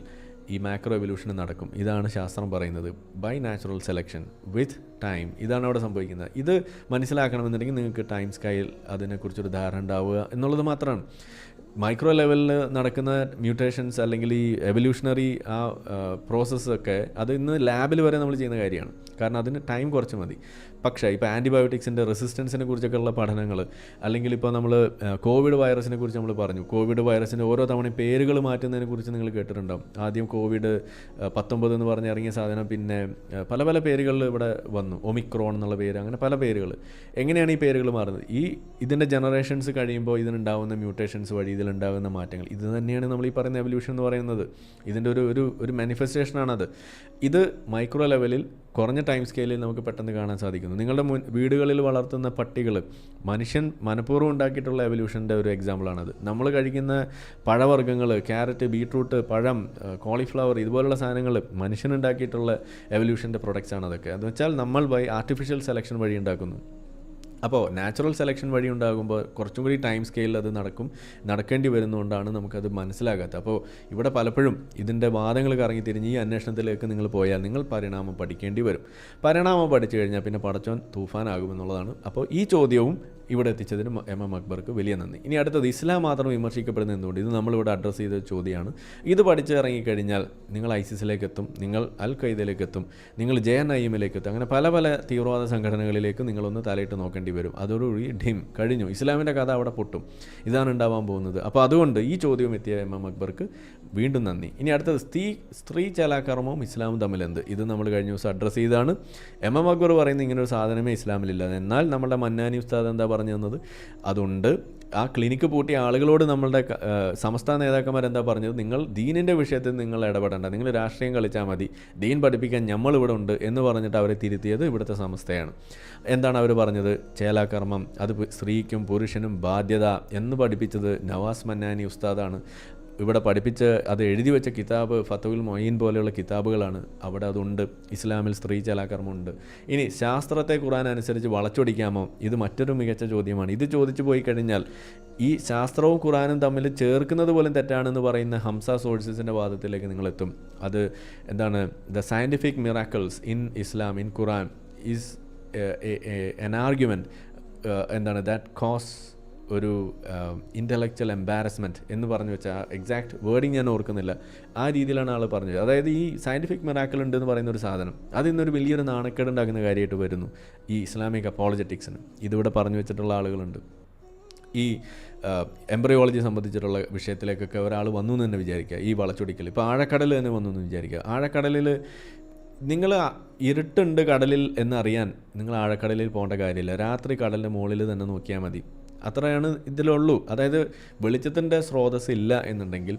ഈ മാക്രോ എവല്യൂഷൻ നടക്കും. ഇതാണ് ശാസ്ത്രം പറയുന്നത്, by natural selection with time. ഇതാണ് അവിടെ സംഭവിക്കുന്നത്. ഇത് മനസ്സിലാക്കണമെന്നുണ്ടെങ്കിൽ നിങ്ങൾക്ക് ടൈം സ്കെയിൽ അതിനെക്കുറിച്ചൊരു ധാരണ ഉണ്ടാവുക എന്നുള്ളത് മാത്രമാണ്. മൈക്രോ ലെവലിൽ നടക്കുന്ന മ്യൂട്ടേഷൻസ് അല്ലെങ്കിൽ ഈ എവല്യൂഷണറി ആ പ്രോസസ്സൊക്കെ അത് ഇന്ന് ലാബിൽ വരെ നമ്മൾ ചെയ്യുന്ന കാര്യമാണ്. കാരണം അതിന് ടൈം കുറച്ച് മതി. പക്ഷേ ഇപ്പോൾ ആൻറ്റിബയോട്ടിക്സിൻ്റെ റെസിസ്റ്റൻസിനെ കുറിച്ചൊക്കെയുള്ള പഠനങ്ങൾ, അല്ലെങ്കിൽ ഇപ്പോൾ നമ്മൾ കോവിഡ് വൈറസിനെ കുറിച്ച് നമ്മൾ പറഞ്ഞു, കോവിഡ് വൈറസിൻ്റെ ഓരോ തവണ പേരുകൾ മാറ്റുന്നതിനെ കുറിച്ച് നിങ്ങൾ കേട്ടിട്ടുണ്ടാവും. ആദ്യം COVID-19 എന്ന് പറഞ്ഞ് ഇറങ്ങിയ സാധനം പിന്നെ പല പല പേരുകളിൽ ഇവിടെ വന്നു, ഒമിക്രോൺ എന്നുള്ള പേര്, അങ്ങനെ പല പേരുകൾ. എങ്ങനെയാണ് ഈ പേരുകൾ മാറുന്നത്? ഇതിൻ്റെ ജനറേഷൻസ് കഴിയുമ്പോൾ ഇതിനുണ്ടാകുന്ന മ്യൂട്ടേഷൻസ് വഴി ഇതിലുണ്ടാകുന്ന മാറ്റങ്ങൾ, ഇത് തന്നെയാണ് നമ്മൾ ഈ പറയുന്ന എവല്യൂഷൻ എന്ന് പറയുന്നത്. ഇതിൻ്റെ ഒരു മാനിഫെസ്റ്റേഷനാണത്. ഇത് മൈക്രോ ലെവലിൽ കുറഞ്ഞ ടൈം സ്കെയിലിൽ നമുക്ക് പെട്ടെന്ന് കാണാൻ സാധിക്കുന്നു. നിങ്ങളുടെ വീടുകളിൽ വളർത്തുന്ന പട്ടികൾ മനുഷ്യൻ മനഃപൂർവ്വം ഉണ്ടാക്കിയിട്ടുള്ള എവല്യൂഷൻ്റെ ഒരു എക്സാമ്പിളാണത്. നമ്മൾ കഴിക്കുന്ന പഴവർഗ്ഗങ്ങൾ, ക്യാരറ്റ്, ബീട്രൂട്ട്, പഴം, കോളിഫ്ലവർ, ഇതുപോലുള്ള സാധനങ്ങൾ മനുഷ്യനുണ്ടാക്കിയിട്ടുള്ള എവല്യൂഷൻ്റെ പ്രൊഡക്ട്സ് ആണ് അതൊക്കെ. എന്ന് വെച്ചാൽ നമ്മൾ ആർട്ടിഫിഷ്യൽ സെലക്ഷൻ വഴി ഉണ്ടാക്കുന്നു. അപ്പോൾ നാച്ചുറൽ സെലക്ഷൻ വഴി ഉണ്ടാകുമ്പോൾ കുറച്ചും കൂടി ടൈം സ്കെയിലിൽ അത് നടക്കേണ്ടി വരുന്നതുകൊണ്ടാണ് നമുക്കത് മനസ്സിലാകാത്തത്. അപ്പോൾ ഇവിടെ പലപ്പോഴും ഇതിൻ്റെ വാദങ്ങൾ കറങ്ങി തിരിഞ്ഞ് ഈ അന്വേഷണത്തിലേക്ക് നിങ്ങൾ പോയാൽ നിങ്ങൾ പരിണാമം പഠിക്കേണ്ടി വരും. പരിണാമം പഠിച്ചു കഴിഞ്ഞാൽ പിന്നെ പടച്ചോൻ തൂഫാനാകുമെന്നുള്ളതാണ്. അപ്പോൾ ഈ ചോദ്യവും ഇവിടെ എത്തിച്ചതിന് MM അക്ബർക്ക് വലിയ നന്ദി. ഇനി അടുത്തത്, ഇസ്ലാം മാത്രം വിമർശിക്കപ്പെടുന്ന എന്തുകൊണ്ട്? ഇത് നമ്മളിവിടെ അഡ്രസ്സ് ചെയ്ത ചോദ്യമാണ്. ഇത് പഠിച്ച് ഇറങ്ങിക്കഴിഞ്ഞാൽ നിങ്ങൾ ISISലേക്ക് എത്തും, നിങ്ങൾ അൽ ഖയ്ദയിലേക്ക് എത്തും, നിങ്ങൾ JNIMലേക്ക് എത്തും, അങ്ങനെ പല പല തീവ്രവാദ സംഘടനകളിലേക്ക് നിങ്ങളൊന്ന് തലയിട്ട് നോക്കേണ്ടി വരും. അതോടുകൂടി കഴിഞ്ഞു, ഇസ്ലാമിൻ്റെ കഥ അവിടെ പൊട്ടും. ഇതാണ് ഉണ്ടാവാൻ പോകുന്നത്. അപ്പോൾ അതുകൊണ്ട് ഈ ചോദ്യം എത്തിയ MM അക്ബർക്ക് വീണ്ടും നന്ദി. ഇനി അടുത്തത്, സ്ത്രീ ചലാകർമ്മവും ഇസ്ലാമും തമ്മിലെന്ത്? ഇത് നമ്മൾ കഴിഞ്ഞ ദിവസം അഡ്രസ്സ് ചെയ്താണ്. MM അക്ബർ പറയുന്നത് ഇങ്ങനൊരു സാധനമേ ഇസ്ലാമിലില്ല. എന്നാൽ നമ്മുടെ മന്നാനി ഉസ്താദ് എന്താ പറഞ്ഞു തന്നത്? അതുകൊണ്ട് ആ ക്ലിനിക്ക് പൂട്ടിയ ആളുകളോട് നമ്മളുടെ സംസ്ഥാന നേതാക്കന്മാരെന്താ പറഞ്ഞത്? നിങ്ങൾ ദീനിൻ്റെ വിഷയത്തിൽ നിങ്ങൾ ഇടപെടേണ്ട, നിങ്ങൾ രാഷ്ട്രീയം കളിച്ചാൽ മതി, ദീൻ പഠിപ്പിക്കാൻ നമ്മളിവിടെ ഉണ്ട് എന്ന് പറഞ്ഞിട്ട് അവരെ തിരുത്തിയത് ഇവിടുത്തെ സംസ്ഥയാണ്. എന്താണ് അവർ പറഞ്ഞത്? ചേലാകർമ്മം അത് സ്ത്രീക്കും പുരുഷനും ബാധ്യത എന്ന് പഠിപ്പിച്ചത് നവാസ് മന്നാനി ഉസ്താദാണ്. ഇവിടെ പഠിപ്പിച്ച് അത് എഴുതി വെച്ച കിതാബ് ഫതവുൽ മൊയ്ൻ പോലെയുള്ള കിതാബുകളാണ്. അവിടെ അതുണ്ട്. ഇസ്ലാമിൽ സ്ത്രീ ചലാകർമ്മമുണ്ട്. ഇനി ശാസ്ത്രത്തെ ഖുർആൻ അനുസരിച്ച് വളച്ചൊടിക്കാമോ? ഇത് മറ്റൊരു മികച്ച ചോദ്യമാണ്. ഇത് ചോദിച്ചു പോയി കഴിഞ്ഞാൽ ഈ ശാസ്ത്രവും ഖുർആനും തമ്മിൽ ചേർക്കുന്നത് പോലും തെറ്റാണെന്ന് പറയുന്ന ഹംസ സോഴ്സസിൻ്റെ വാദത്തിലേക്ക് നിങ്ങളെത്തും. അത് എന്താണ്? The scientific miracles in Islam in Quran is N argument എന്താണ് ദാറ്റ് കോസ് ഒരു ഇൻ്റലക്ച്വൽ എംബാരസ്മെൻറ്റ് എന്ന് പറഞ്ഞു വെച്ചാൽ എക്സാക്ട് വേർഡിങ് ഞാൻ ഓർക്കുന്നില്ല. ആ രീതിയിലാണ് ആൾ പറഞ്ഞത്. അതായത് ഈ സയൻറ്റിഫിക് മിറാക്കിൾ ഉണ്ട് എന്ന് പറയുന്ന ഒരു സാധനം അതിന്നൊരു വലിയൊരു നാണക്കേട് ഉണ്ടാക്കുന്ന കാര്യമായിട്ട് വരുന്നു ഈ ഇസ്ലാമിക് അപ്പോളജറ്റിക്സിന്. ഇതിവിടെ പറഞ്ഞു വെച്ചിട്ടുള്ള ആളുകളുണ്ട്. ഈ എംബ്രിയോളജി സംബന്ധിച്ചിട്ടുള്ള വിഷയത്തിലേക്കൊക്കെ ഒരാൾ വന്നു എന്ന് തന്നെ വിചാരിക്കുക. ഈ വളച്ചൊടിക്കൽ ഇപ്പോൾ ആഴക്കടൽ തന്നെ വന്നു എന്ന് വിചാരിക്കുക. ആഴക്കടലിൽ നിങ്ങൾ ഇരുട്ടുണ്ട് കടലിൽ എന്നറിയാൻ നിങ്ങൾ ആഴക്കടലിൽ പോകേണ്ട കാര്യമില്ല. രാത്രി കടലിൻ്റെ മുകളിൽ തന്നെ നോക്കിയാൽ മതി. അത്രയാണ് ഇതിലുള്ളൂ. അതായത് വെളിച്ചത്തിൻ്റെ സ്രോതസ് ഇല്ല എന്നുണ്ടെങ്കിൽ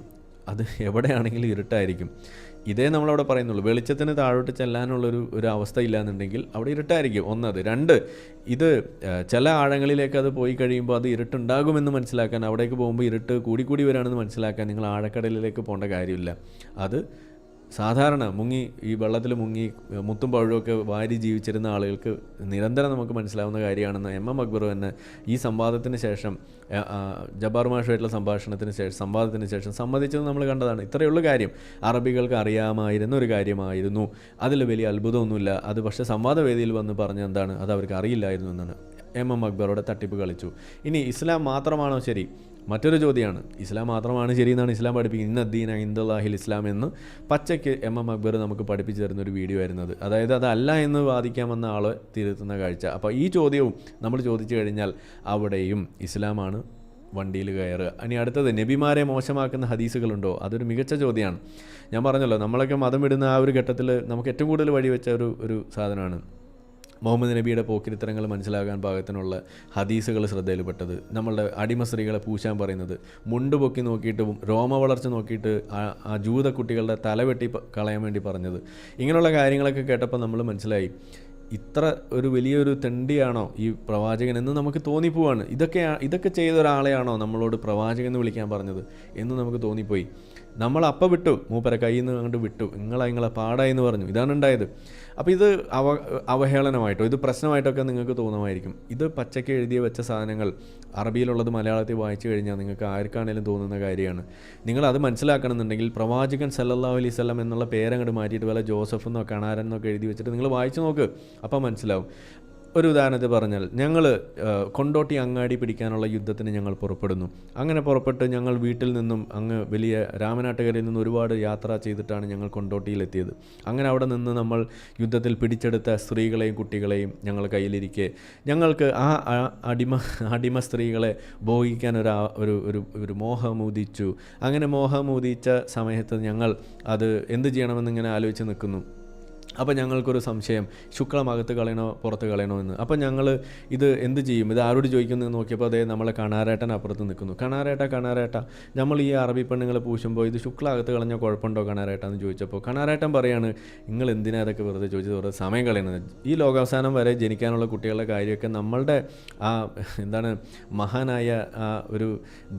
അത് എവിടെയാണെങ്കിലും ഇരുട്ടായിരിക്കും. ഇതേ നമ്മളവിടെ പറയുന്നുള്ളൂ. വെളിച്ചത്തിന് താഴോട്ട് ചെല്ലാനുള്ളൊരു അവസ്ഥ ഇല്ല എന്നുണ്ടെങ്കിൽ അവിടെ ഇരുട്ടായിരിക്കും. ഒന്നത്. രണ്ട്, ഇത് ചില ആഴങ്ങളിലേക്ക് അത് പോയി കഴിയുമ്പോൾ അത് ഇരുട്ടുണ്ടാകുമെന്ന് മനസ്സിലാക്കാൻ, അവിടേക്ക് പോകുമ്പോൾ ഇരുട്ട് കൂടിക്കൂടി വരികയാണെന്ന് മനസ്സിലാക്കാൻ നിങ്ങൾ ആഴക്കടലിലേക്ക് പോകേണ്ട കാര്യമില്ല. അത് സാധാരണ ഈ വെള്ളത്തിൽ മുങ്ങി മുത്തും പഴമൊക്കെ വാരി ജീവിച്ചിരുന്ന ആളുകൾക്ക് നിരന്തരം നമുക്ക് മനസ്സിലാവുന്ന കാര്യമാണെന്ന് MM അക്ബർ തന്നെ ഈ സംവാദത്തിന് ശേഷം, ജബ്ബാർ മാഷുമായിട്ടുള്ള സംവാദത്തിന് ശേഷം സമ്മതിച്ചത് നമ്മൾ കണ്ടതാണ്. ഇത്രയുള്ള കാര്യം അറബികൾക്ക് അറിയാമായിരുന്ന ഒരു കാര്യമായിരുന്നു. അതിൽ വലിയ അത്ഭുതമൊന്നുമില്ല. അത് പക്ഷേ സംവാദവേദിയിൽ വന്ന് പറഞ്ഞ എന്താണ്? അത് അവർക്ക് അറിയില്ലായിരുന്നു എന്നാണ്. MM അക്ബറുടെ തട്ടിപ്പ് കളിച്ചു. ഇനി ഇസ്ലാം മാത്രമാണോ ശരി? മറ്റൊരു ചോദ്യമാണ്. ഇസ്ലാം മാത്രമാണ് ശരിയെന്നാണ് ഇസ്ലാം പഠിപ്പിക്കുന്നത്. ഇന്നദ്ദീന ഇൻദല്ലാഹിൽ ഇസ്ലാം എന്ന് പച്ചയ്ക്ക് MM അക്ബർ നമുക്ക് പഠിപ്പിച്ചു തരുന്നൊരു വീഡിയോ ആയിരുന്നത്. അതായത് അതല്ല എന്ന് വാദിക്കാമെന്ന ആൾ തിരുത്തുന്ന കാഴ്ച. അപ്പോൾ ഈ ചോദ്യവും നമ്മൾ ചോദിച്ചു കഴിഞ്ഞാൽ അവിടെയും ഇസ്ലാമാണ് വണ്ടിയിൽ കയറുക. ഇനി അടുത്തത്, നബിമാരെ മോശമാക്കുന്ന ഹദീസുകളുണ്ടോ? അതൊരു മികച്ച ചോദ്യമാണ്. ഞാൻ പറഞ്ഞല്ലോ, നമ്മളൊക്കെ മതം വിടുന്ന ആ ഒരു ഘട്ടത്തിൽ നമുക്ക് ഏറ്റവും കൂടുതൽ വഴിവെച്ച ഒരു സാധനമാണ് മുഹമ്മദ് നബിയുടെ പോക്കിരിത്തരങ്ങൾ മനസ്സിലാകാൻ പാകത്തിനുള്ള ഹദീസുകൾ ശ്രദ്ധയിൽപ്പെട്ടത്. നമ്മളുടെ അടിമ സ്ത്രീകളെ പൂശാൻ പറയുന്നത്, മുണ്ട് പൊക്കി നോക്കിയിട്ട് രോമ വളർച്ച നോക്കിയിട്ട് ആ ജൂത കുട്ടികളുടെ തല വെട്ടി കളയാൻ വേണ്ടി പറഞ്ഞത്. ഇങ്ങനെയുള്ള കാര്യങ്ങളൊക്കെ കേട്ടപ്പോൾ നമ്മൾ മനസ്സിലായി, ഇത്ര ഒരു വലിയൊരു തെണ്ടിയാണോ ഈ പ്രവാചകൻ എന്ന് നമുക്ക് തോന്നിപ്പോവാണ്. ഇതൊക്കെ ചെയ്ത ഒരാളെയാണോ നമ്മളോട് പ്രവാചകൻ എന്ന് വിളിക്കാൻ പറഞ്ഞത് എന്ന് നമുക്ക് തോന്നിപ്പോയി. നമ്മൾ അപ്പം വിട്ടു, മൂപ്പരെ കയ്യിൽ നിന്ന് അങ്ങോട്ട് വിട്ടു, നിങ്ങളെ പാടായി എന്ന് പറഞ്ഞു. ഇതാണ് ഉണ്ടായത്. അപ്പോൾ ഇത് അവഹേളനമായിട്ടോ ഇത് പ്രശ്നമായിട്ടൊക്കെ നിങ്ങൾക്ക് തോന്നുമായിരിക്കും. ഇത് പച്ചയ്ക്ക് എഴുതി വെച്ച സാധനങ്ങൾ അറബിയിലുള്ളത് മലയാളത്തിൽ വായിച്ചു കഴിഞ്ഞാൽ നിങ്ങൾക്ക് ആർക്കാണേലും തോന്നുന്ന കാര്യമാണ്. നിങ്ങളത് മനസ്സിലാക്കണമെന്നുണ്ടെങ്കിൽ പ്രവാചകൻ സല്ലല്ലാഹു അലൈഹി വസല്ലം എന്നുള്ള പേരങ്ങോട്ട് മാറ്റിയിട്ട് വല്ല ജോസഫ് എന്നോ കണാരൻ എന്നൊക്കെ എഴുതി വെച്ചിട്ട് നിങ്ങൾ വായിച്ചു നോക്ക്. അപ്പം മനസ്സിലാവും. ഒരു ഉദാഹരണത്തിൽ പറഞ്ഞാൽ ഞങ്ങൾ കൊണ്ടോട്ടി അങ്ങാടി പിടിക്കാനുള്ള യുദ്ധത്തിന് ഞങ്ങൾ പുറപ്പെടുന്നു. അങ്ങനെ പുറപ്പെട്ട് ഞങ്ങൾ വീട്ടിൽ നിന്നും അങ്ങ് വലിയ രാമനാട്ടുകരയിൽ നിന്ന് ഒരുപാട് യാത്ര ചെയ്തിട്ടാണ് ഞങ്ങൾ കൊണ്ടോട്ടിയിലെത്തിയത്. അങ്ങനെ അവിടെ നിന്ന് നമ്മൾ യുദ്ധത്തിൽ പിടിച്ചെടുത്ത സ്ത്രീകളെയും കുട്ടികളെയും ഞങ്ങൾ കയ്യിലിരിക്കെ ഞങ്ങൾക്ക് ആ അടിമ സ്ത്രീകളെ ഭോഗിക്കാൻ ഒരു മോഹമുദിച്ചു. അങ്ങനെ മോഹമുദിച്ച സമയത്ത് ഞങ്ങൾ അത് എന്ത് ചെയ്യണമെന്നിങ്ങനെ ആലോചിച്ച് നിൽക്കുന്നു. അപ്പോൾ ഞങ്ങൾക്കൊരു സംശയം, ശുക്ലമകത്ത് കളയണോ പുറത്ത് കളയണോ എന്ന്. അപ്പോൾ ഞങ്ങൾ ഇത് എന്ത് ചെയ്യും, ഇത് ആരോട് ചോദിക്കുന്നത് നോക്കിയപ്പോൾ അതേ നമ്മളെ കണാരേട്ടൻ അപ്പുറത്ത് നിൽക്കുന്നു. കണാരേട്ട നമ്മൾ ഈ അറബി പെണ്ണുങ്ങളെ പൂശുമ്പോൾ ഇത് ശുക്ലകത്ത് കളഞ്ഞാൽ കുഴപ്പമുണ്ടോ കണാരേട്ട എന്ന് ചോദിച്ചപ്പോൾ കണാരേട്ടൻ പറയാണ്, നിങ്ങൾ എന്തിനാ അതൊക്കെ വെറുതെ ചോദിച്ചത്, വെറുതെ സമയം കളയുന്നത്. ഈ ലോകാവസാനം വരെ ജനിക്കാനുള്ള കുട്ടികളുടെ കാര്യമൊക്കെ നമ്മളുടെ ആ എന്താണ് മഹാനായ ആ ഒരു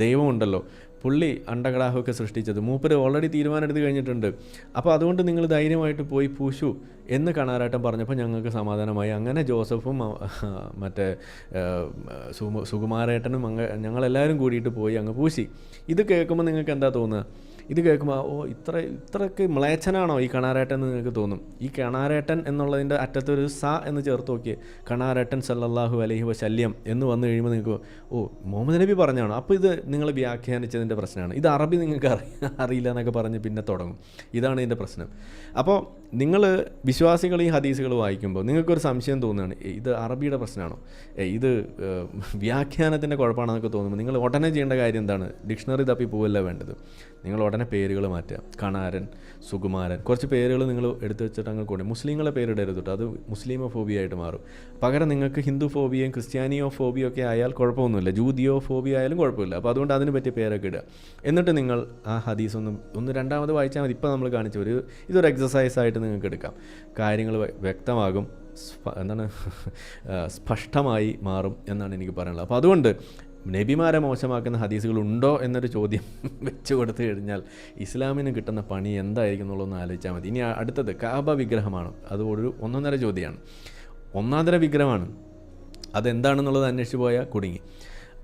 ദൈവമുണ്ടല്ലോ, പുള്ളി അണ്ടകടാഹമൊക്കെ സൃഷ്ടിച്ചത്, മൂപ്പര് ഓൾറെഡി തീരുമാനം എടുത്ത് കഴിഞ്ഞിട്ടുണ്ട്. അപ്പോൾ അതുകൊണ്ട് നിങ്ങൾ ധൈര്യമായിട്ട് പോയി പൂശു എന്ന് കണാരേട്ടൻ പറഞ്ഞപ്പോൾ ഞങ്ങൾക്ക് സമാധാനമായി. അങ്ങനെ ജോസഫും മറ്റേ സുകുമാരേട്ടനും ഞങ്ങളെല്ലാവരും കൂടിയിട്ട് പോയി അങ്ങ് പൂശി. ഇത് കേൾക്കുമ്പോൾ നിങ്ങൾക്ക് എന്താ തോന്നുക? ഇത് കേൾക്കുമ്പോൾ ഇത്രയ്ക്ക് മ്ലേച്ഛനാണോ ഈ കണാരേട്ടൻ എന്ന് നിങ്ങൾക്ക് തോന്നും. ഈ കണാരേട്ടൻ എന്നുള്ളതിൻ്റെ അറ്റത്തൊരു സ എന്ന് ചേർത്ത് നോക്കിയേ, കണാരേട്ടൻ സല്ലല്ലാഹു അലൈഹി വസല്ലം എന്ന് വന്നു കഴിയുമ്പോൾ നിങ്ങൾക്ക് മുഹമ്മദ് നബി പറഞ്ഞാണോ? അപ്പോൾ ഇത് നിങ്ങൾ വ്യാഖ്യാനിച്ചതിൻ്റെ പ്രശ്നമാണ്. ഇത് അറബി നിങ്ങൾക്ക് അറിയില്ല എന്നൊക്കെ പറഞ്ഞ് പിന്നെ തുടങ്ങും. ഇതാണ് ഇതിൻ്റെ പ്രശ്നം. അപ്പോൾ നിങ്ങൾ വിശ്വാസികൾ ഈ ഹദീസുകൾ വായിക്കുമ്പോൾ നിങ്ങൾക്കൊരു സംശയം തോന്നുകയാണ്, ഇത് അറബിയുടെ പ്രശ്നമാണോ, ഇത് വ്യാഖ്യാനത്തിൻ്റെ കുഴപ്പമാണെന്നൊക്കെ തോന്നുമ്പോൾ നിങ്ങൾ ഉടനെ ചെയ്യേണ്ട കാര്യം എന്താണ്? ഡിക്ഷണറി തപ്പി പോവല്ല വേണ്ടത്. നിങ്ങൾ ഉടനെ പേരുകൾ മാറ്റുക. കണാരൻ, സുകുമാരൻ, കുറച്ച് പേരുകൾ നിങ്ങൾ എടുത്തു വെച്ചിട്ട് അങ്ങ് കൂടെ മുസ്ലിങ്ങളെ പേരിടരുത് കേട്ടോ, അത് മുസ്ലിമോ ഫോബിയ ആയിട്ട് മാറും. പകരം നിങ്ങൾക്ക് ഹിന്ദു ഫോബിയയും ക്രിസ്ത്യാനിയോ ഫോബിയോ ഒക്കെ ആയാൽ കുഴപ്പമൊന്നുമില്ല, ജൂതിയോ ഫോബിയ ആയാലും കുഴപ്പമില്ല. അപ്പോൾ അതുകൊണ്ട് അതിന് പറ്റിയ പേരൊക്കെ ഇടുക. എന്നിട്ട് നിങ്ങൾ ആ ഹദീസ് ഒന്ന് രണ്ടാമത് വായിച്ചാൽ മതി. ഇപ്പോൾ നമ്മൾ കാണിച്ച ഇതൊരു എക്സസൈസ് ആയിട്ട് നിങ്ങൾക്ക് എടുക്കാം. കാര്യങ്ങൾ വ്യക്തമാകും, സ്പഷ്ടമായി മാറും എന്നാണ് എനിക്ക് പറയാനുള്ളത്. അപ്പോൾ അതുകൊണ്ട് നബിമാരെ മോശമാക്കുന്ന ഹദീസുകൾ ഉണ്ടോ എന്നൊരു ചോദ്യം വെച്ച് കൊടുത്തു കഴിഞ്ഞാൽ ഇസ്ലാമിന് കിട്ടുന്ന പണി എന്തായിരിക്കും എന്നുള്ളതൊന്ന് ആലോചിച്ചാൽ മതി. ഇനി അടുത്തത് കാബ വിഗ്രഹമാണ്. അത് ഒരു ഒന്നൊന്നര ചോദ്യമാണ്. ഒന്നാന്തര വിഗ്രഹമാണ്. അതെന്താണെന്നുള്ളത് അന്വേഷിച്ച് പോയാൽ കുടുങ്ങി.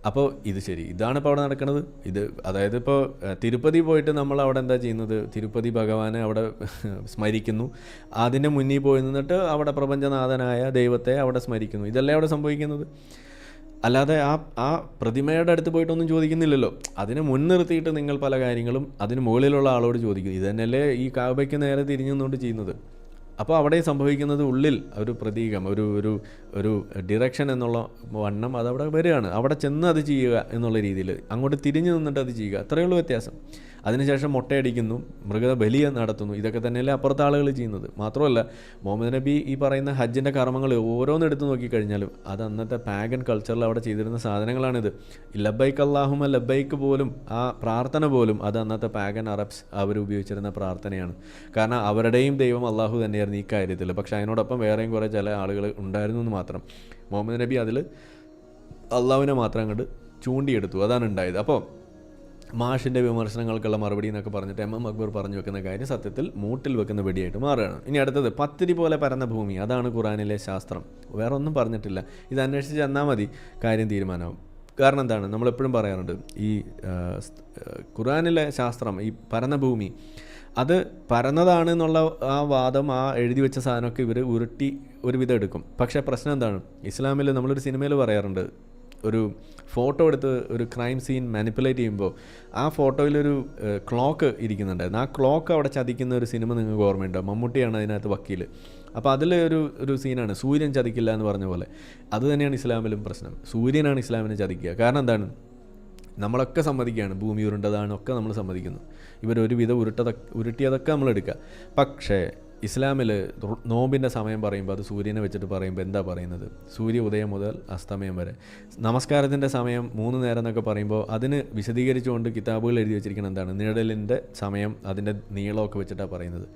അപ്പോൾ ഇത് ശരി, ഇതാണ് ഇപ്പോൾ അവിടെ നടക്കുന്നത്. ഇത് അതായത് ഇപ്പോൾ തിരുപ്പതി പോയിട്ട് നമ്മൾ അവിടെ എന്താ ചെയ്യുന്നത്? തിരുപ്പതി ഭഗവാനെ അവിടെ സ്മരിക്കുന്നു. അതിൻ്റെ മുന്നിൽ പോയി നിന്നിട്ട് അവിടെ പ്രപഞ്ചനാഥനായ ദൈവത്തെ അവിടെ സ്മരിക്കുന്നു. ഇതല്ലേ അവിടെ സംഭവിക്കുന്നത്. അല്ലാതെ ആ പ്രതിമയുടെ അടുത്ത് പോയിട്ടൊന്നും ചോദിക്കുന്നില്ലല്ലോ. അതിനെ മുൻനിർത്തിയിട്ട് നിങ്ങൾ പല കാര്യങ്ങളും അതിന് മുകളിലുള്ള ആളോട് ചോദിക്കും. ഇത് തന്നെയല്ലേ ഈ കാബയ്ക്ക് നേരെ തിരിഞ്ഞു നിന്നുകൊണ്ട് ചെയ്യുന്നത്. അപ്പോൾ അവിടെ സംഭവിക്കുന്നത് ഉള്ളിൽ ഒരു പ്രതീകം, ഒരു ഡിറക്ഷൻ എന്നുള്ള വണ്ണം അതവിടെ വരികയാണ്. അവിടെ ചെന്ന് അത് ചെയ്യുക എന്നുള്ള രീതിയിൽ അങ്ങോട്ട് തിരിഞ്ഞു നിന്നിട്ട് അത് ചെയ്യുക, അത്രയേ ഉള്ളൂ വ്യത്യാസം. അതിനുശേഷം മുട്ടയടിക്കുന്നു, മൃഗബലി നടത്തുന്നു. ഇതൊക്കെ തന്നെയല്ലേ അപ്പുറത്തെ ആളുകൾ ചെയ്യുന്നത്. മാത്രമല്ല മുഹമ്മദ് നബി ഈ പറയുന്ന ഹജ്ജിൻ്റെ കർമ്മങ്ങൾ ഓരോന്നും എടുത്ത് നോക്കിക്കഴിഞ്ഞാലും അത് അന്നത്തെ പാഗൻ കൾച്ചറിൽ അവിടെ ചെയ്തിരുന്ന സാധനങ്ങളാണിത്. ലബ്ബൈക്ക് അല്ലാഹുമ്മ ലബ്ബൈക്ക് പോലും, ആ പ്രാർത്ഥന പോലും അത് അന്നത്തെ പാഗൻ അറബ്സ് അവർ ഉപയോഗിച്ചിരുന്ന പ്രാർത്ഥനയാണ്. കാരണം അവരുടെയും ദൈവം അള്ളാഹു തന്നെയായിരുന്നു ഈ കാര്യത്തിൽ. പക്ഷേ അതിനോടൊപ്പം വേറെയും കുറേ ചില ആളുകൾ ഉണ്ടായിരുന്നു എന്ന് മാത്രം. മുഹമ്മദ് നബി അതിൽ അള്ളാഹുവിനെ മാത്രം അങ്ങോട്ട് ചൂണ്ടിയെടുത്തു. അതാണ് ഉണ്ടായത്. അപ്പോൾ മാഷിൻ്റെ വിമർശനങ്ങൾക്കുള്ള മറുപടി എന്നൊക്കെ പറഞ്ഞിട്ട് MM അക്ബർ പറഞ്ഞു വെക്കുന്ന കാര്യം സത്യത്തിൽ മൂട്ടിൽ വെക്കുന്ന വെടിയായിട്ട് മാറുകയാണ്. ഇനി അടുത്തത് പത്തിരി പോലെ പരന്ന ഭൂമി, അതാണ് ഖുറാനിലെ ശാസ്ത്രം. വേറെ ഒന്നും പറഞ്ഞിട്ടില്ല. ഇത് അന്വേഷിച്ച് ചെന്നാൽ മതി, കാര്യം തീരുമാനമാവും. കാരണം എന്താണ്, നമ്മളെപ്പോഴും പറയാറുണ്ട് ഈ ഖുറാനിലെ ശാസ്ത്രം, ഈ പരന്ന ഭൂമി അത് പരന്നതാണ് എന്നുള്ള ആ വാദം, ആ എഴുതി വെച്ച സാധനമൊക്കെ ഇവർ ഉരുട്ടി ഒരുവിധം എടുക്കും. പക്ഷേ പ്രശ്നം എന്താണ്, ഇസ്ലാമിൽ നമ്മളൊരു സിനിമയിൽ പറയാറുണ്ട്, ഒരു ഫോട്ടോ എടുത്ത് ഒരു ക്രൈം സീൻ മാനിപ്പുലേറ്റ് ചെയ്യുമ്പോൾ ആ ഫോട്ടോയിലൊരു ക്ലോക്ക് ഇരിക്കുന്നുണ്ടായിരുന്നു. ആ ക്ലോക്ക് അവിടെ ചതിക്കുന്ന ഒരു സിനിമ നിങ്ങൾക്ക് ഓർമ്മയുണ്ടോ? മമ്മൂട്ടിയാണ് അതിനകത്ത് വക്കീൽ. അപ്പോൾ അതിൽ ഒരു സീനാണ് സൂര്യൻ ചതിക്കില്ല എന്ന് പറഞ്ഞ പോലെ. അത് തന്നെയാണ് ഇസ്ലാമിലും പ്രശ്നം. സൂര്യനാണ് ഇസ്ലാമിനെ ചതിക്കുക. കാരണം എന്താണ്, നമ്മളൊക്കെ സമ്മതിക്കുകയാണ് ഭൂമി ഉരുണ്ടതാണ്, ഒക്കെ നമ്മൾ സമ്മതിക്കുന്നു. ഇവരൊരുവിധം ഉരുട്ടിയതൊക്കെ നമ്മളെടുക്കുക. പക്ഷേ ഇസ്ലാമിൽ നോമ്പിൻ്റെ സമയം പറയുമ്പോൾ അത് സൂര്യനെ വെച്ചിട്ട് പറയുമ്പോൾ എന്താ പറയുന്നത്? സൂര്യ ഉദയം മുതൽ അസ്തമയം വരെ. നമസ്കാരത്തിൻ്റെ സമയം 3 നേരം എന്നൊക്കെ പറയുമ്പോൾ അതിന് വിശദീകരിച്ചുകൊണ്ട് കിതാബുകൾ എഴുതി വെച്ചിരിക്കുന്നത് എന്താണ്? നിഴലിൻ്റെ സമയം, അതിൻ്റെ നീളമൊക്കെ വെച്ചിട്ടാണ് പറയുന്നത്.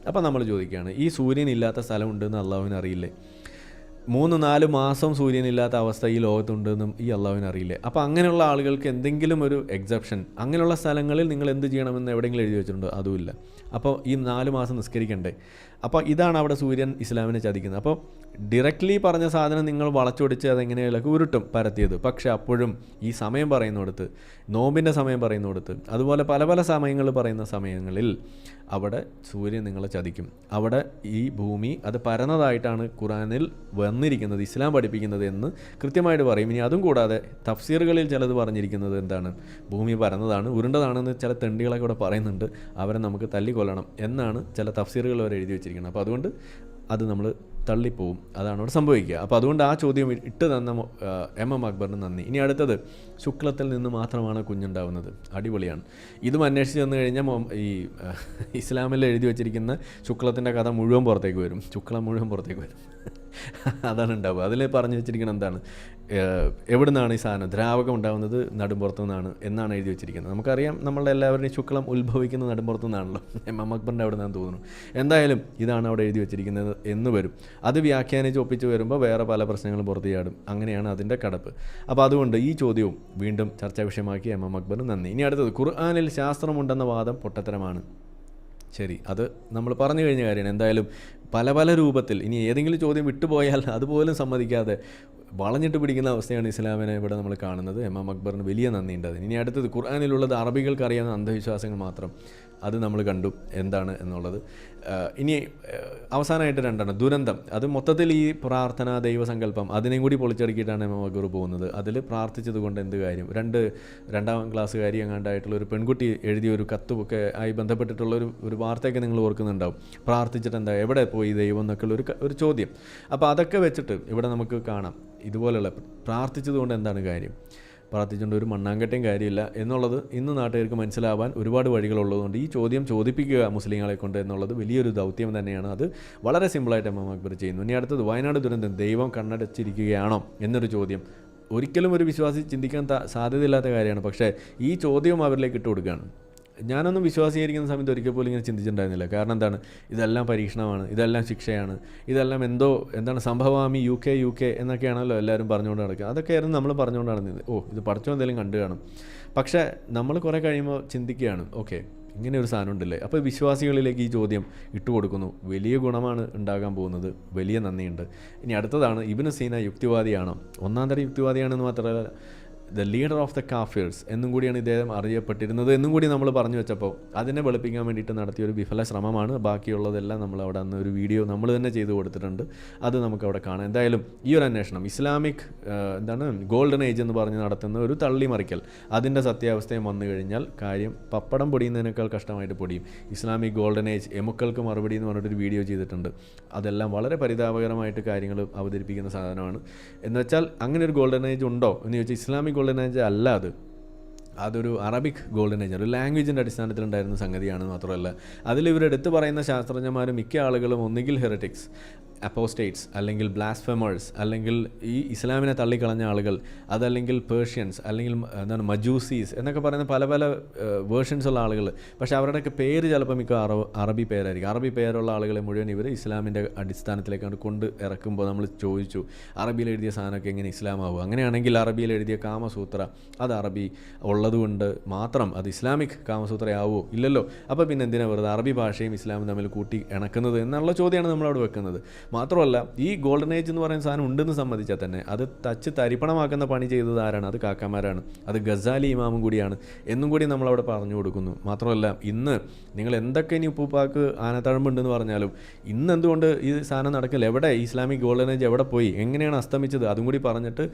അപ്പോൾ നമ്മൾ ചോദിക്കുകയാണ്, ഈ സൂര്യൻ ഇല്ലാത്ത സ്ഥലമുണ്ടെന്ന് അള്ളാഹുവിന് അറിയില്ലേ? 3-4 മാസം സൂര്യനില്ലാത്ത അവസ്ഥ ഈ ലോകത്തുണ്ടെന്നും ഈ അള്ളാഹുവിന് അറിയില്ലേ? അപ്പോൾ അങ്ങനെയുള്ള ആളുകൾക്ക് എന്തെങ്കിലും ഒരു എക്സെപ്ഷൻ, അങ്ങനെയുള്ള സ്ഥലങ്ങളിൽ നിങ്ങൾ എന്ത് ചെയ്യണമെന്ന് എവിടെയെങ്കിലും എഴുതി വെച്ചിട്ടുണ്ടോ? അതുമില്ല. അപ്പോൾ ഈ 4 മാസം നിസ്കരിക്കണ്ടേ? അപ്പോൾ ഇതാണ് അവിടെ സൂര്യൻ ഇസ്ലാമിനെ ചതിക്കുന്നത്. അപ്പോൾ ഡയറക്റ്റ്ലി പറഞ്ഞ സാധനം നിങ്ങൾ വളച്ചൊടിച്ച് അതെങ്ങനെയൊക്കെ ഉരുട്ടും പരത്തിയത്. പക്ഷേ അപ്പോഴും ഈ സമയം പറയുന്നിടത്ത്, നോമ്പിൻ്റെ സമയം പറയുന്നിടത്ത്, അതുപോലെ പല പല സമയങ്ങൾ പറയുന്ന സമയങ്ങളിൽ അവിടെ സൂര്യൻ നിങ്ങളെ ചതിക്കും. അവിടെ ഈ ഭൂമി അത് പരന്നതായിട്ടാണ് ഖുറാനിൽ വന്നിരിക്കുന്നത്, ഇസ്ലാം പഠിപ്പിക്കുന്നത് എന്ന് കൃത്യമായിട്ട് പറയും. ഇനി അതും കൂടാതെ തഫ്സീറുകളിൽ ചിലത് പറഞ്ഞിരിക്കുന്നത് എന്താണ്, ഭൂമി പരന്നതാണ്, ഉരുണ്ടതാണെന്ന് ചില തെണ്ടികളൊക്കെ ഇവിടെ പറയുന്നുണ്ട്. അവരെ നമുക്ക് തല്ലിക്കൊല്ലണം എന്നാണ് ചില തഫ്സീറുകൾ അവർ എഴുതി വെച്ചിരിക്കുന്നത്. അപ്പോൾ അതുകൊണ്ട് അത് നമ്മൾ തള്ളിപ്പോവും, അതാണ് അവിടെ സംഭവിക്കുക. അപ്പോൾ അതുകൊണ്ട് ആ ചോദ്യം ഇട്ട് തന്ന എം അക്ബറിന് നന്ദി. ഇനി അടുത്തത്, ശുക്ലത്തിൽ നിന്ന് മാത്രമാണ് കുഞ്ഞുണ്ടാവുന്നത്. അടിപൊളിയാണ്. ഇതും അന്വേഷിച്ച് വന്നു കഴിഞ്ഞാൽ ഈ ഇസ്ലാമിൽ എഴുതി വെച്ചിരിക്കുന്ന ശുക്ലത്തിൻ്റെ കഥ മുഴുവൻ പുറത്തേക്ക് വരും, ശുക്ലം മുഴുവൻ പുറത്തേക്ക് വരും. അതാണ് ഉണ്ടാവുക. അതിൽ പറഞ്ഞു വെച്ചിരിക്കുന്നത് എന്താണ്, എവിടെ നിന്നാണ് ഈ സാധനം ദ്രാവകം ഉണ്ടാകുന്നത്, നടുമ്പുറത്തു നിന്നാണ് എന്നാണ് എഴുതി വെച്ചിരിക്കുന്നത്. നമുക്കറിയാം നമ്മളുടെ എല്ലാവരുടെയും ശുക്ലം ഉത്ഭവിക്കുന്ന നടുമ്പുറത്തു നിന്നാണല്ലോ, എം അക്ബറിൻ്റെ അവിടെ നിന്നാണ് തോന്നുന്നു. എന്തായാലും ഇതാണ് അവിടെ എഴുതി വെച്ചിരിക്കുന്നത് എന്ന് വരും. അത് വ്യാഖ്യാനിച്ച് ഒപ്പിച്ച് വരുമ്പോൾ വേറെ പല പ്രശ്നങ്ങളും പുറത്തു ചാടും. അങ്ങനെയാണ് അതിൻ്റെ കടപ്പ്. അപ്പോൾ അതുകൊണ്ട് ഈ ചോദ്യവും വീണ്ടും ചർച്ചാ വിഷയമാക്കി എം അക്ബറിന് നന്ദി. ഇനി അടുത്തത്, ഖുർആനിൽ ശാസ്ത്രമുണ്ടെന്ന വാദം പൊട്ടത്തരമാണ്. ശരി, അത് നമ്മൾ പറഞ്ഞു കഴിഞ്ഞ കാര്യമാണ്. എന്തായാലും പല പല രൂപത്തിൽ ഇനി ഏതെങ്കിലും ചോദ്യം വിട്ടുപോയാൽ അതുപോലും സമ്മതിക്കാതെ വളഞ്ഞിട്ട് പിടിക്കുന്ന അവസ്ഥയാണ് ഇസ്ലാമിനെ ഇവിടെ നമ്മൾ കാണുന്നത്. എം അക്ബറിന് വലിയ നന്ദിയുണ്ട് അതിന്. ഇനി അടുത്തത്, ഖുർആനിലുള്ളത് അറബികൾക്ക് അറിയാവുന്ന അന്ധവിശ്വാസങ്ങൾ മാത്രം. അത് നമ്മൾ കണ്ടു എന്താണ് എന്നുള്ളത്. ഇനി അവസാനമായിട്ട് രണ്ടെണ്ണം, ദുരന്തം. അത് മൊത്തത്തിൽ ഈ പ്രാർത്ഥന, ദൈവസങ്കല്പം അതിനെയും കൂടി പൊളിച്ചടുക്കിയിട്ടാണ് എം അക്ബർ പോകുന്നത്. അതിൽ പ്രാർത്ഥിച്ചത് കൊണ്ട് എന്ത് കാര്യം? രണ്ടാം ക്ലാസ്സുകാരി എങ്ങാണ്ടായിട്ടുള്ള ഒരു പെൺകുട്ടി എഴുതിയ ഒരു കത്തുമൊക്കെ ആയി ബന്ധപ്പെട്ടിട്ടുള്ള ഒരു വാർത്തയൊക്കെ നിങ്ങൾ ഓർക്കുന്നുണ്ടാവും. പ്രാർത്ഥിച്ചിട്ട് എന്താ, എവിടെ പോയി ദൈവം എന്നൊക്കെയുള്ള ഒരു ചോദ്യം. അപ്പോൾ അതൊക്കെ വെച്ചിട്ട് ഇവിടെ നമുക്ക് കാണാം ഇതുപോലെയുള്ള പ്രാർത്ഥിച്ചതുകൊണ്ട് എന്താണ് കാര്യം, പ്രാർത്ഥിച്ചുകൊണ്ട് ഒരു മണ്ണാങ്കട്ടയും കാര്യമില്ല എന്നുള്ളത് ഇന്ന് നാട്ടുകാർക്ക് മനസ്സിലാവാൻ ഒരുപാട് വഴികളുള്ളതുകൊണ്ട് ഈ ചോദ്യം ചോദിപ്പിക്കുക മുസ്ലിങ്ങളെ കൊണ്ട് എന്നുള്ളത് വലിയൊരു ദൗത്യം തന്നെയാണ്. അത് വളരെ സിമ്പിളായിട്ട് എം അക്ബർ ചെയ്യുന്നു. ഇനി അടുത്തത്, വയനാട് ദുരന്തം ദൈവം കണ്ണടച്ചിരിക്കുകയാണോ എന്നൊരു ചോദ്യം. ഒരിക്കലും ഒരു വിശ്വാസി ചിന്തിക്കാൻ സാധ്യതയില്ലാത്ത കാര്യമാണ്. പക്ഷേ ഈ ചോദ്യവും അവരിലേക്ക് ഇട്ട് കൊടുക്കുകയാണ്. ഞാനൊന്നും വിശ്വാസീകരിക്കുന്ന സമയത്ത് ഒരിക്കൽ പോലും ഇങ്ങനെ ചിന്തിച്ചിട്ടുണ്ടായിരുന്നില്ല. കാരണം എന്താണ്, ഇതെല്ലാം പരീക്ഷണമാണ്, ഇതെല്ലാം ശിക്ഷയാണ്, ഇതെല്ലാം എന്താണ് സംഭവാമി യു കെ എന്നൊക്കെയാണല്ലോ എല്ലാവരും പറഞ്ഞുകൊണ്ട് നടക്കുക. അതൊക്കെയായിരുന്നു നമ്മൾ പറഞ്ഞുകൊണ്ട് നടന്നത്. ഇത് പഠിച്ചോ എന്തെങ്കിലും കണ്ടു കാണും. പക്ഷേ നമ്മൾ കുറേ കഴിയുമ്പോൾ ചിന്തിക്കുകയാണ്, ഓക്കെ ഇങ്ങനെ ഒരു സാധനം ഉണ്ടല്ലേ. അപ്പോൾ വിശ്വാസികളിലേക്ക് ഈ ചോദ്യം ഇട്ടുകൊടുക്കുന്നു. വലിയ ഗുണമാണ് ഉണ്ടാകാൻ പോകുന്നത്. വലിയ നന്ദിയുണ്ട്. ഇനി അടുത്തതാണ്, ഇബ്നു സീന യുക്തിവാദിയാണോ? ഒന്നാം തരം യുക്തിവാദിയാണെന്ന് മാത്രമല്ല, ദ ലീഡർ ഓഫ് ദ കാഫിർസ് എന്നും കൂടിയാണ് ഇദ്ദേഹം അറിയപ്പെട്ടിരുന്നത് എന്നും കൂടി നമ്മൾ പറഞ്ഞു വെച്ചപ്പോൾ അതിനെ വെളുപ്പിക്കാൻ വേണ്ടിയിട്ട് നടത്തിയൊരു വിഫല ശ്രമമാണ്. ബാക്കിയുള്ളതെല്ലാം നമ്മൾ അവിടെ അന്ന് ഒരു വീഡിയോ നമ്മൾ തന്നെ ചെയ്തു കൊടുത്തിട്ടുണ്ട്. അത് നമുക്കവിടെ കാണാം. എന്തായാലും ഈ ഒരു അന്വേഷണം ഇസ്ലാമിക് ഗോൾഡൻ ഏജ് എന്ന് പറഞ്ഞ് നടത്തുന്ന ഒരു തള്ളിമറിക്കൽ, അതിൻ്റെ സത്യാവസ്ഥയും വന്നു കഴിഞ്ഞാൽ കാര്യം പപ്പടം പൊടിയുന്നതിനേക്കാൾ കഷ്ടമായിട്ട് പൊടിയും. ഇസ്ലാമിക് ഗോൾഡൻ ഏജ് എമുക്കൾക്ക് മറുപടി എന്ന് പറഞ്ഞിട്ടൊരു വീഡിയോ ചെയ്തിട്ടുണ്ട്. അതെല്ലാം വളരെ പരിതാപകരമായിട്ട് കാര്യങ്ങൾ അവതരിപ്പിക്കുന്ന സാധനമാണ്. എന്നുവെച്ചാൽ അങ്ങനെ ഒരു ഗോൾഡൻ ഏജ് ഉണ്ടോ എന്ന് ചോദിച്ചാൽ ഇസ്ലാമിക് ഗോൾഡൻ ഏജ് അല്ല, അതൊരു അറബിക് ഗോൾഡൻ ഏജ്, ഒരു ലാംഗ്വേജിൻ്റെ അടിസ്ഥാനത്തിലുണ്ടായിരുന്ന സംഗതിയാണെന്ന് മാത്രമല്ല അതിൽ ഇവരെടുത്ത് പറയുന്ന ശാസ്ത്രജ്ഞന്മാരും മിക്ക ആളുകളും ഒന്നുകിൽ ഹെറിറ്റിക്സ്, അപ്പോസ്റ്റേറ്റ്സ്, അല്ലെങ്കിൽ ബ്ലാസ്ഫെമേഴ്സ്, അല്ലെങ്കിൽ ഈ ഇസ്ലാമിനെ തള്ളിക്കളഞ്ഞ ആളുകൾ, അതല്ലെങ്കിൽ പേർഷ്യൻസ്, അല്ലെങ്കിൽ മജൂസീസ് എന്നൊക്കെ പറയുന്ന പല പല വേർഷൻസ് ഉള്ള ആളുകൾ. പക്ഷേ അവരുടെയൊക്കെ പേര് ചിലപ്പോൾ മിക്ക അറബി പേരായിരിക്കും. അറബി പേരുള്ള ആളുകളെ മുഴുവൻ ഇവർ ഇസ്ലാമിൻ്റെ അടിസ്ഥാനത്തിലേക്കാണ് കൊണ്ട് ഇറക്കുമ്പോൾ നമ്മൾ ചോദിച്ചു, അറബിയിൽ എഴുതിയ സാധനമൊക്കെ എങ്ങനെ ഇസ്ലാമാവും? അങ്ങനെയാണെങ്കിൽ അറബിയിൽ എഴുതിയ കാമസൂത്ര അത് അറബി ഉള്ളതുകൊണ്ട് മാത്രം അത് ഇസ്ലാമിക് കാമസൂത്രയാവുമോ? ഇല്ലല്ലോ. അപ്പോൾ പിന്നെ എന്തിനാണ് വെറുതെ അറബി ഭാഷയും ഇസ്ലാമും തമ്മിൽ കൂട്ടി ഇണക്കുന്നത് എന്നുള്ള ചോദ്യമാണ് നമ്മളവിടെ വെക്കുന്നത്. മാത്രമല്ല ഈ ഗോൾഡൻ ഏജ് എന്ന് പറയുന്ന സാധനം ഉണ്ടെന്ന് സമ്മതിച്ചാൽ തന്നെ അത് തച്ച് തരിപ്പണമാക്കുന്ന പണി ചെയ്തത് ആരാണ്? അത് കാക്കാമാരാണ്. അത് ഗസാലി ഇമാമും കൂടിയാണ് എന്നും കൂടി നമ്മളവിടെ പറഞ്ഞു കൊടുക്കുന്നു. മാത്രമല്ല ഇന്ന് നിങ്ങൾ എന്തൊക്കെ ഇനി ഉപ്പുപ്പാക്ക് ആനത്തഴമ്പുണ്ടെന്ന് പറഞ്ഞാലും ഇന്ന് എന്തുകൊണ്ട് ഈ സാധനം നടക്കില്ല? എവിടെ ഇസ്ലാമിക് ഗോൾഡൻ ഏജ് എവിടെ പോയി, എങ്ങനെയാണ് അസ്തമിച്ചത്, അതും കൂടി പറഞ്ഞിട്ട്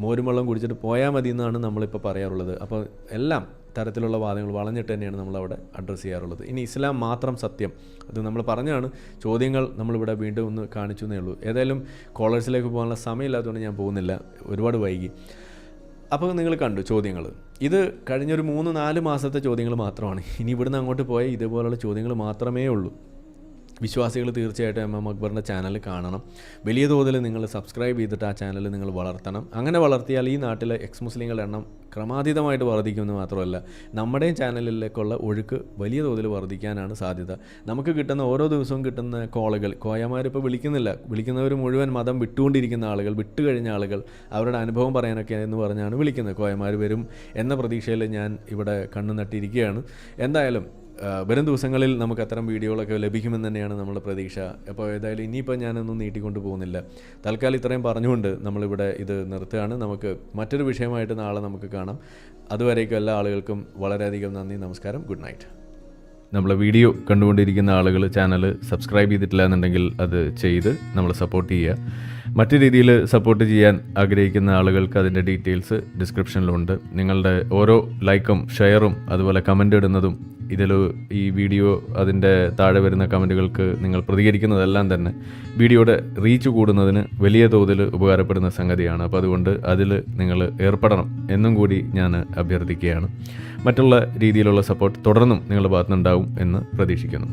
മോരും വെള്ളം കുടിച്ചിട്ട് പോയാൽ മതി എന്നാണ് നമ്മളിപ്പോൾ പറയാറുള്ളത്. അപ്പോൾ എല്ലാം തരത്തിലുള്ള വാദങ്ങൾ വളഞ്ഞിട്ട് തന്നെയാണ് നമ്മളവിടെ അഡ്രസ്സ് ചെയ്യാറുള്ളത്. ഇനി ഇസ്ലാം മാത്രം സത്യം, അത് നമ്മൾ പറഞ്ഞാണ്. ചോദ്യങ്ങൾ നമ്മളിവിടെ വീണ്ടും ഒന്ന് കാണിച്ചു എന്നേ ഉള്ളൂ. ഏതായാലും കോളേഴ്സിലേക്ക് പോകാനുള്ള സമയമില്ലാത്തതുകൊണ്ട് ഞാൻ പോകുന്നില്ല, ഒരുപാട് വൈകി. അപ്പോൾ നിങ്ങൾ കണ്ടു ചോദ്യങ്ങൾ. ഇത് കഴിഞ്ഞൊരു 3-4 മാസത്തെ ചോദ്യങ്ങൾ മാത്രമാണ്. ഇനി ഇവിടുന്ന് അങ്ങോട്ട് പോയാൽ ഇതുപോലുള്ള ചോദ്യങ്ങൾ മാത്രമേ ഉള്ളൂ. വിശ്വാസികൾ തീർച്ചയായിട്ടും എം അക്ബറിൻ്റെ ചാനൽ കാണണം. വലിയ തോതിൽ നിങ്ങൾ സബ്സ്ക്രൈബ് ചെയ്തിട്ട് ആ ചാനൽ നിങ്ങൾ വളർത്തണം. അങ്ങനെ വളർത്തിയാൽ ഈ നാട്ടിലെ എക്സ് മുസ്ലിങ്ങളുടെ എണ്ണം ക്രമാതീതമായിട്ട് വർദ്ധിക്കുമെന്ന് മാത്രമല്ല നമ്മുടെയും ചാനലിലേക്കുള്ള ഒഴുക്ക് വലിയ തോതിൽ വർദ്ധിക്കാനാണ് സാധ്യത. നമുക്ക് കിട്ടുന്ന ഓരോ ദിവസവും കിട്ടുന്ന കോളുകൾ, കോയമാരിപ്പോൾ വിളിക്കുന്നവർ മുഴുവൻ മതം വിട്ടുകൊണ്ടിരിക്കുന്ന ആളുകൾ, വിട്ടുകഴിഞ്ഞ ആളുകൾ, അവരുടെ അനുഭവം പറയാനൊക്കെ എന്ന് പറഞ്ഞാണ് വിളിക്കുന്നത്. കോയമാർ വരും എന്ന പ്രതീക്ഷയിൽ ഞാൻ ഇവിടെ കണ്ണു നട്ടിരിക്കുകയാണ്. എന്തായാലും വരും ദിവസങ്ങളിൽ നമുക്ക് അത്തരം വീഡിയോകളൊക്കെ ലഭിക്കുമെന്ന് തന്നെയാണ് നമ്മുടെ പ്രതീക്ഷ. അപ്പോൾ ഏതായാലും ഇനിയിപ്പോൾ ഞാനൊന്നും നീട്ടിക്കൊണ്ട് പോകുന്നില്ല. തൽക്കാലം ഇത്രയും പറഞ്ഞുകൊണ്ട് നമ്മളിവിടെ ഇത് നിർത്തുകയാണ്. നമുക്ക് മറ്റൊരു വിഷയമായിട്ട് നാളെ നമുക്ക് കാണാം. അതുവരേക്കും എല്ലാ ആളുകൾക്കും വളരെയധികം നന്ദി, നമസ്കാരം, ഗുഡ് നൈറ്റ്. നമ്മളെ വീഡിയോ കണ്ടുകൊണ്ടിരിക്കുന്ന ആളുകൾ ചാനൽ സബ്സ്ക്രൈബ് ചെയ്തിട്ടില്ല എന്നുണ്ടെങ്കിൽ അത് ചെയ്ത് നമ്മളെ സപ്പോർട്ട് ചെയ്യുക. മറ്റു രീതിയിൽ സപ്പോർട്ട് ചെയ്യാൻ ആഗ്രഹിക്കുന്ന ആളുകൾക്ക് അതിൻ്റെ ഡീറ്റെയിൽസ് ഡിസ്ക്രിപ്ഷനിലുണ്ട്. നിങ്ങളുടെ ഓരോ ലൈക്കും ഷെയറും അതുപോലെ കമൻ്റ് ഇടുന്നതും ഈ വീഡിയോ അതിൻ്റെ താഴെ വരുന്ന കമൻറ്റുകൾക്ക് നിങ്ങൾ പ്രതികരിക്കുന്നതെല്ലാം തന്നെ വീഡിയോയുടെ റീച്ച് കൂടുന്നതിന് വലിയ തോതിൽ ഉപകാരപ്പെടുന്ന സംഗതിയാണ്. അപ്പോൾ അതുകൊണ്ട് അതിൽ നിങ്ങൾ ഏർപ്പെടണം എന്നും കൂടി ഞാൻ അഭ്യർത്ഥിക്കുകയാണ്. മറ്റുള്ള രീതിയിലുള്ള സപ്പോർട്ട് തുടർന്നും നിങ്ങളുടെ ഭാഗത്തുനിന്നുണ്ടാവും എന്ന് പ്രതീക്ഷിക്കുന്നു.